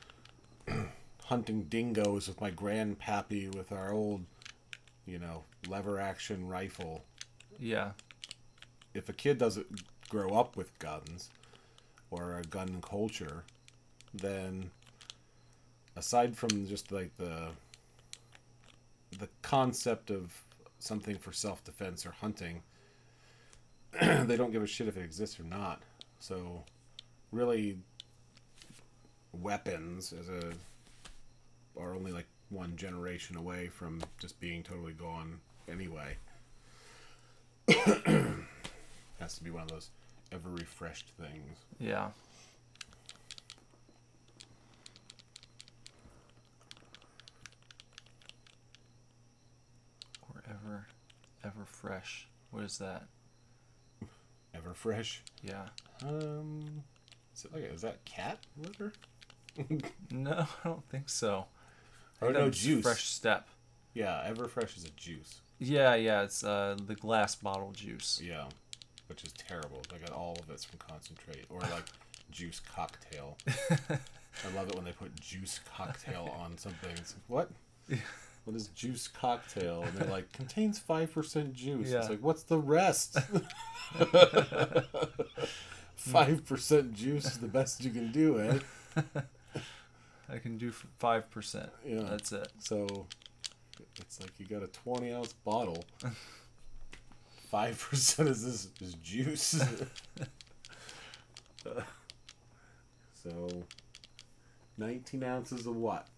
hunting dingoes with my grandpappy with our old, lever action rifle. Yeah. If a kid doesn't grow up with guns or a gun culture, then aside from just like the concept of something for self-defense or hunting, they don't give a shit if it exists or not. So really weapons are only like one generation away from just being totally gone anyway. Has to be one of those ever refreshed things. Yeah. Ever fresh. What is that? Everfresh. Yeah. Is that cat litter? No, I don't think so. Oh no, juice. Fresh Step. Yeah, Everfresh is a juice. Yeah, it's the glass bottle juice. Yeah, which is terrible. I got all of it's from concentrate or like juice cocktail. I love it when they put juice cocktail on something. It's like, what? What is juice cocktail? And they're like, contains 5% juice. Yeah. It's like, what's the rest? 5% juice is the best you can do, eh? I can do 5%. Yeah. That's it. So it's like you got a 20-ounce bottle. 5% is juice. So 19 ounces of what?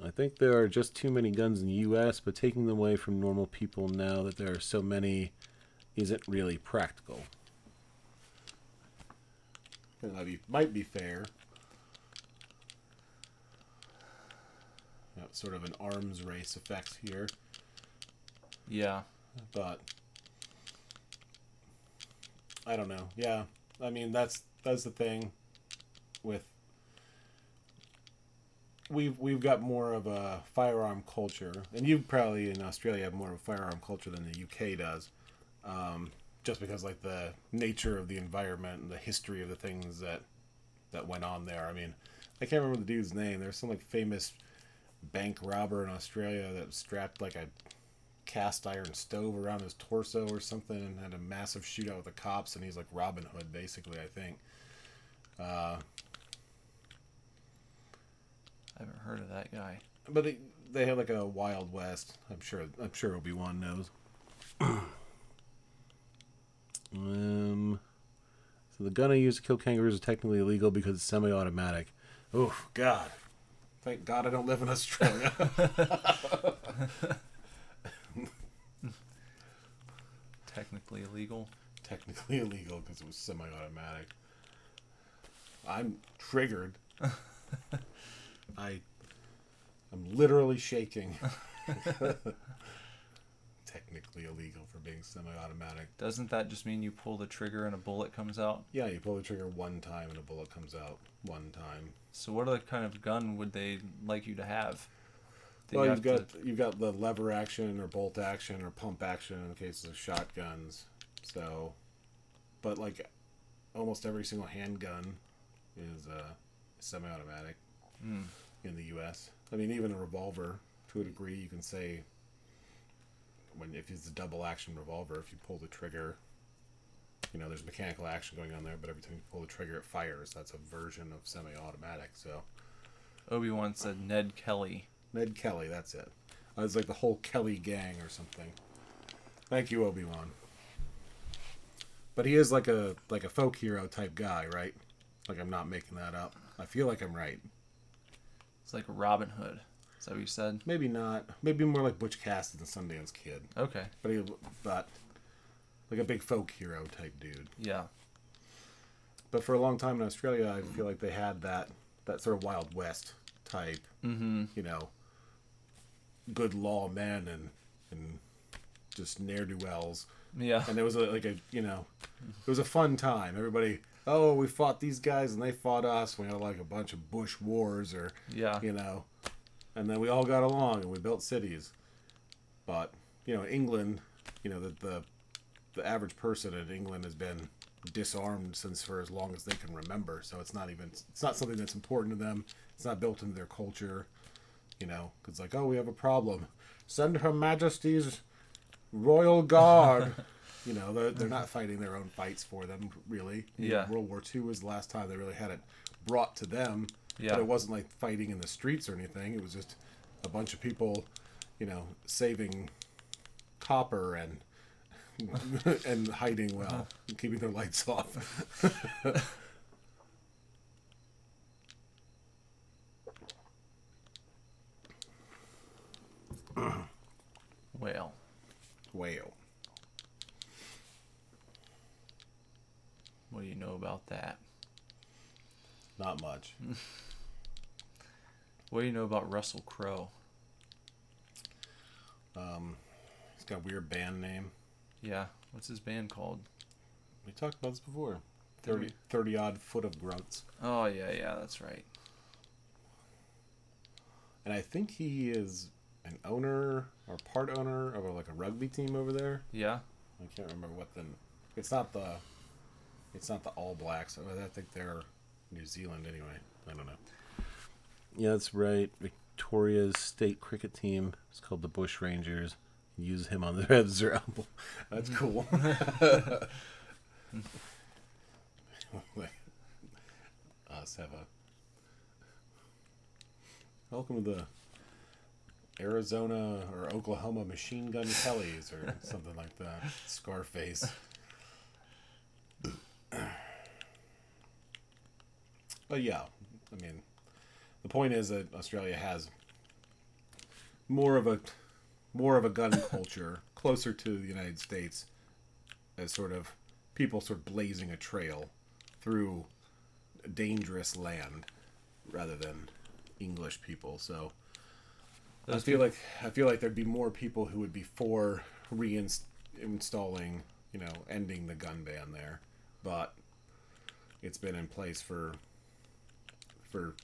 I think there are just too many guns in the U.S., but taking them away from normal people now that there are so many isn't really practical. Might be fair. Sort of an arms race effect here. Yeah. But I don't know. Yeah. I mean, that's the thing with we've got more of a firearm culture, and you probably in Australia have more of a firearm culture than the UK does, just because like the nature of the environment and the history of the things that went on there. I mean, I can't remember the dude's name. There's some like famous bank robber in Australia that strapped like a cast iron stove around his torso or something and had a massive shootout with the cops, and he's like Robin Hood basically, I think. I haven't heard of that guy. But they had like a Wild West. I'm sure Obi-Wan knows. So the gun I use to kill kangaroos is technically illegal because it's semi-automatic. Oh God! Thank God I don't live in Australia. Technically illegal. Technically illegal because it was semi-automatic. I'm triggered. I'm literally shaking. Technically illegal for being semi-automatic. Doesn't that just mean you pull the trigger and a bullet comes out? Yeah, you pull the trigger one time and a bullet comes out one time. So what other kind of gun would they like you to have? Well, you've got the lever action or bolt action or pump action in the cases of shotguns. So, but like almost every single handgun is semi-automatic in the U.S. I mean, even a revolver, to a degree, you can say if it's a double action revolver, if you pull the trigger, there's mechanical action going on there, but every time you pull the trigger, it fires. That's a version of semi-automatic. So, Obi-Wan said Ned Kelly. Ned Kelly, that's it. It's like the whole Kelly gang or something. Thank you, Obi-Wan. But he is like a folk hero type guy, right? Like, I'm not making that up. I feel like I'm right. It's like Robin Hood. Is that what you said? Maybe not. Maybe more like Butch Cassidy than Sundance Kid. Okay. But like a big folk hero type dude. Yeah. But for a long time in Australia, I feel like they had that sort of Wild West type, good lawmen and just ne'er-do-wells. Yeah. And it was it was a fun time. Everybody, oh, we fought these guys and they fought us. We had like a bunch of bush wars and then we all got along and we built cities. But, England, the average person in England has been disarmed since for as long as they can remember. So it's not something that's important to them. It's not built into their culture, It's like, oh, we have a problem. Send Her Majesty's Royal Guard. They're not fighting their own fights for them, really. Yeah. World War II was the last time they really had it brought to them. Yeah. But it wasn't like fighting in the streets or anything. It was just a bunch of people, saving copper and and hiding well, and keeping their lights off. Whale. What do you know about that? Not much. What do you know about Russell Crowe? He's got a weird band name. Yeah. What's his band called? We talked about this before. 30 odd foot of grunts. Oh, yeah, that's right. And I think he is an owner or part owner of like a rugby team over there. Yeah. I can't remember what the. It's not the All Blacks. I think they're New Zealand anyway. I don't know. Yeah, that's right. Victoria's state cricket team. It's called the Bush Rangers. Use him on the their album. That's cool. Us have a welcome to the Arizona or Oklahoma Machine Gun Kellys or something like that. Scarface. But yeah, I mean, the point is that Australia has more of a gun culture closer to the United States, as sort of people sort of blazing a trail through dangerous land rather than English people. So I feel like there'd be more people who would be for reinstalling, ending the gun ban there, but it's been in place for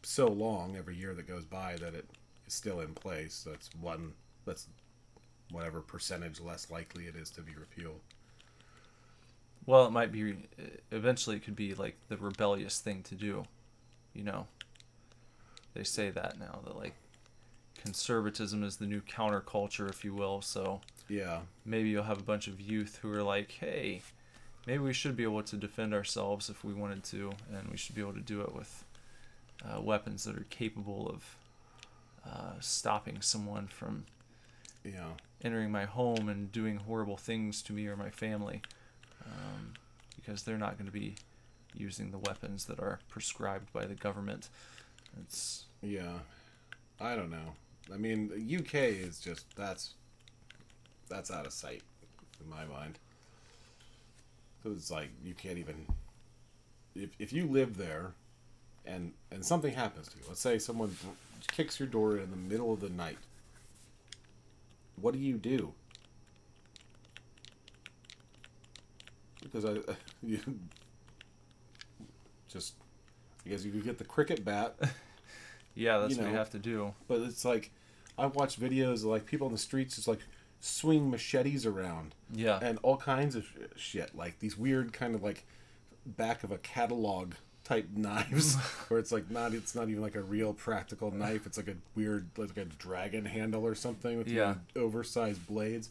so long, every year that goes by, that it is still in place. That's whatever percentage less likely it is to be repealed. Well, it might be, eventually it could be like the rebellious thing to do, They say that now, that like conservatism is the new counterculture, if you will. So yeah, maybe you'll have a bunch of youth who are like, hey, maybe we should be able to defend ourselves if we wanted to, and we should be able to do it with weapons that are capable of stopping someone from entering my home and doing horrible things to me or my family, because they're not going to be using the weapons that are prescribed by the government. I don't know. I mean, the UK is just that's out of sight in my mind. It's like you can't even, if you live there and something happens to you. Let's say someone kicks your door in the middle of the night. What do you do? Because I guess you could get the cricket bat. Yeah, that's what you have to do. But it's like, I watch videos of like people in the streets just like swing machetes around. Yeah. And all kinds of shit, like these weird kind of like back of a catalog type knives, where it's not even like a real practical knife. It's like a weird, like a dragon handle or something with oversized blades.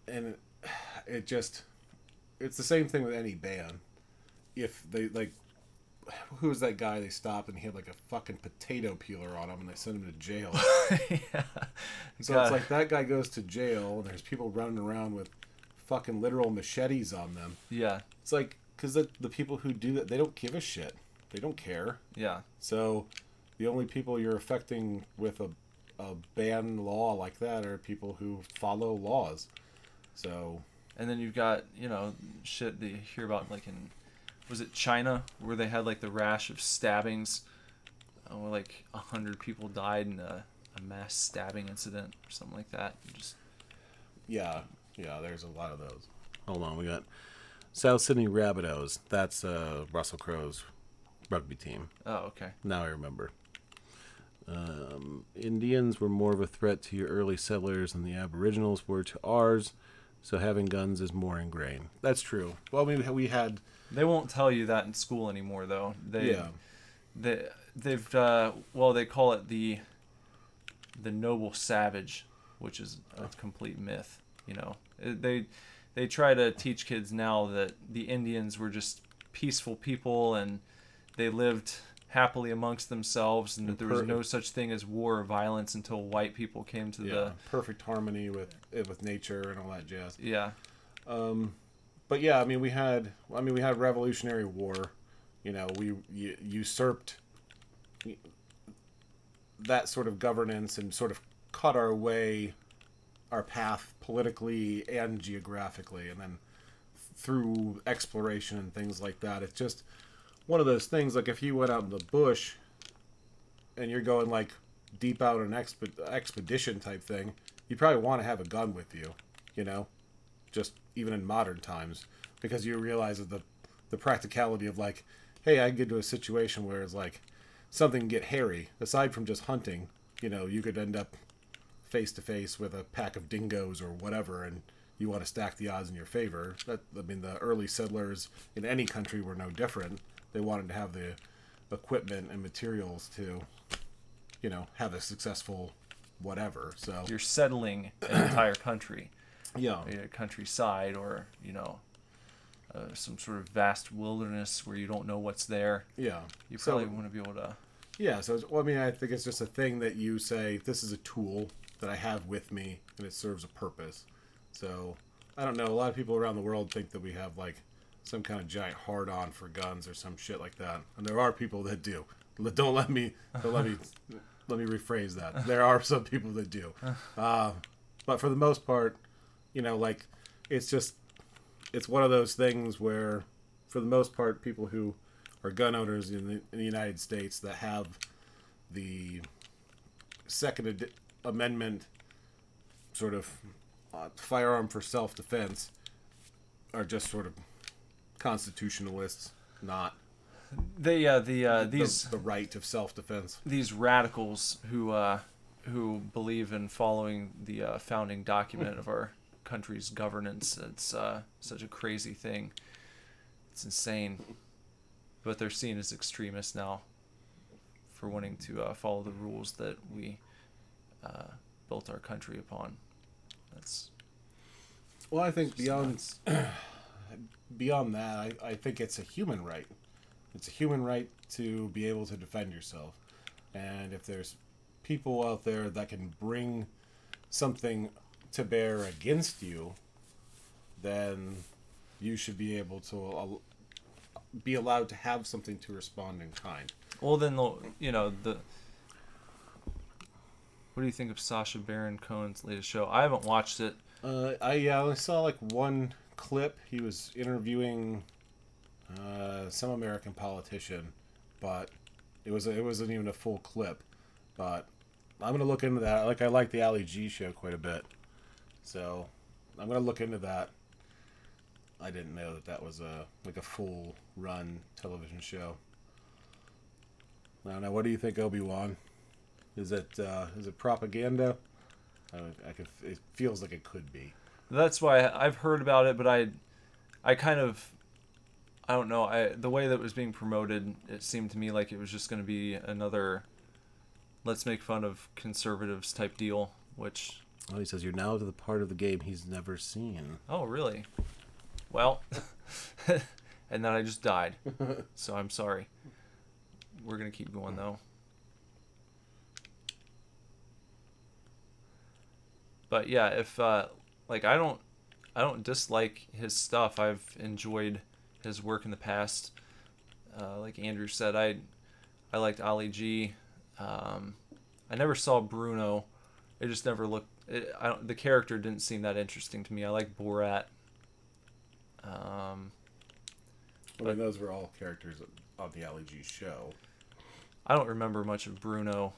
And it's the same thing with any ban. If they like, who was that guy they stopped and he had like a fucking potato peeler on him and they sent him to jail? Yeah. So it's like that guy goes to jail and there's people running around with fucking literal machetes on them. Yeah. It's like, because the people who do that, they don't give a shit. They don't care. Yeah. So the only people you're affecting with a ban law like that are people who follow laws. So. And then you've got, shit that you hear about, like in, was it China, where they had like the rash of stabbings, where like 100 people died in a mass stabbing incident or something like that. Yeah, there's a lot of those. Hold on, we got South Sydney Rabbitohs. That's Russell Crowe's rugby team. Oh, okay. Now I remember. Indians were more of a threat to your early settlers than the Aboriginals were to ours, so having guns is more ingrained. That's true. Well, we had... They won't tell you that in school anymore, though. They call it the noble savage, which is a complete myth. They try to teach kids now that the Indians were just peaceful people and they lived happily amongst themselves, and that there was no such thing as war or violence until white people came to the perfect harmony with nature and all that jazz. Yeah. But yeah, I mean we had Revolutionary War. We usurped that sort of governance and sort of cut our path politically and geographically, and then through exploration and things like that. It's just one of those things, like if you went out in the bush and you're going like deep out on an expedition type thing, you probably want to have a gun with you, you know, just even in modern times, because you realize that the practicality of like, hey, I can get to a situation where it's like something can get hairy. Aside from just hunting, you know, you could end up face to face with a pack of dingoes or whatever, and you want to stack the odds in your favor. The early settlers in any country were no different. They wanted to have the equipment and materials to, you know, have a successful whatever. So you're settling an entire country, yeah, a countryside, or you know, some sort of vast wilderness where you don't know what's there. Yeah, you probably want to be able to. Yeah, so I mean, I think it's just a thing that you say, this is a tool that I have with me, and it serves a purpose. So I don't know. A lot of people around the world think that we have like some kind of giant hard-on for guns or some shit like that, and there are people that do. Don't let me rephrase that. There are some people that do, but for the most part, you know, like it's one of those things where, for the most part, people who are gun owners in the United States that have the Second Amendment sort of firearm for self-defense are just sort of constitutionalists, not the right of self-defense. These radicals who believe in following the founding document of our country's governance. It's such a crazy thing. It's insane. But they're seen as extremists now for wanting to follow the rules that we built our country upon. That's well, I think beyond that, I think it's a human right. It's a human right to be able to defend yourself. And if there's people out there that can bring something to bear against you, then you should be able to be allowed to have something to respond in kind. Well, then, you know, what do you think of Sacha Baron Cohen's latest show? I haven't watched it. I only saw like one clip. He was interviewing some American politician, but it wasn't even a full clip. But I'm gonna look into that. I like the Ali G show quite a bit, so I'm gonna look into that. I didn't know that was a full run television show. I don't know. What do you think, Obi-Wan? Is it propaganda? It feels like it could be. That's why I've heard about it, but I kind of, I don't know. The way that it was being promoted, it seemed to me like it was just going to be another let's make fun of conservatives type deal, which... Oh, he says you're now to the part of the game he's never seen. Oh, really? Well, and then I just died. So I'm sorry. We're going to keep going, though. But yeah, if like I don't dislike his stuff. I've enjoyed his work in the past. Like Andrew said, I liked Ali G. I never saw Bruno. It just never looked. The character didn't seem that interesting to me. I like Borat. I mean, those were all characters on the Ali G show. I don't remember much of Bruno.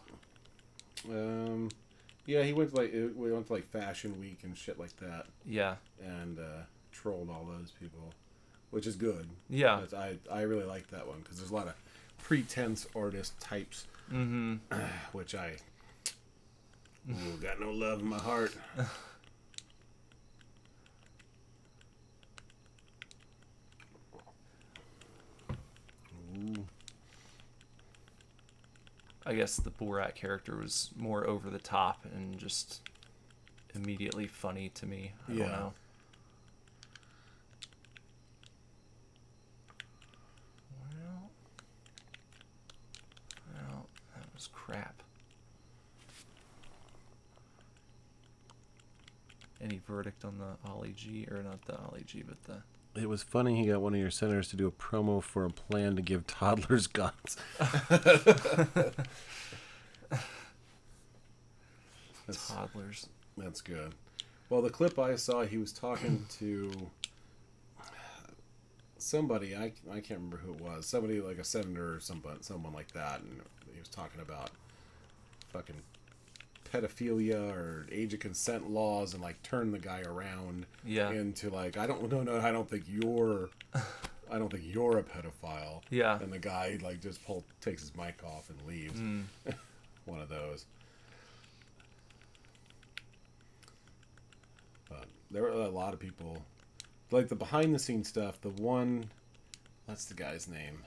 Yeah, we went to like Fashion Week and shit like that. Yeah. And trolled all those people, which is good. Yeah. But I really like that one because there's a lot of pretense artist types, which I got no love in my heart. Ooh. I guess the Borat character was more over the top and just immediately funny to me. I don't know. Well, that was crap. Any verdict on the Ollie G, or not the Ollie G, but the... It was funny he got one of your senators to do a promo for a plan to give toddlers guns. Toddlers. That's good. Well, the clip I saw, he was talking to somebody, I can't remember who it was. Somebody like a senator or someone like that, and he was talking about fucking pedophilia or age of consent laws and like turn the guy around into like I don't think you're a pedophile. Yeah. And the guy like just takes his mic off and leaves. One of those. But there were a lot of people like the behind the scenes stuff. The one, what's the guy's name?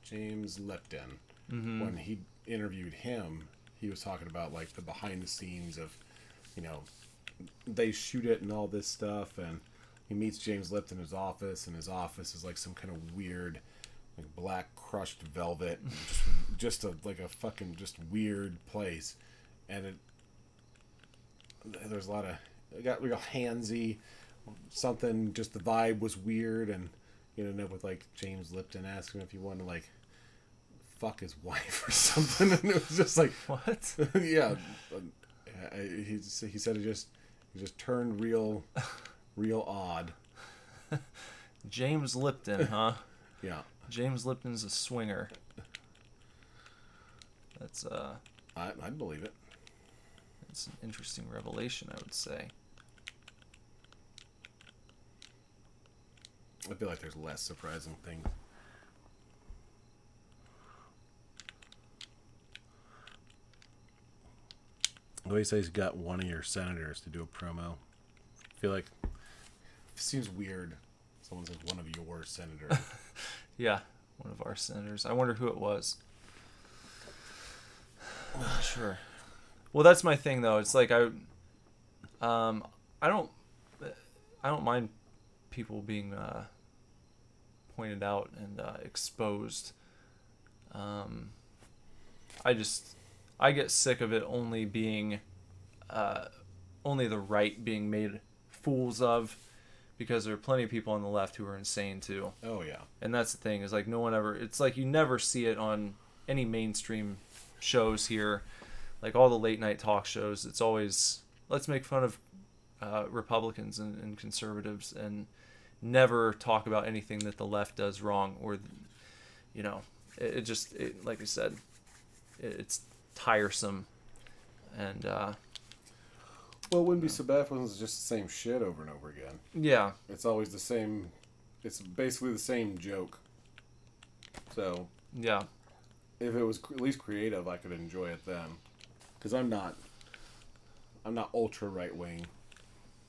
James Lipton. When he interviewed him, he was talking about like the behind the scenes of, you know, they shoot it and all this stuff, and he meets James Lipton in his office, and his office is like some kind of weird, like black crushed velvet, just a fucking just weird place, and there's a lot of it got real handsy, something. Just the vibe was weird, and you know, with like James Lipton asking him if he wanted to like fuck his wife or something, and it was just like what? Yeah, he said it just turned real odd. James Lipton, huh? Yeah. James Lipton's a swinger. That's I'd believe it. It's an interesting revelation, I would say. I feel like there's less surprising things. What do you say he's got one of your senators to do a promo? I feel like it seems weird. Someone says one of your senators. Yeah, one of our senators. I wonder who it was. Sure. Well, that's my thing though. It's like I don't mind people being pointed out and exposed. I get sick of it only being only the right being made fools of, because there are plenty of people on the left who are insane too. Oh yeah. And that's the thing, is like no one ever, it's like you never see it on any mainstream shows here. Like all the late night talk shows, it's always, let's make fun of Republicans and conservatives and never talk about anything that the left does wrong, or, you know, it just, like I said, it's tiresome. And well, it wouldn't be so bad if it was just the same shit over and over again. Yeah. It's always the same. It's basically the same joke. So yeah, if it was at least creative, I could enjoy it then. Because I'm not ultra right wing,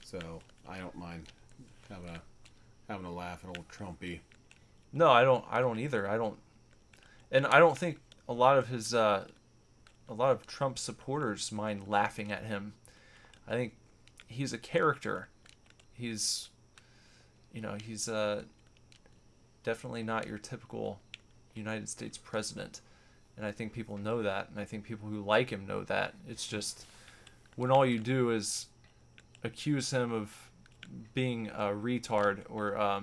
so I don't mind having a laugh at old Trumpy. No, I don't either. And I don't think a lot of Trump supporters mind laughing at him. I think he's a character. He's definitely not your typical United States president. And I think people know that, and I think people who like him know that. It's just when all you do is accuse him of being a retard or,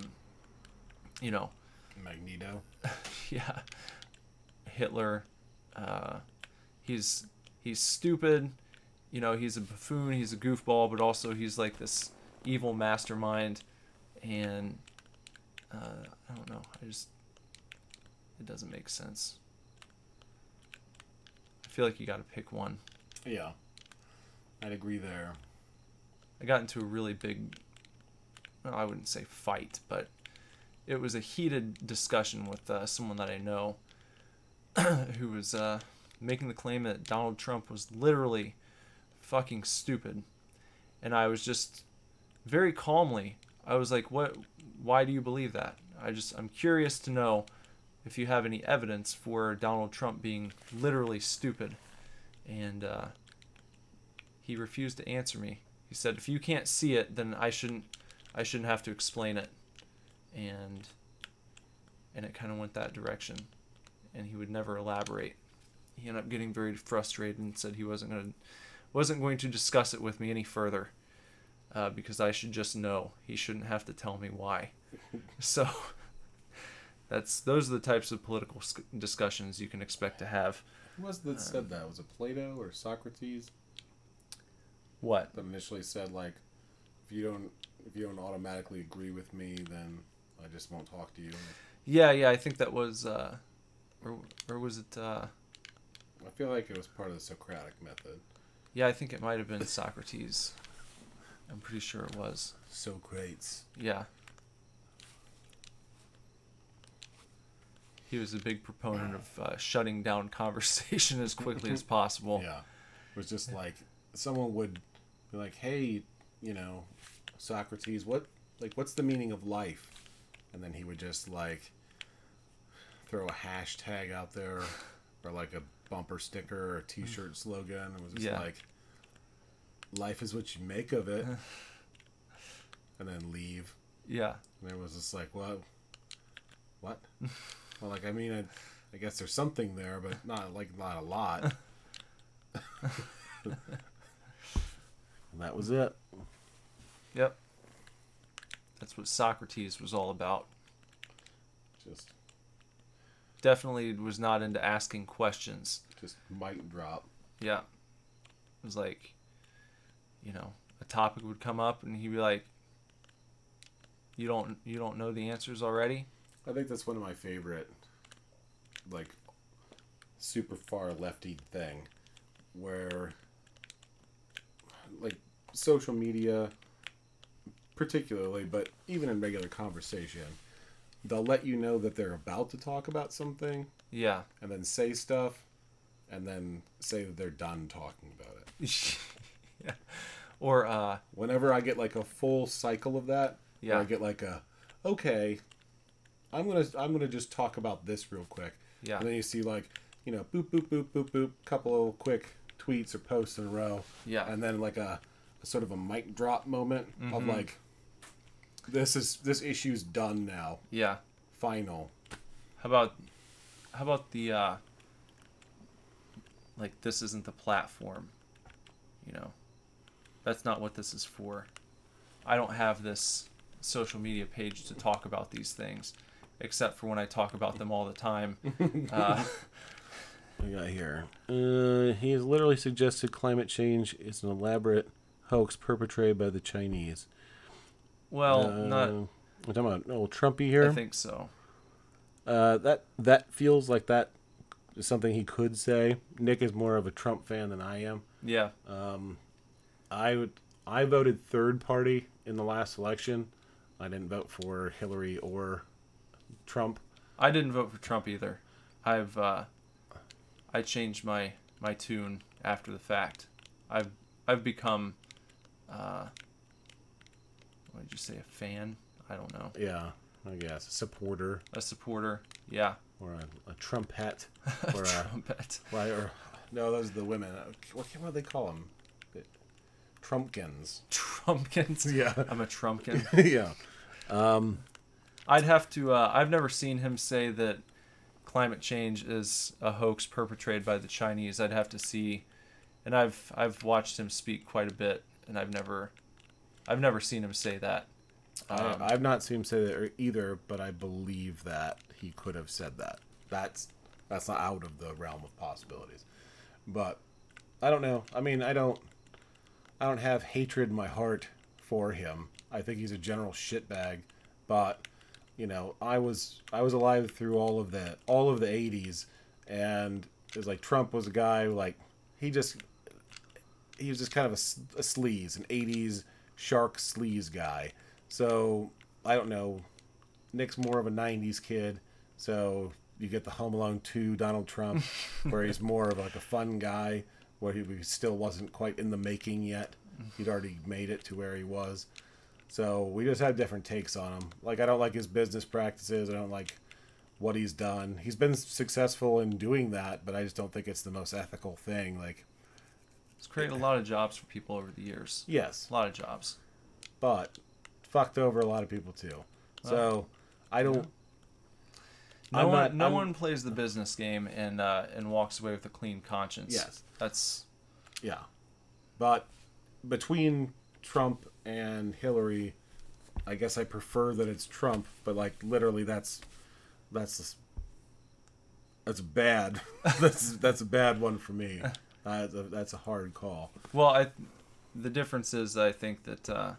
Magneto. Yeah, Hitler. He's stupid. You know, he's a buffoon. He's a goofball, but also he's like this evil mastermind. And I don't know. It doesn't make sense. I feel like you got to pick one. Yeah, I'd agree there. I got into a really big, well, I wouldn't say fight, but it was a heated discussion with someone that I know who was making the claim that Donald Trump was literally fucking stupid. And I was just very calmly, I was like, "What? Why do you believe that?" I'm curious to know if you have any evidence for Donald Trump being literally stupid. And he refused to answer me. He said, "If you can't see it, then I shouldn't have to explain it." And it kind of went that direction. And he would never elaborate. He ended up getting very frustrated and said he wasn't going to discuss it with me any further, because I should just know. He shouldn't have to tell me why. So those are the types of political discussions you can expect to have. Who was that said that? Was it Plato or Socrates? What? That initially said, like, if you don't automatically agree with me, then I just won't talk to you. Yeah, I think that was, or was it, I feel like it was part of the Socratic method. yeah, I think it might have been Socrates. I'm pretty sure it was. Socrates. Yeah. He was a big proponent of shutting down conversation as quickly as possible. Yeah. It was just like, someone would be like, hey, you know, Socrates, what's the meaning of life? And then he would just like throw a hashtag out there or like a bumper sticker or a t-shirt slogan. And it was just like, life is what you make of it. And then leave. Yeah. And it was just like, well, what? Well, like, I mean, I guess there's something there, but not a lot. And that was it. Yep. That's what Socrates was all about. Just definitely was not into asking questions. Just mic drop. Yeah. It was like, you know, a topic would come up and he'd be like, you don't know the answers already? I think that's one of my favorite, like, super far lefty thing, where, like, social media, particularly, but even in regular conversation, they'll let you know that they're about to talk about something. Yeah. And then say stuff, and then say that they're done talking about it. Yeah. Or, whenever I get, like, a full cycle of that, yeah. I get, like, okay, I'm gonna just talk about this real quick. Yeah. And then you see, like, you know, boop, boop, boop, boop, boop, couple of quick tweets or posts in a row. Yeah. And then, like, a sort of a mic drop moment of, like, this issue's done now. Yeah. Final. How about the, like, this isn't the platform, you know? That's not what this is for. I don't have this social media page to talk about these things, except for when I talk about them all the time. I got here. He has literally suggested climate change is an elaborate hoax perpetrated by the Chinese. Well, not. We're talking about Trumpy here. I think so. That feels like that is something he could say. Nick is more of a Trump fan than I am. Yeah. I voted third party in the last election. I didn't vote for Hillary or Trump. I didn't vote for Trump either. I changed my tune after the fact. I've become what did you say, a fan? I don't know. Yeah, I guess a supporter. A supporter, yeah. Or a trumpet. Or trumpet. No, those are the women. What do they call them? Trumpkins. Trumpkins? Yeah. I'm a Trumpkin. Yeah. I'd have to, I've never seen him say that climate change is a hoax perpetrated by the Chinese. I'd have to see, and I've watched him speak quite a bit, and I've never seen him say that. I've not seen him say that either, but I believe that he could have said that. That's not out of the realm of possibilities. But I don't know. I mean, I don't have hatred in my heart for him. I think he's a general shitbag, but you know, I was alive through all of the 80s, and it was like Trump was a guy who, like, he was just kind of a sleaze, an 80s shark sleaze guy. So I don't know. Nick's more of a 90s kid, so you get the Home Alone 2 Donald Trump, where he's more of like a fun guy, where he still wasn't quite in the making yet. He'd already made it to where he was. So we just have different takes on him. Like, I don't like his business practices. I don't like what he's done. He's been successful in doing that, but I just don't think it's the most ethical thing. Like, it's created a lot of jobs for people over the years. Yes. A lot of jobs. But fucked over a lot of people too. So I don't. Yeah. No one plays the business game and walks away with a clean conscience. Yes. That's. Yeah. But between Trump and Hillary, I guess I prefer that it's Trump. But, like, literally, that's bad. that's a bad one for me. That's a hard call. Well, the difference is I think that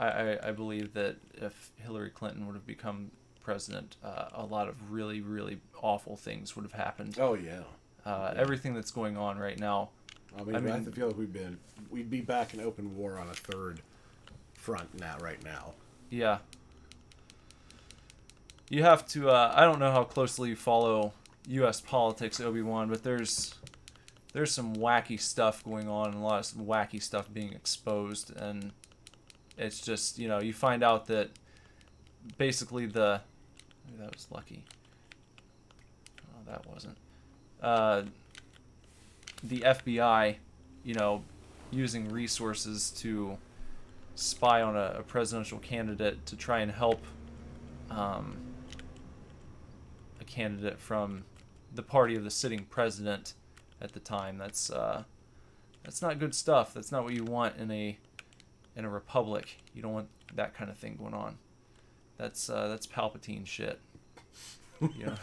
I believe that if Hillary Clinton would have become president, a lot of really, really awful things would have happened. Oh yeah. Everything that's going on right now. I mean, I feel like we'd be back in open war on a third front now, right now. Yeah. You have to. I don't know how closely you follow U.S. politics, Obi-Wan, but there's some wacky stuff going on and a lot of wacky stuff being exposed, and it's just, you find out that basically that was lucky. Oh, that wasn't. The FBI, using resources to spy on a presidential candidate to try and help a candidate from the party of the sitting president at the time. That's not good stuff. That's not what you want in a republic. You don't want that kind of thing going on. That's Palpatine shit. Yeah.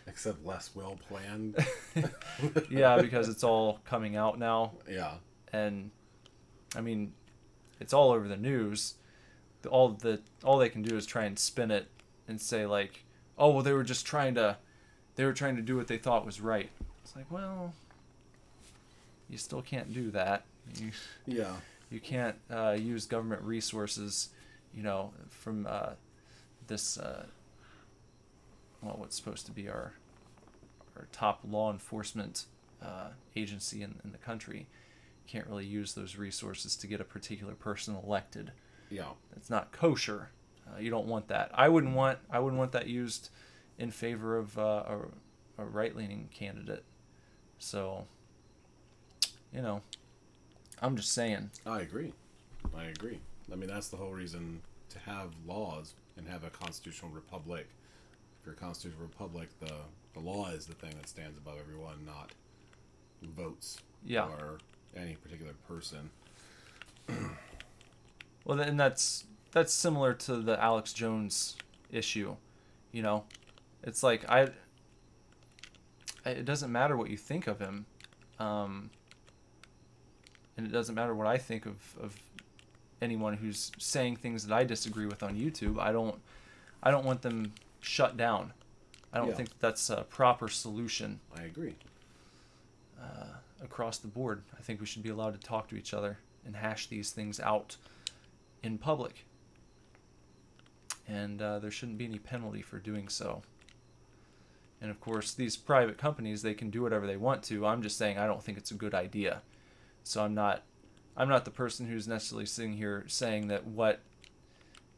Except less well planned. Yeah, because it's all coming out now. Yeah. And I mean, it's all over the news. All they can do is try and spin it and say like, oh well, they were trying to do what they thought was right. It's like, well, you still can't do that. You can't use government resources, from this what's supposed to be our top law enforcement agency in the country. You can't really use those resources to get a particular person elected. Yeah, it's not kosher. You don't want that. I wouldn't want that used in favor of a right-leaning candidate. So, I'm just saying. I agree. I mean, that's the whole reason to have laws and have a constitutional republic. For a constitutional republic, the law is the thing that stands above everyone, not votes or any particular person. Well, and that's similar to the Alex Jones issue. It's like it doesn't matter what you think of him, and it doesn't matter what I think of anyone who's saying things that I disagree with on YouTube. I don't want them shut down. I don't think that's a proper solution. I agree. Across the board, I think we should be allowed to talk to each other and hash these things out in public. And there shouldn't be any penalty for doing so. And of course, these private companies, they can do whatever they want to. I'm just saying I don't think it's a good idea. So I'm not the person who's necessarily sitting here saying that what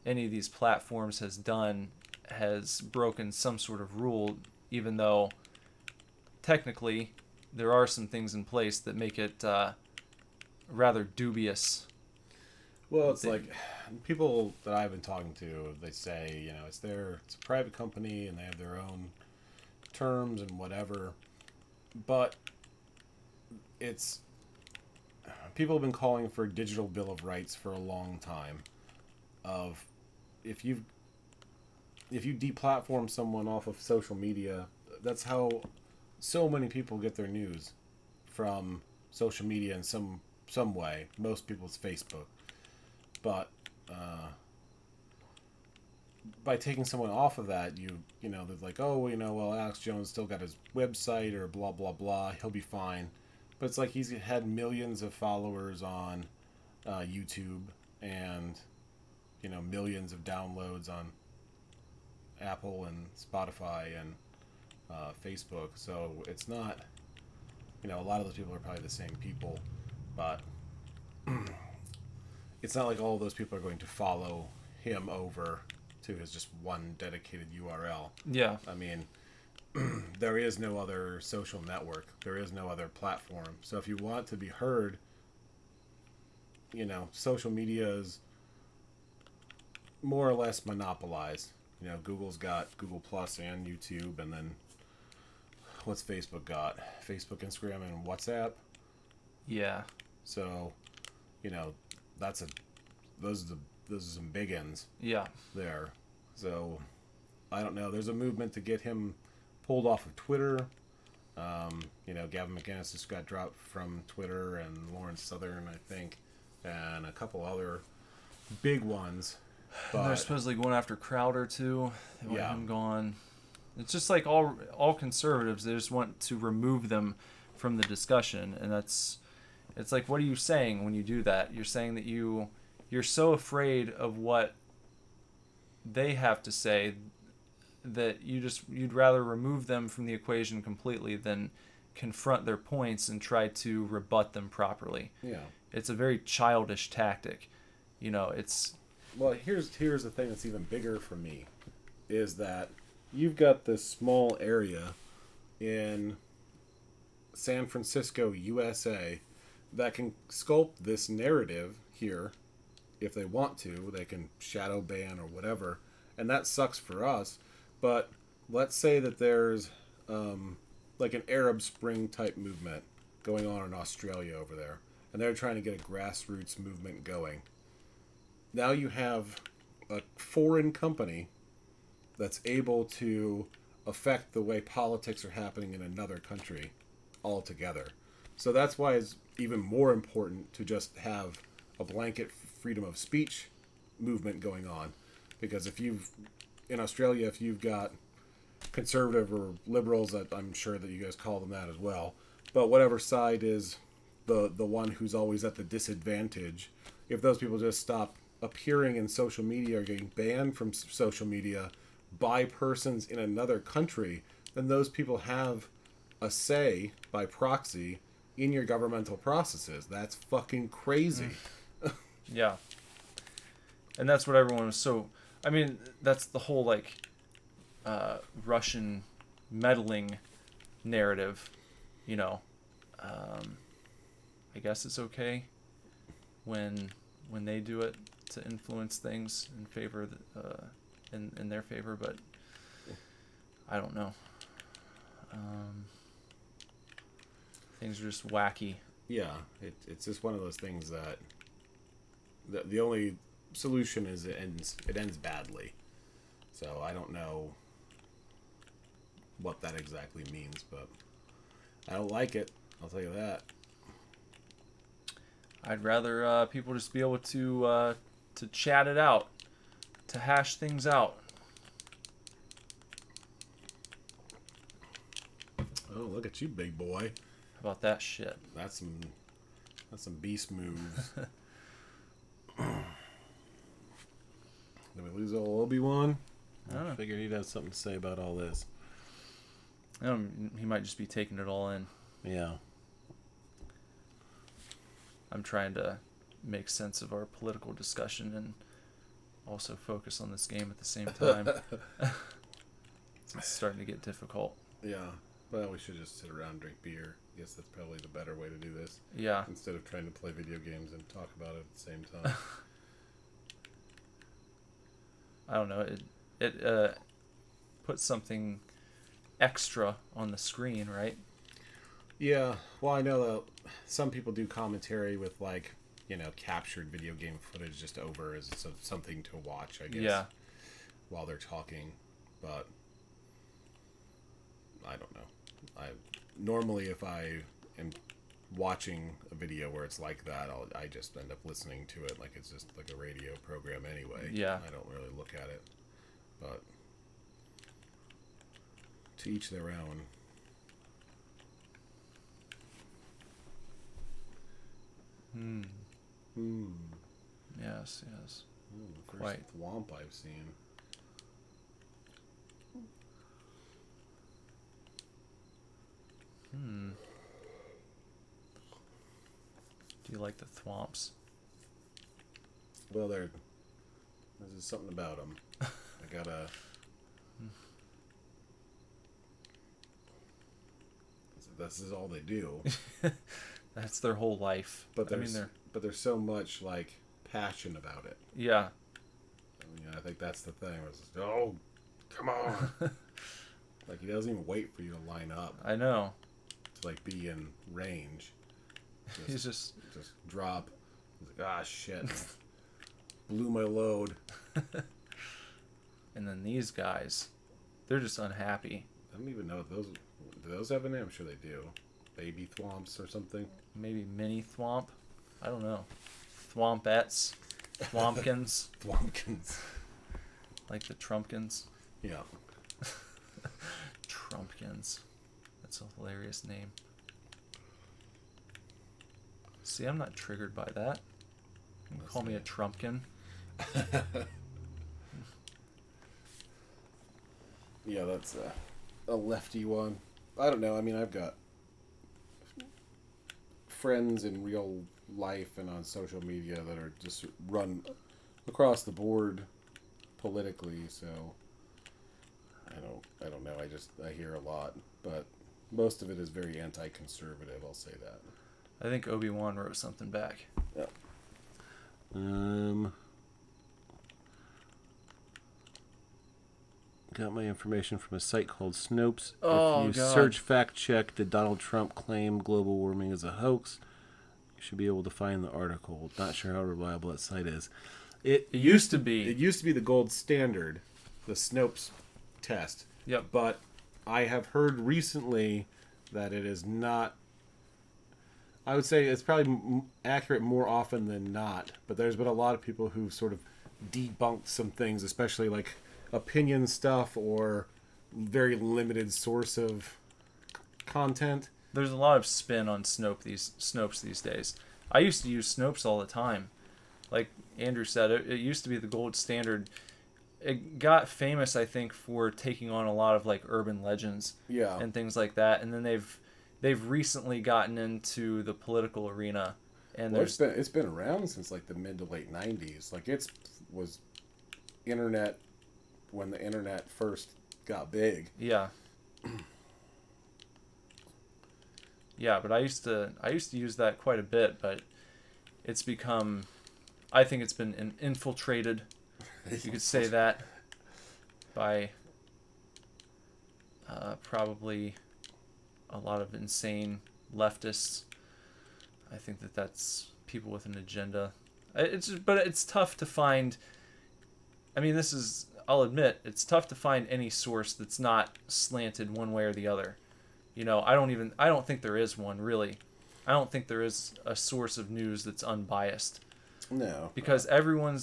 any of these platforms has done has broken some sort of rule, even though technically there are some things in place that make it rather dubious. Well, it's like people that I've been talking to, they say, it's a private company and they have their own terms and whatever, but people have been calling for a digital bill of rights for a long time. Of if you deplatform someone off of social media, that's how so many people get their news, from social media in some way. Most people it's Facebook, but by taking someone off of that, they're like, oh, well, Alex Jones still got his website or blah blah blah, he'll be fine. But it's like he's had millions of followers on YouTube and millions of downloads on Apple and Spotify and Facebook. So it's not, a lot of those people are probably the same people, but it's not like all of those people are going to follow him over to his just one dedicated URL. Yeah. I mean, there is no other social network. There is no other platform. So if you want to be heard, social media is more or less monopolized. Google's got Google Plus and YouTube, and then what's Facebook got? Facebook, Instagram, and WhatsApp. Yeah. So, those are some big ends. Yeah. There. So, I don't know. There's a movement to get him pulled off of Twitter. Gavin McInnes just got dropped from Twitter, and Lawrence Southern, I think, and a couple other big ones. And they're But supposedly going after Crowder too. They want Yeah. him gone. It's just like all conservatives. They just want to remove them from the discussion, and it's like, what are you saying when you do that? You're saying that you're so afraid of what they have to say that you'd rather remove them from the equation completely than confront their points and try to rebut them properly. yeah. It's a very childish tactic. It's Well, here's the thing that's even bigger for me, is that you've got this small area in San Francisco, USA, that can sculpt this narrative here if they want to. They can shadow ban or whatever, and that sucks for us. But let's say that there's like an Arab Spring type movement going on in Australia over there, and they're trying to get a grassroots movement going. Now you have a foreign company that's able to affect the way politics are happening in another country altogether. So that's why it's even more important to just have a blanket freedom of speech movement going on. Because in Australia, if you've got conservative or liberals, I'm sure that you guys call them that as well, but whatever side is the one who's always at the disadvantage, if those people just stop appearing in social media or getting banned from social media by persons in another country, then those people have a say by proxy in your governmental processes. That's fucking crazy. Yeah. And that's what everyone was so... I mean, that's the whole, like, Russian meddling narrative, I guess it's okay when they do it to influence things in favor of in their favor, but I don't know. Things are just wacky. Yeah, it's just one of those things that the only solution is it ends badly. So I don't know what that exactly means, but I don't like it. I'll tell you that. I'd rather people just be able to chat it out, to hash things out. Oh, look at you, big boy. How about that shit? That's some beast moves. Did we lose old Obi-Wan? I figured he'd have something to say about all this. He might just be taking it all in. Yeah. I'm trying to make sense of our political discussion and also focus on this game at the same time. It's starting to get difficult. Yeah. Well, we should just sit around and drink beer. I guess that's probably the better way to do this. Yeah. Instead of trying to play video games and talk about it at the same time. I don't know. It puts something extra on the screen, right? Yeah. Well, I know that some people do commentary with, like, captured video game footage just over as something to watch, I guess. Yeah. While they're talking, but I don't know. Normally, if I am watching a video where it's like that, I just end up listening to it like it's just like a radio program anyway. Yeah. I don't really look at it, but to each their own. Yes, yes. First Quite. thwomp I've seen. Do you like the thwomps? Well, there's something about them. I gotta. This is all they do. That's their whole life. But there's so much like passion about it. Yeah. I think that's the thing. It's just, oh, come on! Like, he doesn't even wait for you to line up. I know. To like be in range. He's just drop. He's like, ah, shit. Blew my load. And then these guys, they're just unhappy. I don't even know if do those have a name? I'm sure they do. Baby thwomps or something. Maybe mini thwomp. I don't know. Thwompettes, Thwompkins, Thwompkins. like the Trumpkins. Yeah. Trumpkins. That's a hilarious name. See, I'm not triggered by that. You can call me a Trumpkin. Yeah, that's a lefty one. I don't know. I mean, I've got friends in real life and on social media that are just run across the board politically, so I don't know. I hear a lot, but most of it is very anti-conservative, I'll say that. I think Obi-Wan wrote something back. Yeah. Got my information from a site called Snopes. Oh, if you God. search fact check, did Donald Trump claim global warming is a hoax? You should be able to find the article. Not sure how reliable that site is. It used to be. It used to be the gold standard, the Snopes test. Yep. But I have heard recently that it is not. I would say it's probably accurate more often than not. But there's been a lot of people who sort of debunked some things, especially like opinion stuff or very limited source of content. There's a lot of spin on Snopes these days. I used to use Snopes all the time. Like Andrew said, it used to be the gold standard. It got famous, I think, for taking on a lot of like urban legends and things like that. And then they've recently gotten into the political arena. And well, it's been around since like the mid to late 90s. Like was internet when the internet first got big. Yeah. Yeah, but I used to use that quite a bit, but it's become, I think it's been infiltrated, you could say that, by probably a lot of insane leftists. I think that's people with an agenda. But it's tough to find. I mean, I'll admit, it's tough to find any source that's not slanted one way or the other. You know, I don't think there is one, really. I don't think there is a source of news that's unbiased. No. Because everyone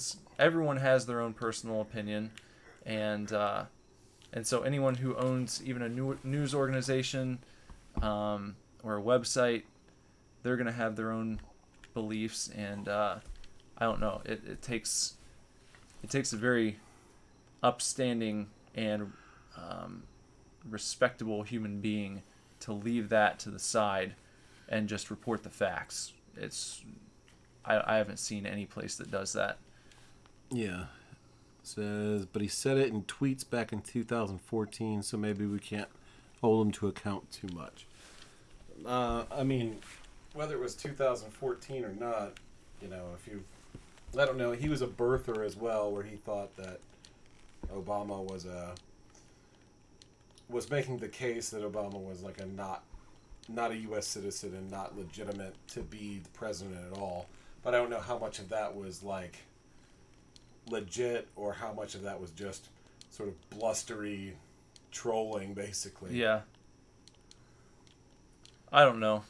has their own personal opinion, and so anyone who owns even a news organization or a website, they're gonna have their own beliefs, and I don't know. It takes a very upstanding and respectable human being to leave that to the side and just report the facts. I haven't seen any place that does that. Yeah. Says, but he said it in tweets back in 2014, so maybe we can't hold him to account too much. I mean, whether it was 2014 or not, you know, I don't know, he was a birther as well, where he thought that Obama was making the case that Obama was like not a U.S. citizen and not legitimate to be the president at all. But I don't know how much of that was like legit or how much of that was just sort of blustery trolling, basically. Yeah. I don't know.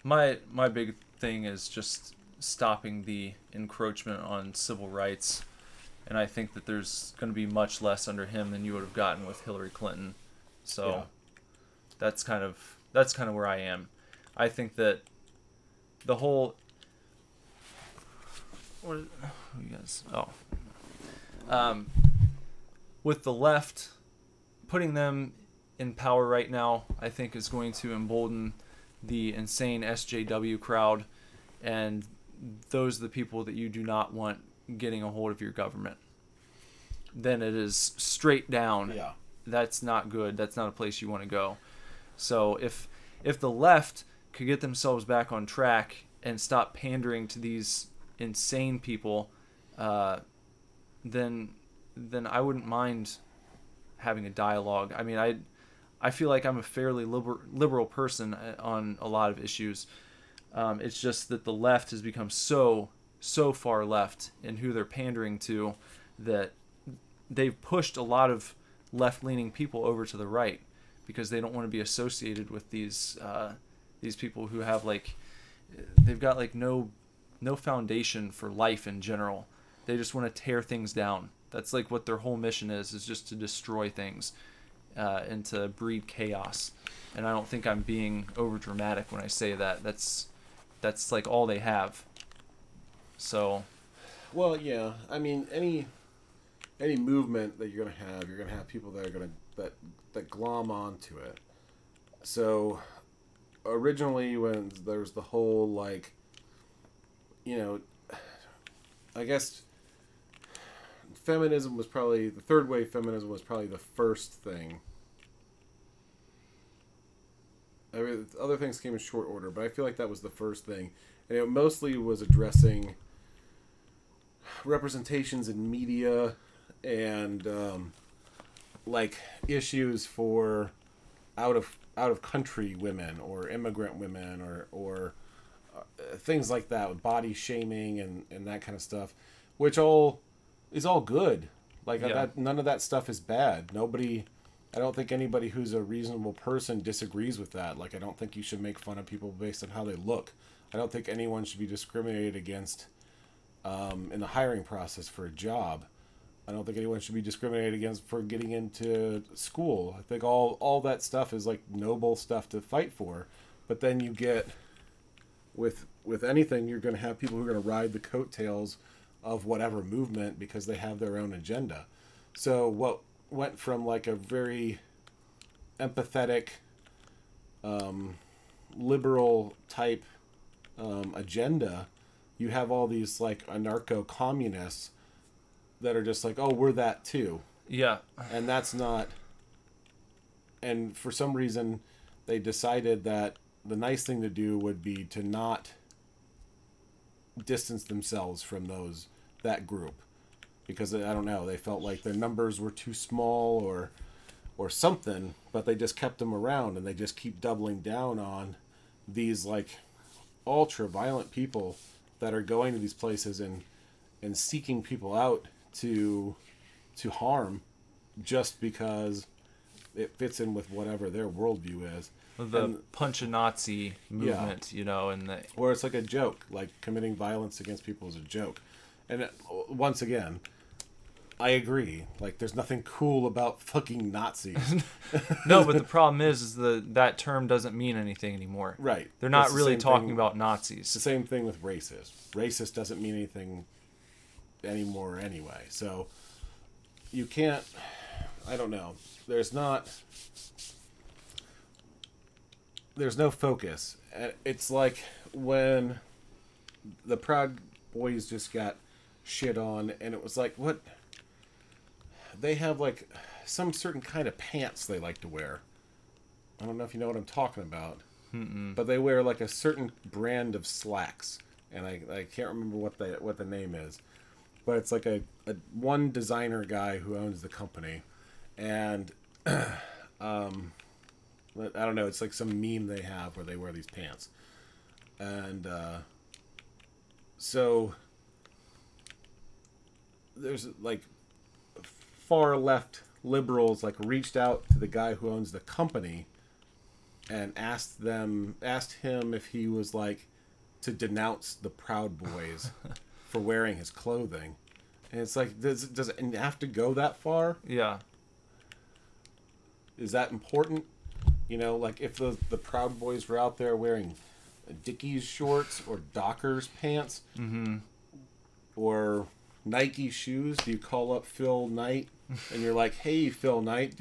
My big thing is just stopping the encroachment on civil rights. And I think that there's going to be much less under him than you would have gotten with Hillary Clinton. So yeah. that's kind of where I am. I think that the whole with the left, putting them in power right now, I think is going to embolden the insane SJW crowd, and those are the people that you do not want getting a hold of your government. Then it is straight down. Yeah. That's not good. That's not a place you want to go. So if the left could get themselves back on track and stop pandering to these insane people, then I wouldn't mind having a dialogue. I mean, I feel like I'm a fairly liberal person on a lot of issues. It's just that the left has become so far left in who they're pandering to that they've pushed a lot of left-leaning people over to the right because they don't want to be associated with these people who have they've got no no foundation for life in general. They just want to tear things down. That's like what their whole mission is just to destroy things and to breed chaos. And I don't think I'm being over dramatic when I say that. That's like all they have. So, well, yeah. I mean, any movement that you're gonna have people that are gonna that glom onto it. So, originally, when there was the whole like, I guess feminism was probably the third wave. Feminism was probably the first thing. I mean, other things came in short order, but I feel like that was the first thing, and it mostly was addressing representations in media and like issues for out of country women or immigrant women or things like that, with body shaming and that kind of stuff, which is all good. Like none of that stuff is bad. I don't think anybody who's a reasonable person disagrees with that. Like, I don't think you should make fun of people based on how they look. I don't think anyone should be discriminated against in the hiring process for a job. I don't think anyone should be discriminated against for getting into school. I think all that stuff is like noble stuff to fight for. But then you get with anything, you're going to have people who are going to ride the coattails of whatever movement because they have their own agenda. So what went from like a very empathetic, liberal type agenda, you have all these like anarcho-communists that are just like, oh, we're that too. Yeah. And that's not... And for some reason, they decided that the nice thing to do would be to not distance themselves from that group. Because, I don't know, they felt like their numbers were too small or something, but they just kept them around, and they just keep doubling down on these, like, ultra-violent people that are going to these places and seeking people out to harm just because it fits in with whatever their worldview is. The punch a Nazi movement, and or it's like a joke, like committing violence against people is a joke. And once again, I agree. Like, there's nothing cool about fucking Nazis. No, but the problem is that term doesn't mean anything anymore. Right. They're not really talking about Nazis. It's the same thing with racist. Racist doesn't mean anything anymore anyway. So you can't... I don't know. There's no focus. It's like when the Proud Boys just got shit on, and it was like, what? They have like some certain kind of pants they like to wear. I don't know if you know what I'm talking about. Mm-mm. But they wear like a certain brand of slacks, and I can't remember what the name is. But it's like a one designer guy who owns the company, and I don't know, it's like some meme they have where they wear these pants. And so there's like far left liberals like reached out to the guy who owns the company and asked him if he was like to denounce the Proud Boys for wearing his clothing. And it's like, does it have to go that far? Yeah. Is that important? Like if the Proud Boys were out there wearing Dickies shorts or Dockers pants, mm-hmm. or Nike shoes, do you call up Phil Knight and you're like, hey, Phil Knight,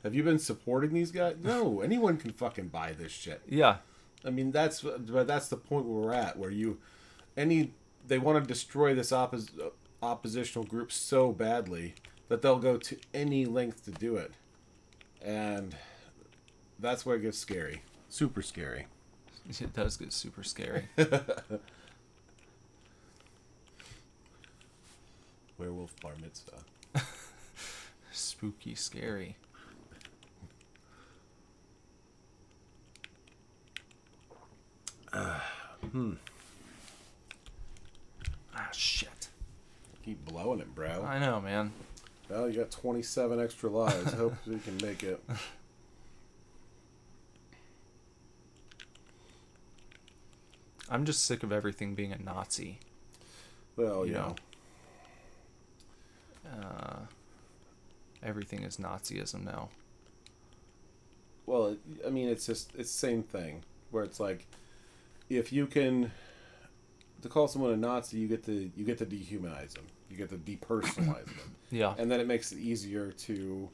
have you been supporting these guys? No, anyone can fucking buy this shit. Yeah. I mean, that's the point where we're at, where they want to destroy this oppositional group so badly that they'll go to any length to do it. And that's where it gets scary. Super scary. It does get super scary. Werewolf bar mitzvah. Spooky, scary. Shit. Keep blowing it, bro. I know, man. Well, you got 27 extra lives. Hope we can make it. I'm just sick of everything being a Nazi. Well, You yeah. know. Everything is Nazism now. Well, I mean, it's the same thing where it's like, if you can, to call someone a Nazi, you get to dehumanize them, you get to depersonalize them, Yeah. and then it makes it easier to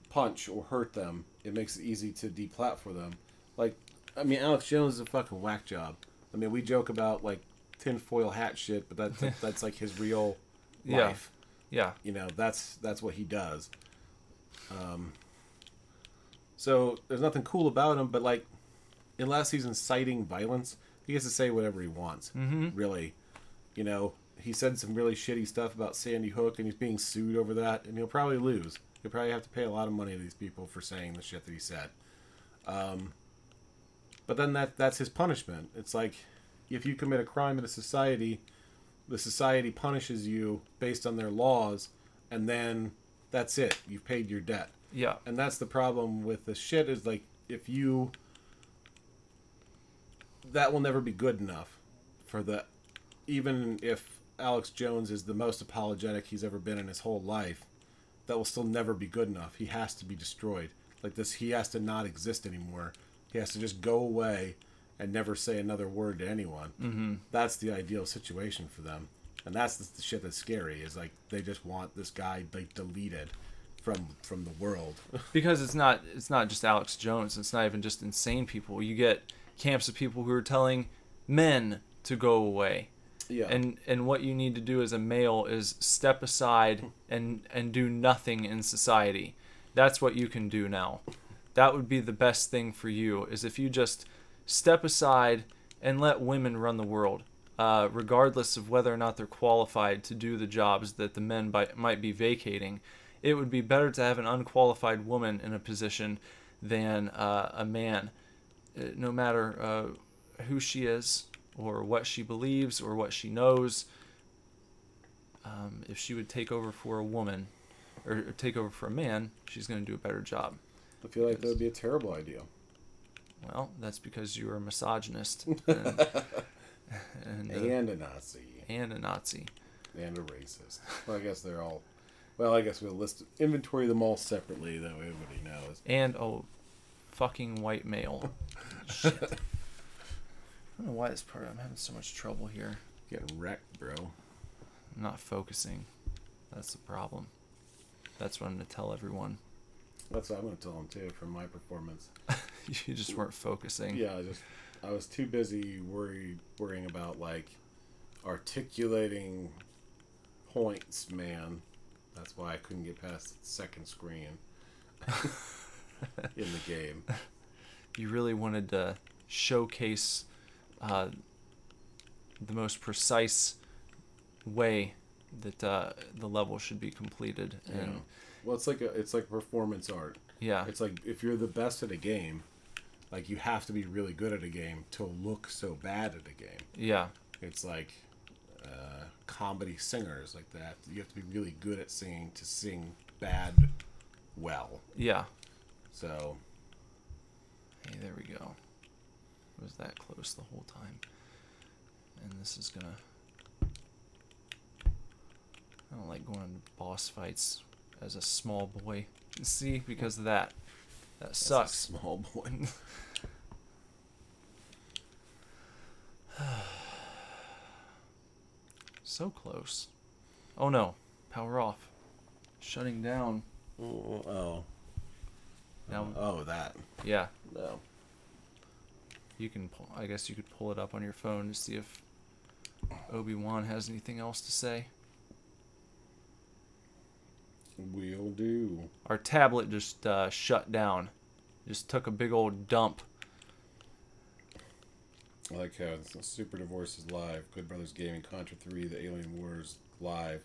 punch or hurt them. It makes it easy to deplatform them. Like, I mean, Alex Jones is a fucking whack job. I mean, we joke about like tinfoil hat shit, but that's like his real life. Yeah. You know, that's what he does. So there's nothing cool about him, but like in last season, citing violence, he gets to say whatever he wants. Mm-hmm. Really, you know, he said some really shitty stuff about Sandy Hook, and he's being sued over that, and he'll probably lose. He'll probably have to pay a lot of money to these people for saying the shit that he said. But then that's his punishment. It's like, if you commit a crime in a society, the society punishes you based on their laws, and then that's it. You've paid your debt. Yeah. And that's the problem with this shit, is like, if you... that will never be good enough for the... even if Alex Jones is the most apologetic he's ever been in his whole life, that will still never be good enough. He has to be destroyed. Like this, he has to not exist anymore. He has to just go away and never say another word to anyone. Mm-hmm. That's the ideal situation for them. And that's the shit that's scary, is like, they just want this guy like deleted from the world. Because it's not just Alex Jones. It's not even just insane people. You get camps of people who are telling men to go away. Yeah. And what you need to do as a male is step aside and do nothing in society. That's what you can do now. That would be the best thing for you, is if you just step aside and let women run the world, regardless of whether or not they're qualified to do the jobs that the men might be vacating. It would be better to have an unqualified woman in a position than a man, no matter who she is or what she believes or what she knows. If she would take over for a woman or take over for a man, she's going to do a better job. I feel like that would be a terrible idea. Well, that's because you're a misogynist and And a Nazi. And a Nazi. And a racist. Well, I guess they're all... well, I guess we'll inventory them all separately, that way everybody knows. And a fucking white male. Shit. I don't know why this part... I'm having so much trouble here. Getting wrecked, bro. I'm not focusing. That's the problem. That's what I'm going to tell everyone. That's what I'm going to tell them, too, from my performance. You just weren't focusing. Yeah, I was too busy worrying about, like, articulating points, man. That's why I couldn't get past the second screen in the game. You really wanted to showcase the most precise way that the level should be completed. Yeah. And Well, it's like performance art. yeah, It's like, if you're the best at a game, like, you have to be really good at a game to look so bad at a game. yeah, It's like comedy singers, like that. You have to be really good at singing to sing bad well. yeah. So, Hey, there we go. It was that close the whole time. And this is gonna... I don't like going into boss fights as a small boy. See, because of that. That sucks. small boy. So close. Oh no. Power off. Shutting down. Oh. Now, Oh, that. yeah. No. You can pull, I guess you could pull it up on your phone to see if Obi-Wan has anything else to say. Will do. Our tablet just shut down. Just took a big old dump. I like how it's Super Divorce is live. Good Brothers Gaming, Contra 3, The Alien Wars live.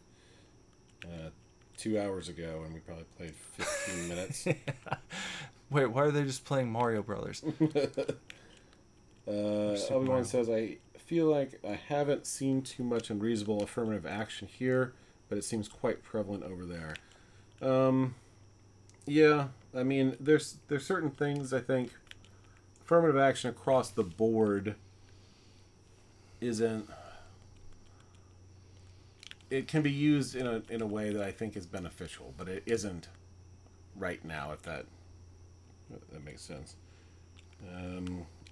2 hours ago, and we probably played 15 minutes. Wait, why are they just playing Mario Brothers? Obi-Wan says, I feel like I haven't seen too much unreasonable affirmative action here, but it seems quite prevalent over there. Yeah, I mean, there's certain things, I think, affirmative action across the board isn't. It can be used in a way that I think is beneficial, but it isn't right now. If that makes sense.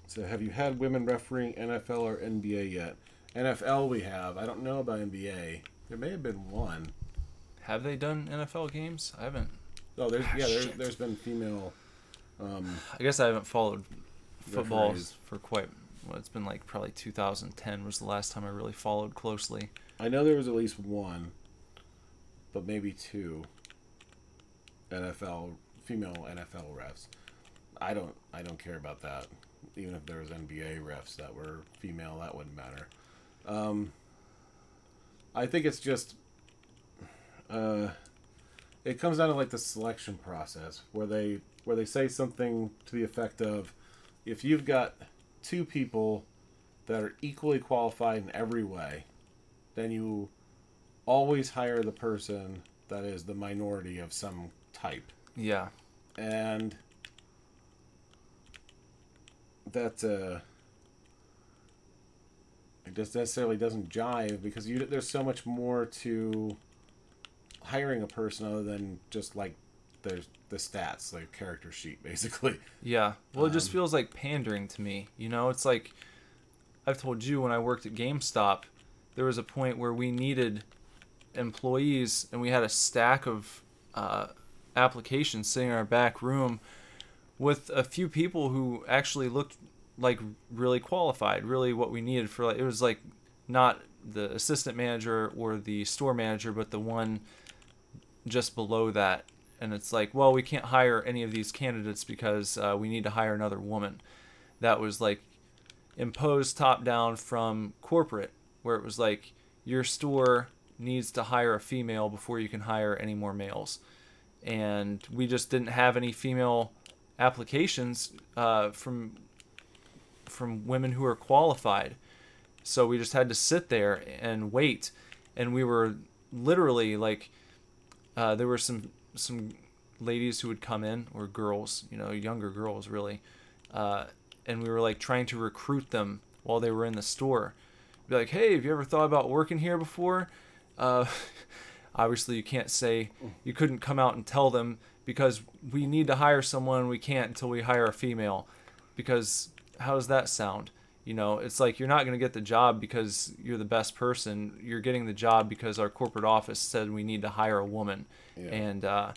So, have you had women refereeing NFL or NBA yet? NFL we have. I don't know about NBA. There may have been one. Have they done NFL games? I haven't. Oh, there's been female. I guess I haven't followed football referees. for quite. Well, it's been like probably 2010 was the last time I really followed closely. I know there was at least one, but maybe two. Female NFL refs. I don't care about that. Even if there was NBA refs that were female, that wouldn't matter. I think it's just. It comes down to like the selection process where they say something to the effect of, if you've got two people that are equally qualified in every way, then you always hire the person that is the minority of some type. Yeah. And that it just necessarily doesn't jive because there's so much more to hiring a person other than just like the stats, like character sheet, basically. Yeah. Well, it just feels like pandering to me. You know, it's like I've told you when I worked at GameStop, there was a point where we needed employees and we had a stack of applications sitting in our back room with a few people who actually looked like really qualified, really what we needed for, like, it was like not the assistant manager or the store manager, but the one just below that. And it's like, well, we can't hire any of these candidates because we need to hire another woman. That was like imposed top down from corporate, where it was like, your store needs to hire a female before you can hire any more males. And we just didn't have any female applications from women who are qualified. So we just had to sit there and wait. And we were literally like, there were some ladies who would come in, or girls, you know, younger girls really, and we were like trying to recruit them while they were in the store. Be like, hey, have you ever thought about working here before? Obviously you can't say, you couldn't come out and tell them because we need to hire someone. We can't until we hire a female, because how does that sound? You know, it's like you're not going to get the job because you're the best person. You're getting the job because our corporate office said we need to hire a woman. Yeah. And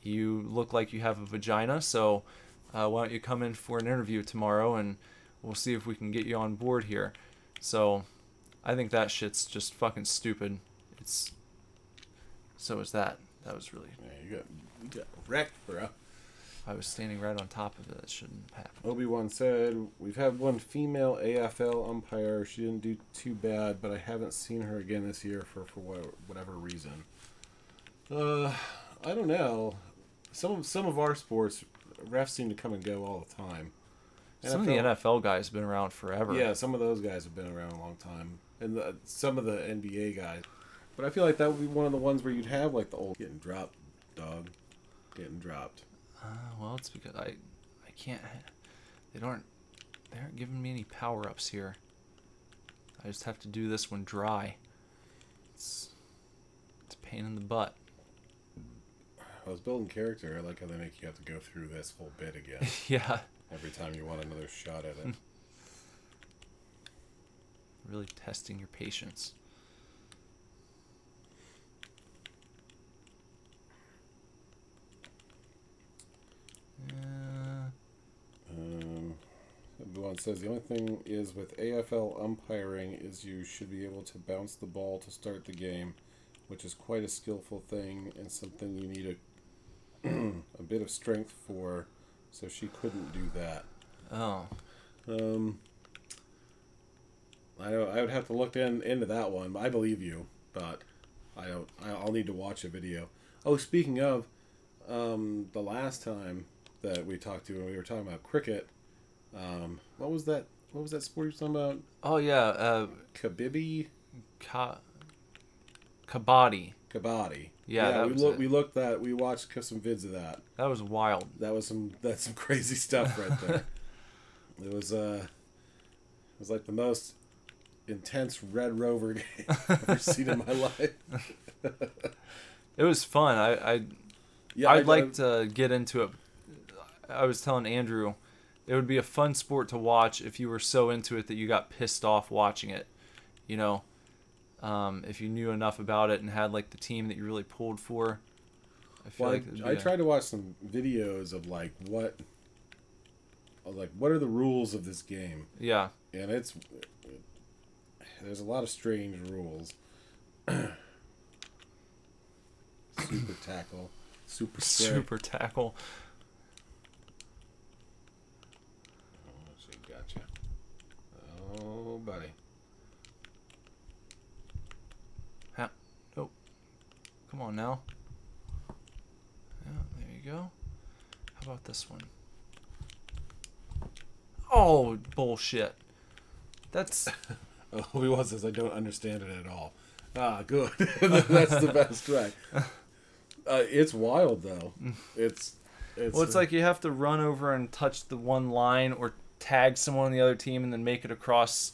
you look like you have a vagina, so why don't you come in for an interview tomorrow and we'll see if we can get you on board here. So I think that shit's just fucking stupid. So is that. That was really... Yeah, you got wrecked, bro. I was standing right on top of it. It shouldn't happen. Obi-Wan said, we've had one female AFL umpire. She didn't do too bad, but I haven't seen her again this year for whatever reason. I don't know. Some of our sports, refs seem to come and go all the time. Some of the NFL guys have been around forever. Yeah, some of those guys have been around a long time. And some of the NBA guys. But I feel like that would be one of the ones where you'd have like the old getting dropped, dog. Getting dropped. Well, it's because I can't. They aren't giving me any power-ups here. I just have to do this one dry. It's a pain in the butt. I was building character. I like how they make you have to go through this whole bit again. Yeah. Every time you want another shot at it. Really testing your patience. Everyone says the only thing is with AFL umpiring is you should be able to bounce the ball to start the game, which is quite a skillful thing and something you need a bit of strength for. So she couldn't do that. Oh. I would have to look into that one. I believe you, but I don't. I'll need to watch a video. Oh, speaking of, the last time that we talked to when we were talking about cricket, what was that? What was that sport you were talking about? Oh yeah, Kabaddi. Kabaddi. Kabaddi. Yeah, we looked at. We watched some vids of that. That was wild. That's some crazy stuff right there. It was like the most intense Red Rover game I've ever seen in my life. It was fun. I'd like to get into it. I was telling Andrew, it would be a fun sport to watch if you were so into it that you got pissed off watching it. You know, if you knew enough about it and had like the team that you really pulled for. I feel like I tried to watch some videos of like what are the rules of this game. Yeah. And there's a lot of strange rules. Super tackle, super spray. Super tackle. Oh, she gotcha. Oh, buddy. Oh, come on now. Yeah, there you go. How about this one? Oh, bullshit. That's... Obi-Wan says, I don't understand it at all. Ah, good. That's the best track. It's wild, though. It's like you have to run over and touch the one line or tag someone on the other team and then make it across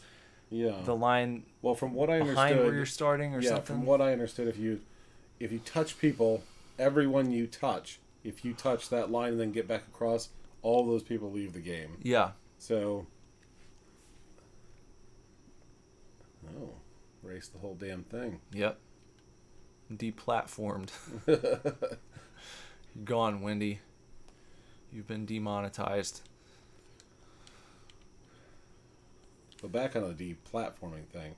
the line. Well, from what I understood, behind where you're starting or something. From what I understood, if you touch people, everyone you touch, if you touch that line and then get back across, all those people leave the game. Yeah. So, race the whole damn thing. Yep. Deplatformed. You're gone, Wendy. You've been demonetized. But back on the deplatforming thing.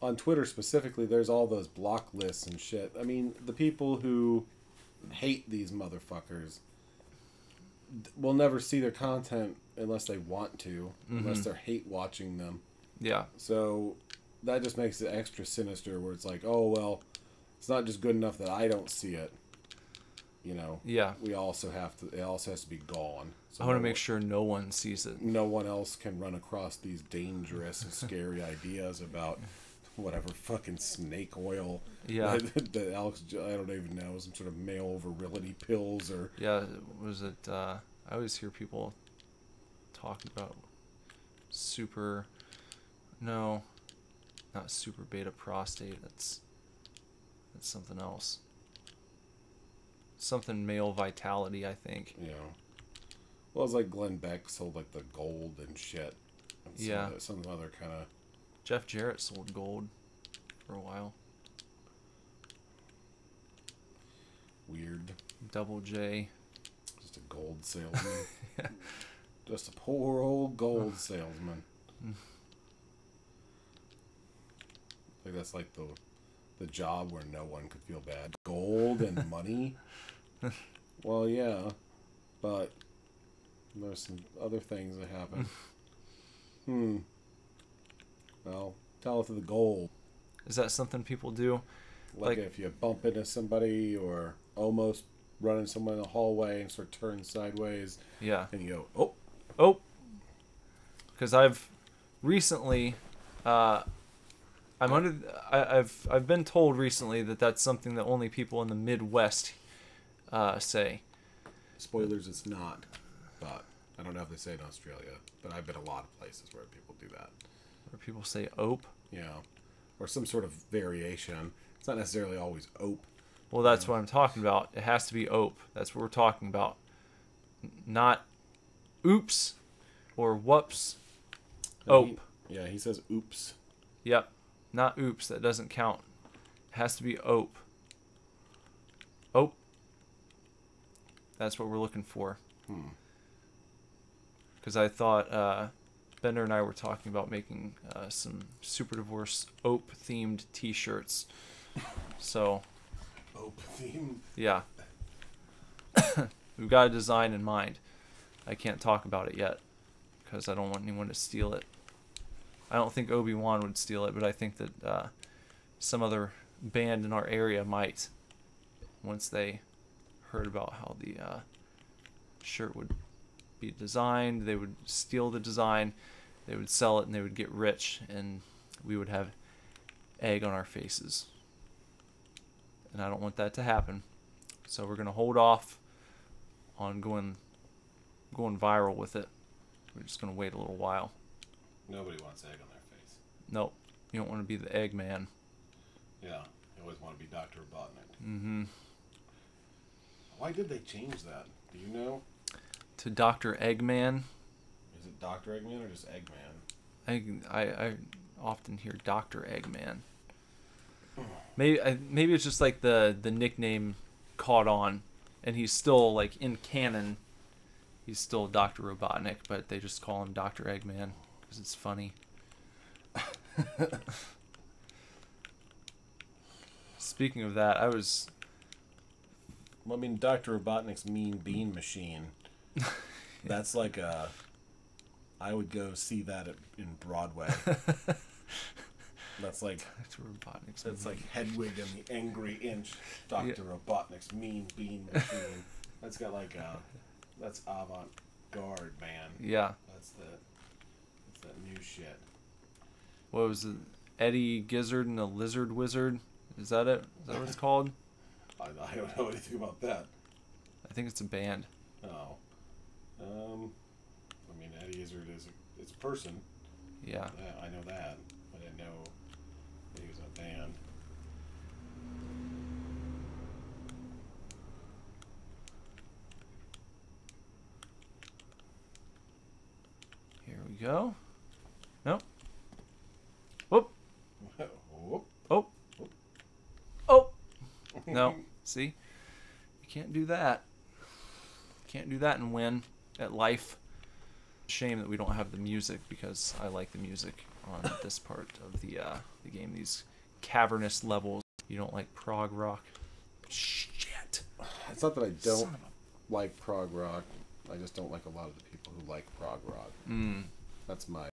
On Twitter specifically, there's all those block lists and shit. I mean, the people who hate these motherfuckers will never see their content unless they want to, unless they're hate watching them. Yeah. So that just makes it extra sinister where it's like, oh, well, it's not just good enough that I don't see it. You know? Yeah. It also has to be gone. So I want to make sure no one sees it. No one else can run across these dangerous and scary ideas about whatever fucking snake oil. Yeah. that Alex, I don't even know, some sort of male virility pills or... Yeah, was it... I always hear people talking about super... No, not super beta prostate. That's something else. Something male vitality, I think. Yeah. Well, it's like Glenn Beck sold like the gold and shit. And some other kind of... Jeff Jarrett sold gold for a while. Weird. Double J. Just a gold salesman. Yeah. Just a poor old gold salesman. Like that's like the job where no one could feel bad. Gold and money. Well, yeah, but there's some other things that happen. Well, tell it to the gold. Is that something people do? Like if you bump into somebody or almost run into someone in the hallway and sort of turn sideways. Yeah. And you go, oh. Because I've recently, I've been told recently that that's something that only people in the Midwest say. Spoilers, it's not. But I don't know if they say it in Australia. But I've been a lot of places where people do that. Where people say ope? Yeah. Or some sort of variation. It's not necessarily always ope. Well, that's what I'm talking about. It has to be ope. That's what we're talking about. Not oops or whoops. Ope. He says oops. Yep. Not oops. That doesn't count. It has to be ope. Ope. That's what we're looking for. Because I thought Bender and I were talking about making some Super Divorce ope themed t-shirts. So. Ope themed? Yeah. We've got a design in mind. I can't talk about it yet because I don't want anyone to steal it. I don't think Obi-Wan would steal it, but I think that some other band in our area might once they heard about how the shirt would be designed. They would steal the design, they would sell it, and they would get rich, and we would have egg on our faces. And I don't want that to happen. So we're going to hold off on going viral with it. We're just going to wait a little while. Nobody wants egg on their face. Nope. You don't want to be the Eggman. Yeah, you always want to be Dr. Robotnik. Mm-hmm. Why did they change that? Do you know? To Dr. Eggman. Is it Dr. Eggman or just Eggman? I often hear Dr. Eggman. Maybe it's just like the nickname caught on, and he's still like in canon. He's still Dr. Robotnik, but they just call him Dr. Eggman because it's funny. Speaking of that, Well, I mean, Dr. Robotnik's Mean Bean Machine. That's like a... I would go see that in Broadway. That's like... Dr. Robotnik's. That's like Hedwig and the Angry Inch. Dr. Robotnik's Mean Bean Machine. That's got like a... That's avant-garde, man. Yeah. That's that new shit. What was it? Eddie Gizzard and the Lizard Wizard? Is that it? Is that what it's called? I don't know anything about that. I think it's a band. Oh. I mean, Eddie Izzard is a person. Yeah. I know that. I didn't know he was a band. Here we go. Nope. Whoop. Whoop. Oh. Oh. No. See? You can't do that. Can't do that and win at life. Shame that we don't have the music, because I like the music on this part of the game. These cavernous levels. You don't like prog rock? Shit. It's not that I don't like prog rock. I just don't like a lot of the people who like prog rock. Mm. That's my